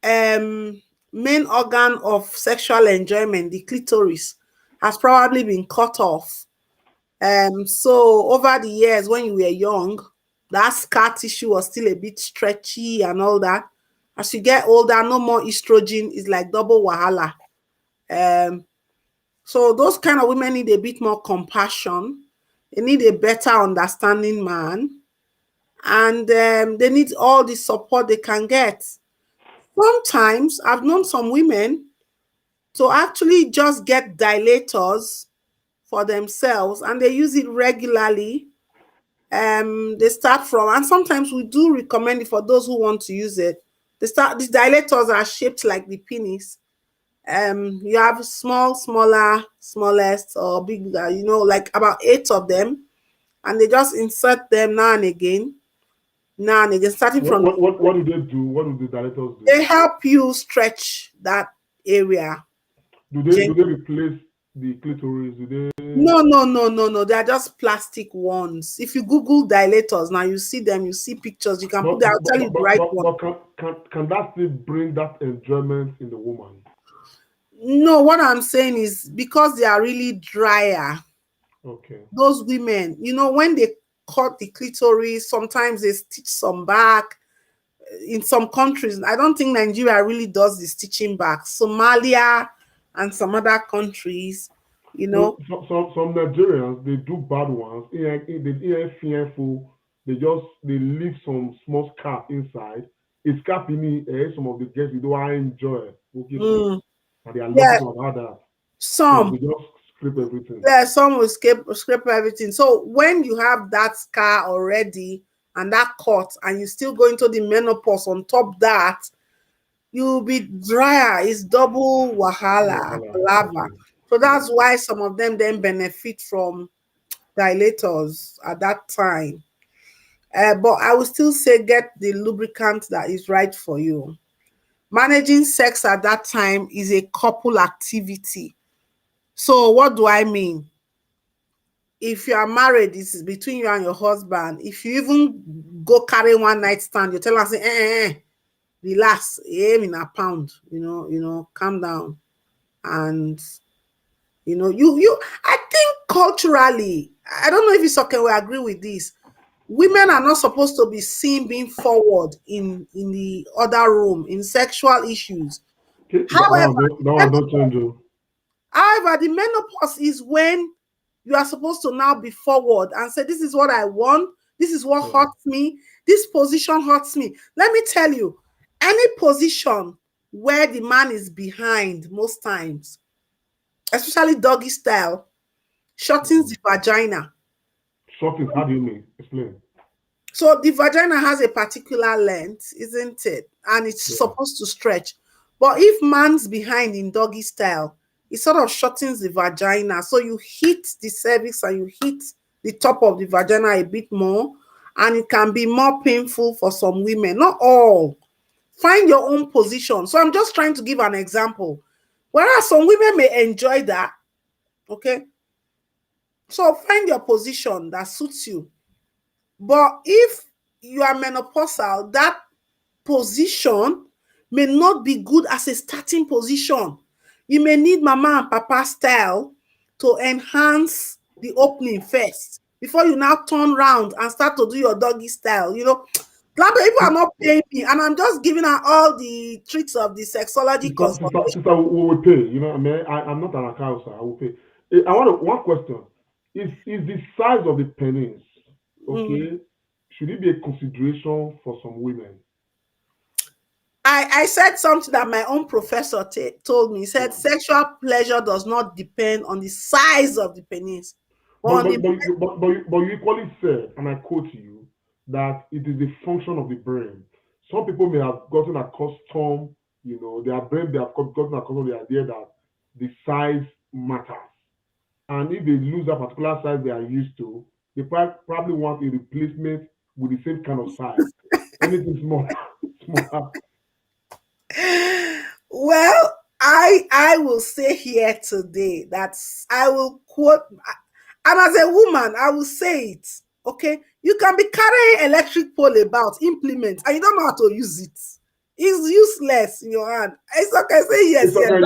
main organ of sexual enjoyment, the clitoris, has probably been cut off. So over the years when you were young, that scar tissue was still a bit stretchy and all that. As you get older, no more estrogen, is like double wahala. So those kind of women need a bit more compassion. They need a better understanding man, and they need all the support they can get. Sometimes I've known some women to actually just get dilators for themselves, and they use it regularly. They start from, and sometimes we do recommend it for those who want to use it. These dilators are shaped like the penis. You have small, smaller, smallest, or bigger, like about 8 of them, and they just insert them now and again, starting from... What do they do? What do the dilators do? They help you stretch that area. Do they replace the clitoris? Do they? No. They are just plastic ones. If you Google dilators now, you see them. You see pictures. You can put there. I'll tell you the right one. But can that still bring that enjoyment in the woman? No, what I'm saying is because they are really drier. Okay. Those women, when they cut the clitoris, sometimes they stitch some back. In some countries, I don't think Nigeria really does the stitching back. Somalia and some other countries, Some Nigerians, they do bad ones. They fearful. They leave some small scarf inside. It's scarf in some of the guests you don't enjoy. And they are lucky to have had that. Some they just scrape everything. Yeah, some will scrape everything. So when you have that scar already and that cut, and you still go into the menopause on top that, you'll be drier. It's double wahala, lava. Okay. So that's why some of them then benefit from dilators at that time. But I will still say get the lubricant that is right for you. Managing sex at that time is a couple activity. So what do I mean? If you are married, this is between you and your husband. If you even go carry one night stand, you tell us, relax, aim in a pound, calm down. And I think culturally, I don't know if you can agree with this. Women are not supposed to be seen being forward in the other room in sexual issues. However, the menopause is when you are supposed to now be forward and say, this is what I want. This is what hurts me. This position hurts me. Let me tell you, any position where the man is behind most times, especially doggy style, shortens the vagina. Shortens, how do you mean? Explain. So the vagina has a particular length, isn't it? And it's supposed to stretch. But if man's behind in doggy style, it sort of shortens the vagina. So you hit the cervix and you hit the top of the vagina a bit more. And it can be more painful for some women. Not all. Find your own position. So I'm just trying to give an example. Whereas some women may enjoy that. Okay. So find your position that suits you. But if you are menopausal, that position may not be good as a starting position. You may need mama and papa style to enhance the opening first. before you now turn round and start to do your doggy style. You know, people are not paying me, and I'm just giving her all the tricks of the sexology consultation. Sister, we will pay. You know, I mean, I'm not an account, sir. I will pay. I want one question. Is the size of the penis, okay, should it be a consideration for some women? I said something that my own professor told me. He said sexual pleasure does not depend on the size of the penis. But you equally said, and I quote you, that it is the function of the brain. Some people may have gotten accustomed, you know, their brain, they have gotten accustomed to the idea that the size matters. And if they lose that particular size they are used to, they probably want a replacement with the same kind of size. Anything smaller. Well, I will say here today that I will quote, and as a woman, I will say it. Okay, you can be carrying electric pole about implement, and you don't know how to use it. It's useless in your hand. It's okay. Say yes. It's okay.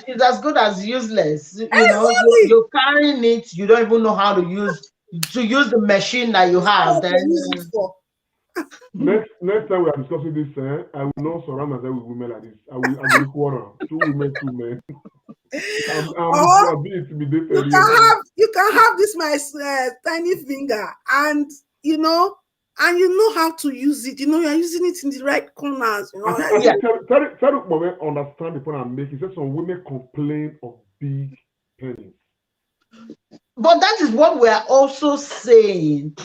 It's as good as useless. You know, you're carrying it. You don't even know how to use the machine that you have. Then next time we are discussing this, I will not surround myself with women like this. I will quarrel. 2 women, 2 men. You can have this my tiny finger, and you know how to use it. You know, you're using it in the right corners. You know, tell women understand the point I'm making. Said some women complain of big penis. But that is what we're also saying.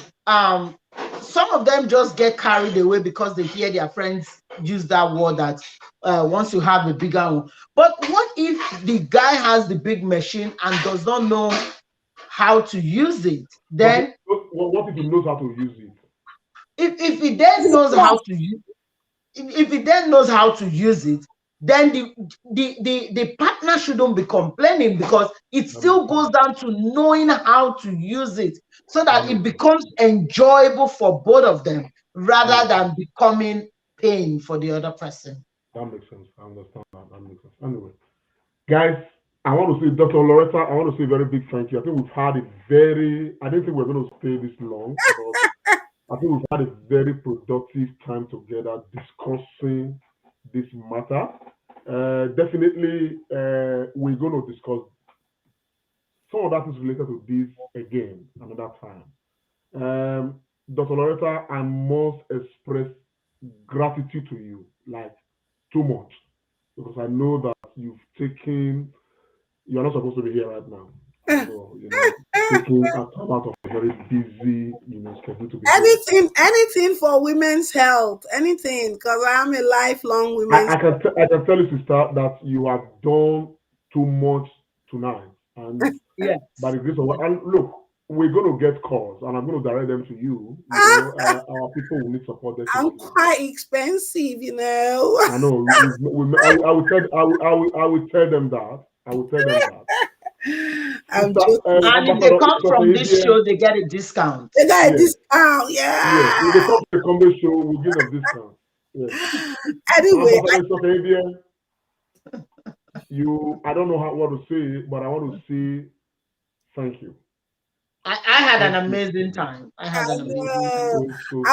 Some of them just get carried away because they hear their friends use that word that once you have a bigger one. But what if the guy has the big machine and does not know how to use it? Then what if he knows how to use it? If he then knows how to use, if he then knows how to use it, then the partner shouldn't be complaining, because it still goes down to knowing how to use it, so that it becomes enjoyable for both of them, rather than becoming pain for the other person. That makes sense. I understand that. That makes sense. Anyway, guys, I want to say, Dr. Loretta, I want to say a very big thank you. I think we've had I didn't think we were going to stay this long, but I think we've had a very productive time together discussing this matter. Definitely, we're going to discuss some of that is related to this again another time. Dr. Loretta, I must express gratitude to you, like too much, because I know that you're not supposed to be here right now. So, taking a time out of a very busy, schedule to be anything for women's health, anything, because I am a lifelong women's. I can tell you, sister, that you have done too much tonight, and by the grace of God, and look, we're going to get calls, and I'm going to direct them to you. Our people will need support. I'm quite expensive, you know. I know. I will tell them that. I'm joking. And if they come from this show, they get a discount. They got a discount, yeah. If they come to the Comrade Show, we'll give them a discount. Yeah. Anyway, I don't know what to say, but I want to say thank you. I had an amazing time. I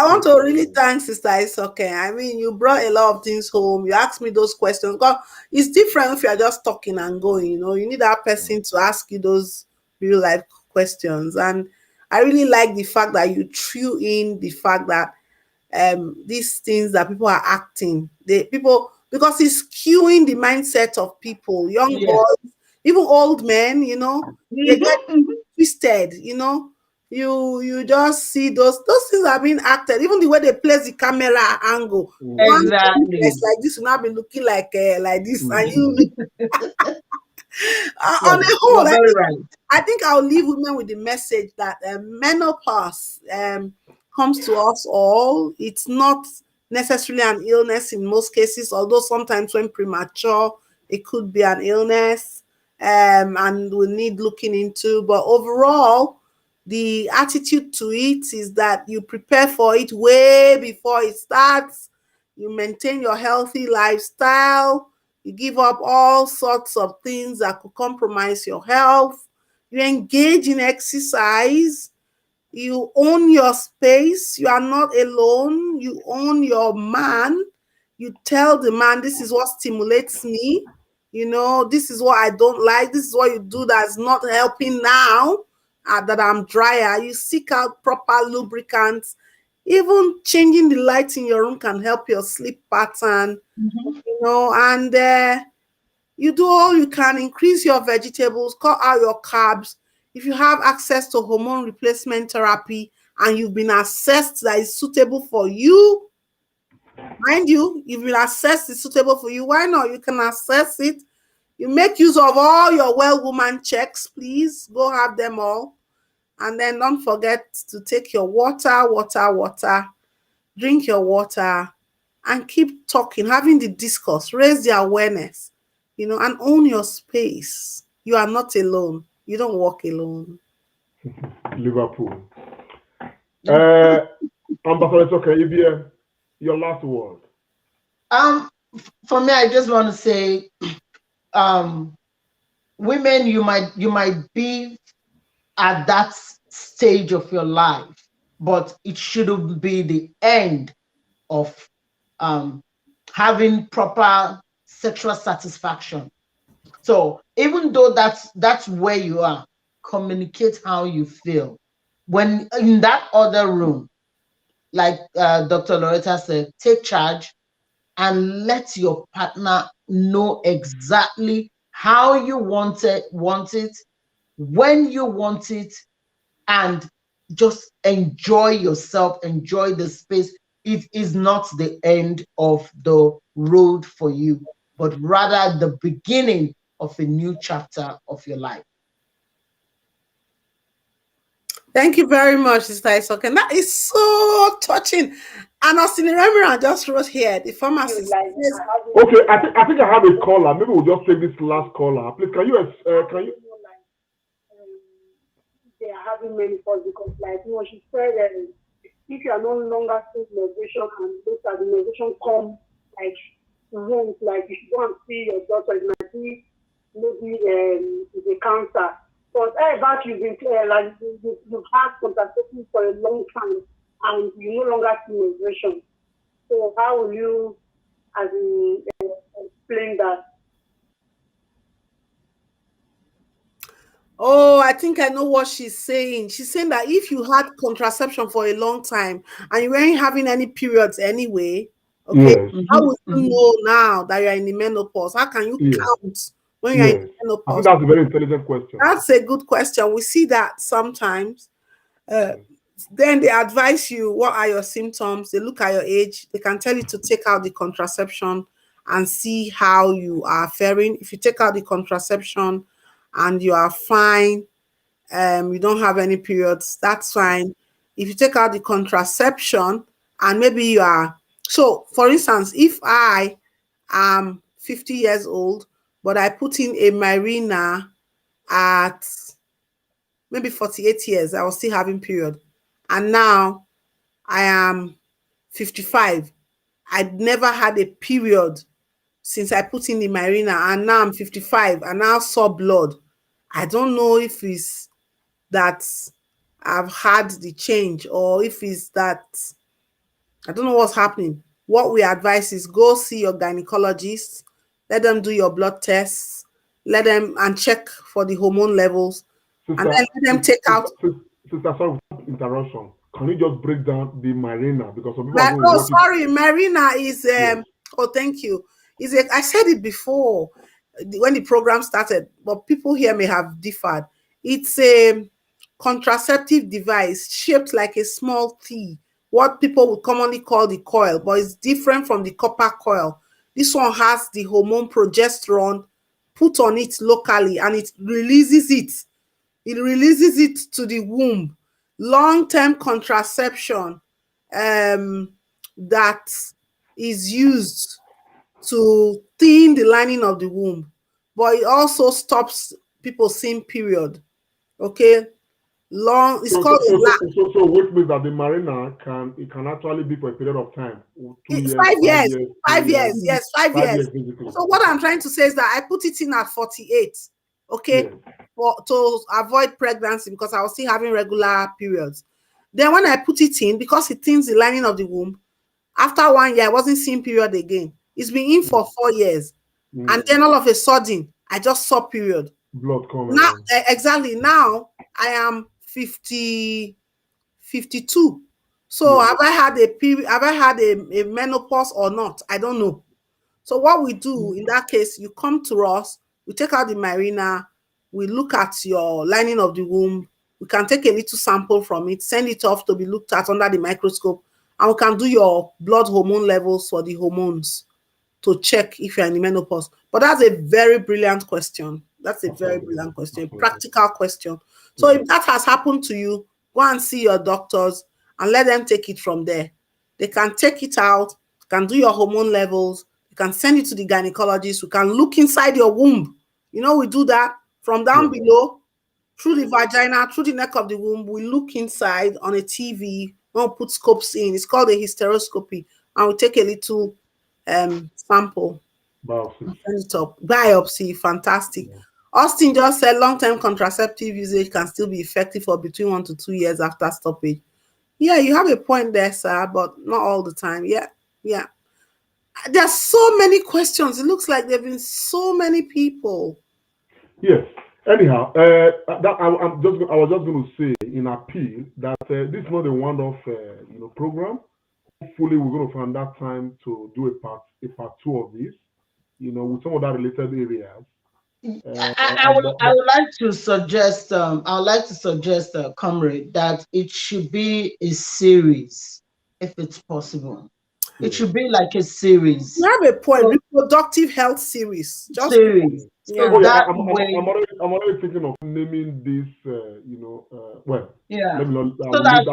want to really thank Sister Isoke. I mean, you brought a lot of things home. You asked me those questions. God, it's different if you're just talking and going. You know, you need that person to ask you those real life questions. And I really like the fact that you threw in the fact that these things that people are acting, because it's skewing the mindset of people, young boys, even old men. You know, they get twisted, you know. You just see those things are being acted, even the way they place the camera angle. Exactly. It's like this will not be looking like this. And you on the whole, I think I'll leave women with the message that menopause comes to us all. It's not necessarily an illness in most cases, although sometimes when premature, it could be an illness. And we need looking into, but overall, the attitude to it is that you prepare for it way before it starts. You maintain your healthy lifestyle. You give up all sorts of things that could compromise your health. You engage in exercise. You own your space. You are not alone. You own your man. You tell the man, this is what stimulates me. This is what I don't like. This is what you do that's not helping now, that I'm drier. You seek out proper lubricants. Even changing the light in your room can help your sleep pattern, and you do all you can, increase your vegetables, cut out your carbs. If you have access to hormone replacement therapy and you've been assessed that is suitable for you, mind you, you've been assessed is suitable for you, why not? You can assess it. You make use of all your well woman checks, please. Go have them all. And then don't forget to take your water. Drink your water and keep talking, having the discourse, raise the awareness, and own your space. You are not alone. You don't walk alone. Liverpool. Ambassador, it's okay. Your last word. For me, I just want to say, women, you might be at that stage of your life, but it shouldn't be the end of having proper sexual satisfaction. So even though that's where you are, communicate how you feel. When in that other room, like Dr. Loretta said, take charge and let your partner know exactly how you want it, when you want it, and just enjoy yourself, enjoy the space. It is not the end of the road for you, but rather the beginning of a new chapter of your life. Thank you very much, Sister Isoken. That is so touching. And Austin Remiran just wrote here, the pharmacist says, okay, I think I have a caller. Maybe we'll just take this last caller. Please, can you? They are having menopause because, she said, if you are no longer seeing menstruation and look at the menstruation come wrong, you should go and see your doctor. It might be maybe it's a cancer. But about you've been you've had contraception for a long time and you no longer see menstruation. So how will you explain that? Oh, I think I know what she's saying. She's saying that if you had contraception for a long time and you weren't having any periods anyway, okay, yes. how would you know now that you're in the menopause? How can you count when you're in the menopause? I think that's a very intelligent question. That's a good question. We see that sometimes. Then they advise you, what are your symptoms? They look at your age. They can tell you to take out the contraception and see how you are faring. If you take out the contraception and you are fine, you don't have any periods, that's fine. If you take out the contraception and maybe you are, so for instance, if I am 50 years old, but I put in a Mirena at maybe 48 years, I was still having period. And now I am 55. I'd never had a period since I put in the Mirena, and now I'm 55 and now saw blood. I don't know if it's that I've had the change or if it's that I don't know what's happening. What we advise is go see your gynecologist, let them do your blood tests, let them and check for the hormone levels, and then let them take out. Sister, sorry for interruption. Can you just break down the Mirena, because some people sorry, Mirena is yes. Oh, thank you. I said it before when the program started, but people here may have differed. It's a contraceptive device shaped like a small T, what people would commonly call the coil, but it's different from the copper coil. This one has the hormone progesterone put on it locally, and it releases it. It releases it to the womb. Long-term contraception that is used to thin the lining of the womb, but it also stops people seeing period. Okay, long. It's called a lap. So which means that the marina can actually be for a period of time, 2 years, 5 years, 5 3 years, yes, 5 years. basically. So what I'm trying to say is that I put it in at 48, okay, to avoid pregnancy because I was still having regular periods. Then when I put it in, because it thins the lining of the womb, after 1 year, I wasn't seeing period again. It's been in for 4 years. And then all of a sudden, I just saw period. Blood coming. Now, exactly. Now, I am 52. So have I had a period? Have I had a menopause or not? I don't know. So what we do in that case, you come to us, we take out the marina, we look at your lining of the womb, we can take a little sample from it, send it off to be looked at under the microscope, and we can do your blood hormone levels for the hormones to check if you're in the menopause. But that's a very brilliant question. That's a very brilliant question, practical question. So if that has happened to you, go and see your doctors and let them take it from there. They can take it out, can do your hormone levels, you can send it to the gynecologist, we can look inside your womb. You know, we do that from down below, through the vagina, through the neck of the womb. We look inside on a TV, we'll put scopes in. It's called a hysteroscopy. And we take a little sample. Biopsy. Send it up. Biopsy, fantastic. Austin just said long-term contraceptive usage can still be effective for between 1 to 2 years after stoppage. Yeah, you have a point there, sir, but not all the time. Yeah. There are so many questions. It looks like there have been so many people. Yes. Anyhow, I was just going to say in appeal that this is not a one-off, program. Hopefully, we're going to find that time to do a part 2 of this, with some of that related areas. I would like to suggest, Comrade, that it should be a series, if it's possible. It should be like a series. You have a point. Reproductive health series. Just series. Yeah. So I'm already thinking of naming this. Yeah. Let me not, so that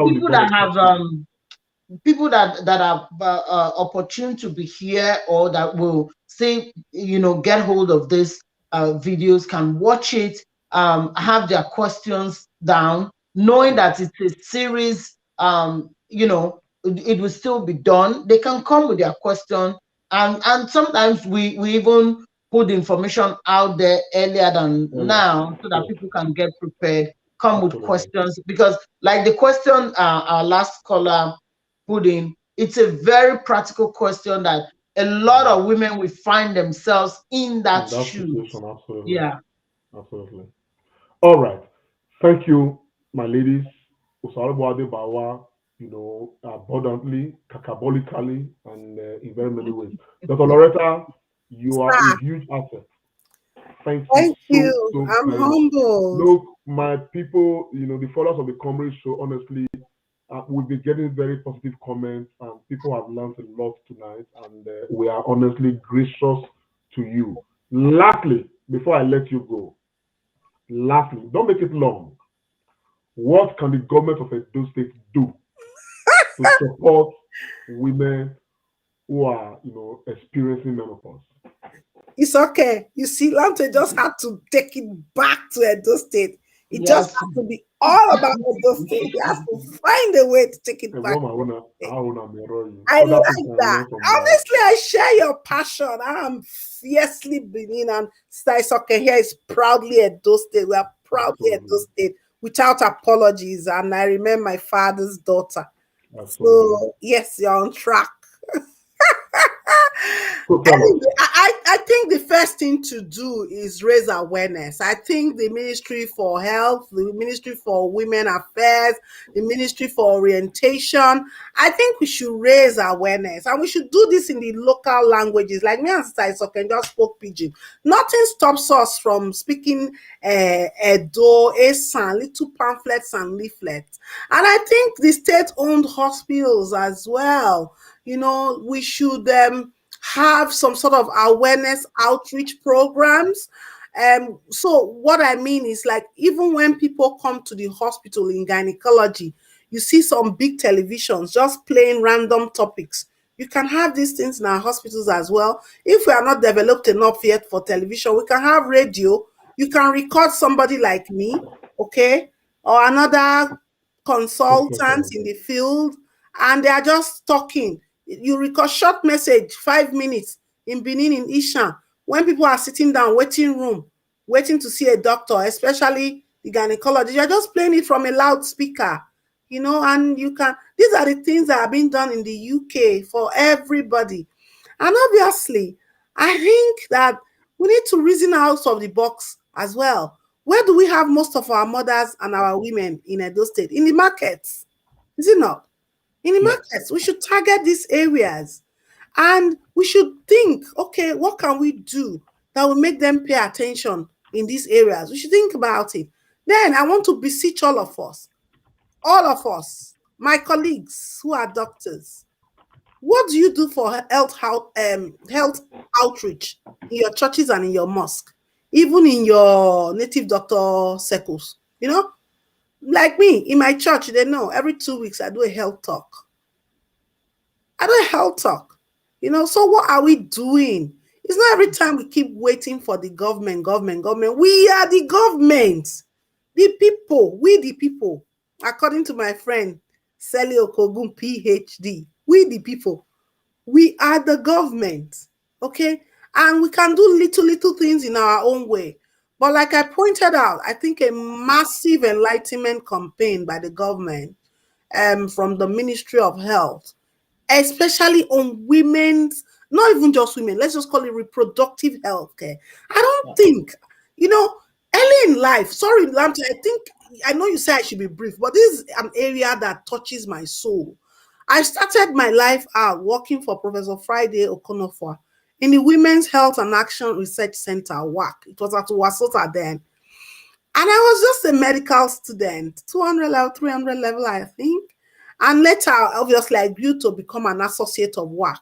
people that have people that have opportunity to be here or that will say, get hold of this videos can watch it, have their questions down, knowing that it's a series. It will still be done. They can come with their question, and sometimes we even put the information out there earlier than now so that people can get prepared, come with questions, because like the question our last caller put in, it's a very practical question that a lot of women will find themselves in that shoes. Absolutely. Yeah. Absolutely. All right. Thank you, my ladies. Abundantly, cacabolically, and in very many ways. Dr. Loretta, you are a huge asset. Thank you. So I'm humble. Look, my people, the followers of the Comrade Show, honestly, we've been getting very positive comments, and people have learned a lot tonight, and we are honestly gracious to you. Lastly, before I let you go, don't make it long. What can the government of Edo State do to support women who are, experiencing menopause? It's okay. You see, Lante just had to take it back to Edo State. It just has to be all about Edo State. He has to find a way to take it back. I like that. Honestly, I share your passion. I am fiercely Benin, and Staisoke here is proudly Edo State. We are proudly Edo State without apologies. And I remember my father's daughter. So, yes, you're on track. Anyway, I think the first thing to do is raise awareness. I think the Ministry for Health, the Ministry for Women Affairs, the Ministry for Orientation, I think we should raise awareness, and we should do this in the local languages. Like me and Sister can just spoke Pidgin. Nothing stops us from speaking Edo, Esan, little pamphlets and leaflets. And I think the state-owned hospitals as well, we should have some sort of awareness outreach programs. So what I mean is, like, even when people come to the hospital in gynecology, you see some big televisions just playing random topics. You can have these things in our hospitals as well. If we are not developed enough yet for television, we can have radio. You can record somebody like me, okay? or another consultant in the field, and they are just talking. You record short message, 5 minutes in Benin, in Ishan, when people are sitting down, waiting room, waiting to see a doctor, especially the gynecologist. You're just playing it from a loudspeaker, and you can. These are the things that are being done in the UK for everybody. And obviously, I think that we need to reason out of the box as well. Where do we have most of our mothers and our women in Edo State? In the markets, is it not? In the markets, we should target these areas, and we should think, okay, what can we do that will make them pay attention in these areas? We should think about it. Then I want to beseech all of us, my colleagues who are doctors. What do you do for health outreach in your churches and in your mosque, even in your native doctor circles? Like me, in my church, they know every 2 weeks I do a health talk. So what are we doing? It's not every time we keep waiting for the government. We are the government. The people, we the people. According to my friend, Sally Okogun, PhD, we the people. We are the government, okay? And we can do little things in our own way. But like I pointed out, I think a massive enlightenment campaign by the government, from the Ministry of Health, especially on women's, not even just women, let's just call it reproductive health care. I don't think, early in life, sorry, Lamte, I know you say I should be brief, but this is an area that touches my soul. I started my life out working for Professor Friday Okonofor in the Women's Health and Action Research Center, WAC. It was at Wasota then. And I was just a medical student, 200 level, 300 level, I think. And later, obviously, I grew to become an associate of WAC.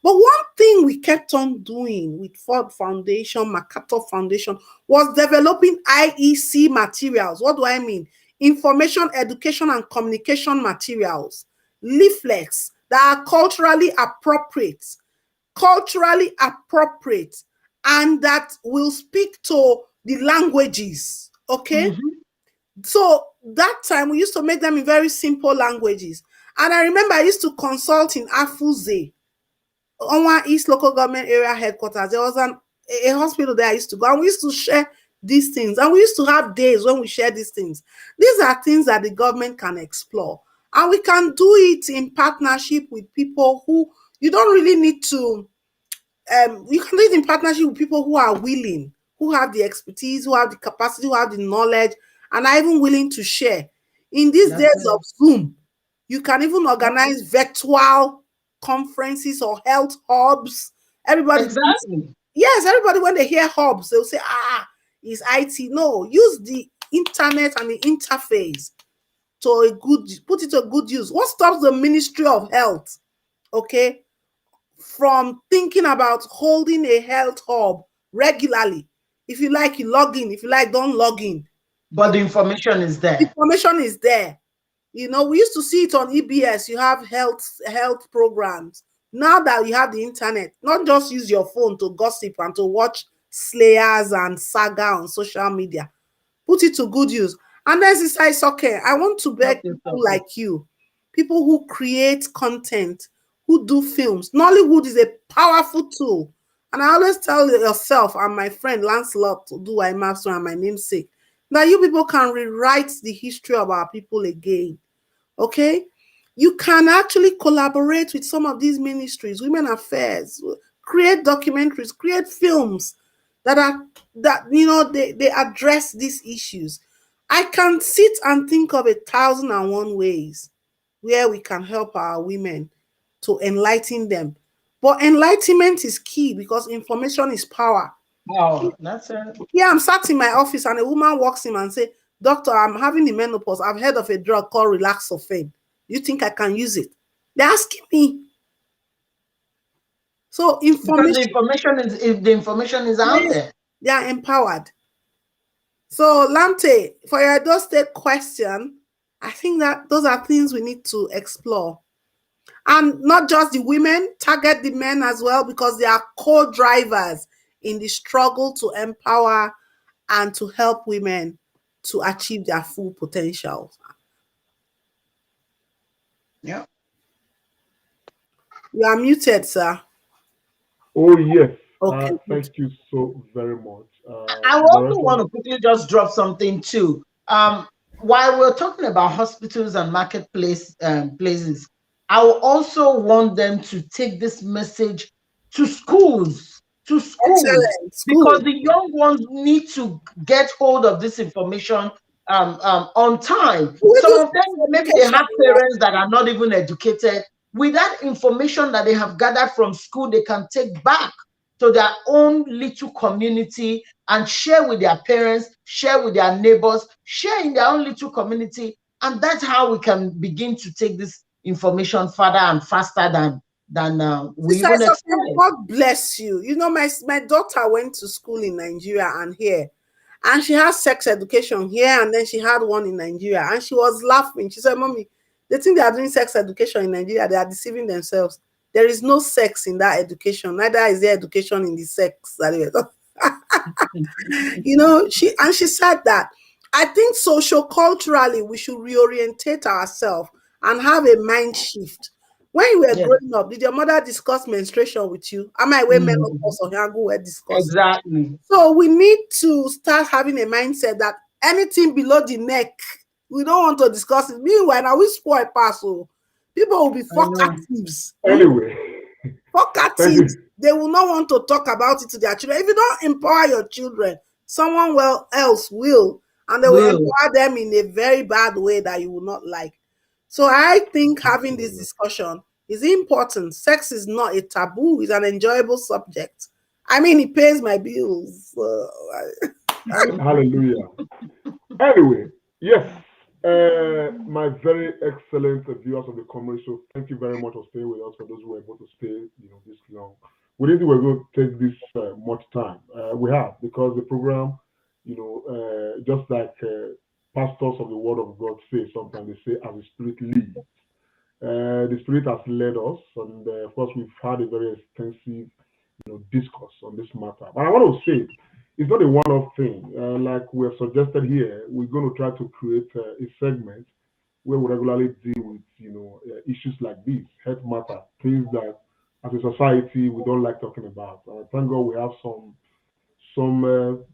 But one thing we kept on doing with Ford Foundation, MacArthur Foundation, was developing IEC materials. What do I mean? Information, education, and communication materials, leaflets that are culturally appropriate, and that will speak to the languages, okay? So that time we used to make them in very simple languages. And I remember I used to consult in Afuze, Onwa East Local Government Area Headquarters. There was a hospital there I used to go, and we used to share these things. And we used to have days when we share these things. These are things that the government can explore. And we can do it in partnership with people who you don't really need to, you can do it in partnership with people who are willing, who have the expertise, who have the capacity, who have the knowledge, and are even willing to share. In these days of Zoom, you can even organize virtual conferences or health hubs. Everybody, everybody, when they hear hubs, they'll say, it's IT. No, use the internet and the interface put it to a good use. What stops the Ministry of Health, okay, from thinking about holding a health hub regularly? If you like, you log in. If you like, don't log in. But the information is there. Information is there. We used to see it on EBS. You have health programs. Now that you have the internet, not just use your phone to gossip and to watch slayers and saga on social media. Put it to good use. And then it's okay. I want to beg people like you, people who create content, who do films. Nollywood is a powerful tool. And I always tell yourself and my friend Lancelot to do my master and my namesake, that you people can rewrite the history of our people again. Okay? You can actually collaborate with some of these ministries, Women Affairs, create documentaries, create films that they address these issues. I can sit and think of 1,001 ways where we can help our women to enlighten them. But enlightenment is key because information is power. Oh, that's it. Yeah, I'm sat in my office and a woman walks in and say, "Doctor, I'm having the menopause. I've heard of a drug called relaxofen. You think I can use it?" They're asking me. So information, if the information is out there, they are empowered. So Lamte, for your Edo State question, I think that those are things we need to explore. And not just the women, target the men as well, because they are co-drivers in the struggle to empower and to help women to achieve their full potential. Yeah. You are muted, sir. Oh, yes. Okay. Thank you so very much. I also Loretta? want to quickly just drop something too. While we're talking about hospitals and marketplace places, I will also want them to take this message to schools, Excellent. because School. the young ones need to get hold of this information on time. We Some do of them, maybe they have parents that are not even educated. With that information that they have gathered from school, they can take back to their own little community and share with their parents, share with their neighbors, share in their own little community. And that's how we can begin to take this information further and faster than we even expect. God bless you. You know, my daughter went to school in Nigeria and here, and she has sex education here, and then she had one in Nigeria, and she was laughing. She said, "Mommy, they think they are doing sex education in Nigeria. They are deceiving themselves. There is no sex in that education. Neither is there education in the sex." You know, she said that. I think socio-culturally we should reorientate ourselves and have a mind shift. When you were growing up, did your mother discuss menstruation with you? Am I aware menopause or Yangu were discussed? Exactly. So we need to start having a mindset that anything below the neck, we don't want to discuss it. Meanwhile, now we spoil pass. So people will be fuckatives. Anyway. Fuckatives. They will not want to talk about it to their children. If you don't empower your children, someone else will. And they will empower them in a very bad way that you will not like. So I think having this discussion is important. Sex is not a taboo. It's an enjoyable subject. I mean, it pays my bills. Hallelujah. Anyway, yes, my very excellent viewers of the Comrade Show, thank you very much for staying with us. For those who were able to stay, this long, we didn't think we were going to take this much time. We have, because the program, just like pastors of the Word of God say, sometimes they say, as the Spirit leads. The Spirit has led us, and of course, we've had a very extensive, discourse on this matter. But I want to say, it's not a one-off thing. Like we have suggested here, we're going to try to create a segment where we regularly deal with, issues like this, health matter, things that, as a society, we don't like talking about. Thank God we have some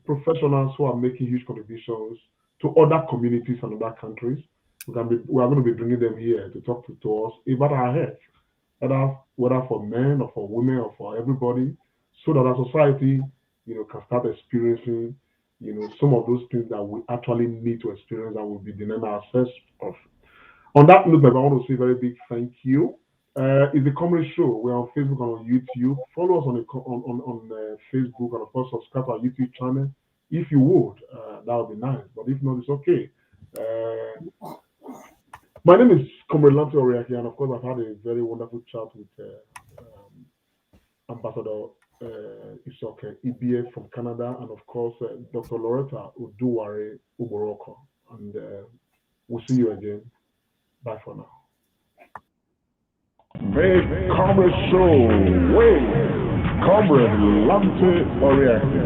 professionals who are making huge contributions to other communities and other countries. We are going to be bringing them here to talk to us about our health, whether for men or for women or for everybody, so that our society, can start experiencing, some of those things that we actually need to experience and will be denying ourselves of. On that note, I want to say a very big thank you. It's the Comrade Show. We're on Facebook and on YouTube. Follow us on Facebook, and of course subscribe to our YouTube channel. If you would, that would be nice. But if not, it's okay. My name is Comrade Lante Oriaki, and of course I've had a very wonderful chat with Ambassador Isoke EBA from Canada, and of course Dr. Loretta Uduware Uboroko. And we'll see you again. Bye for now. Big Comrade Show with Comrade Lante Oriaki.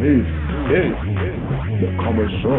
This is the Comrade Show.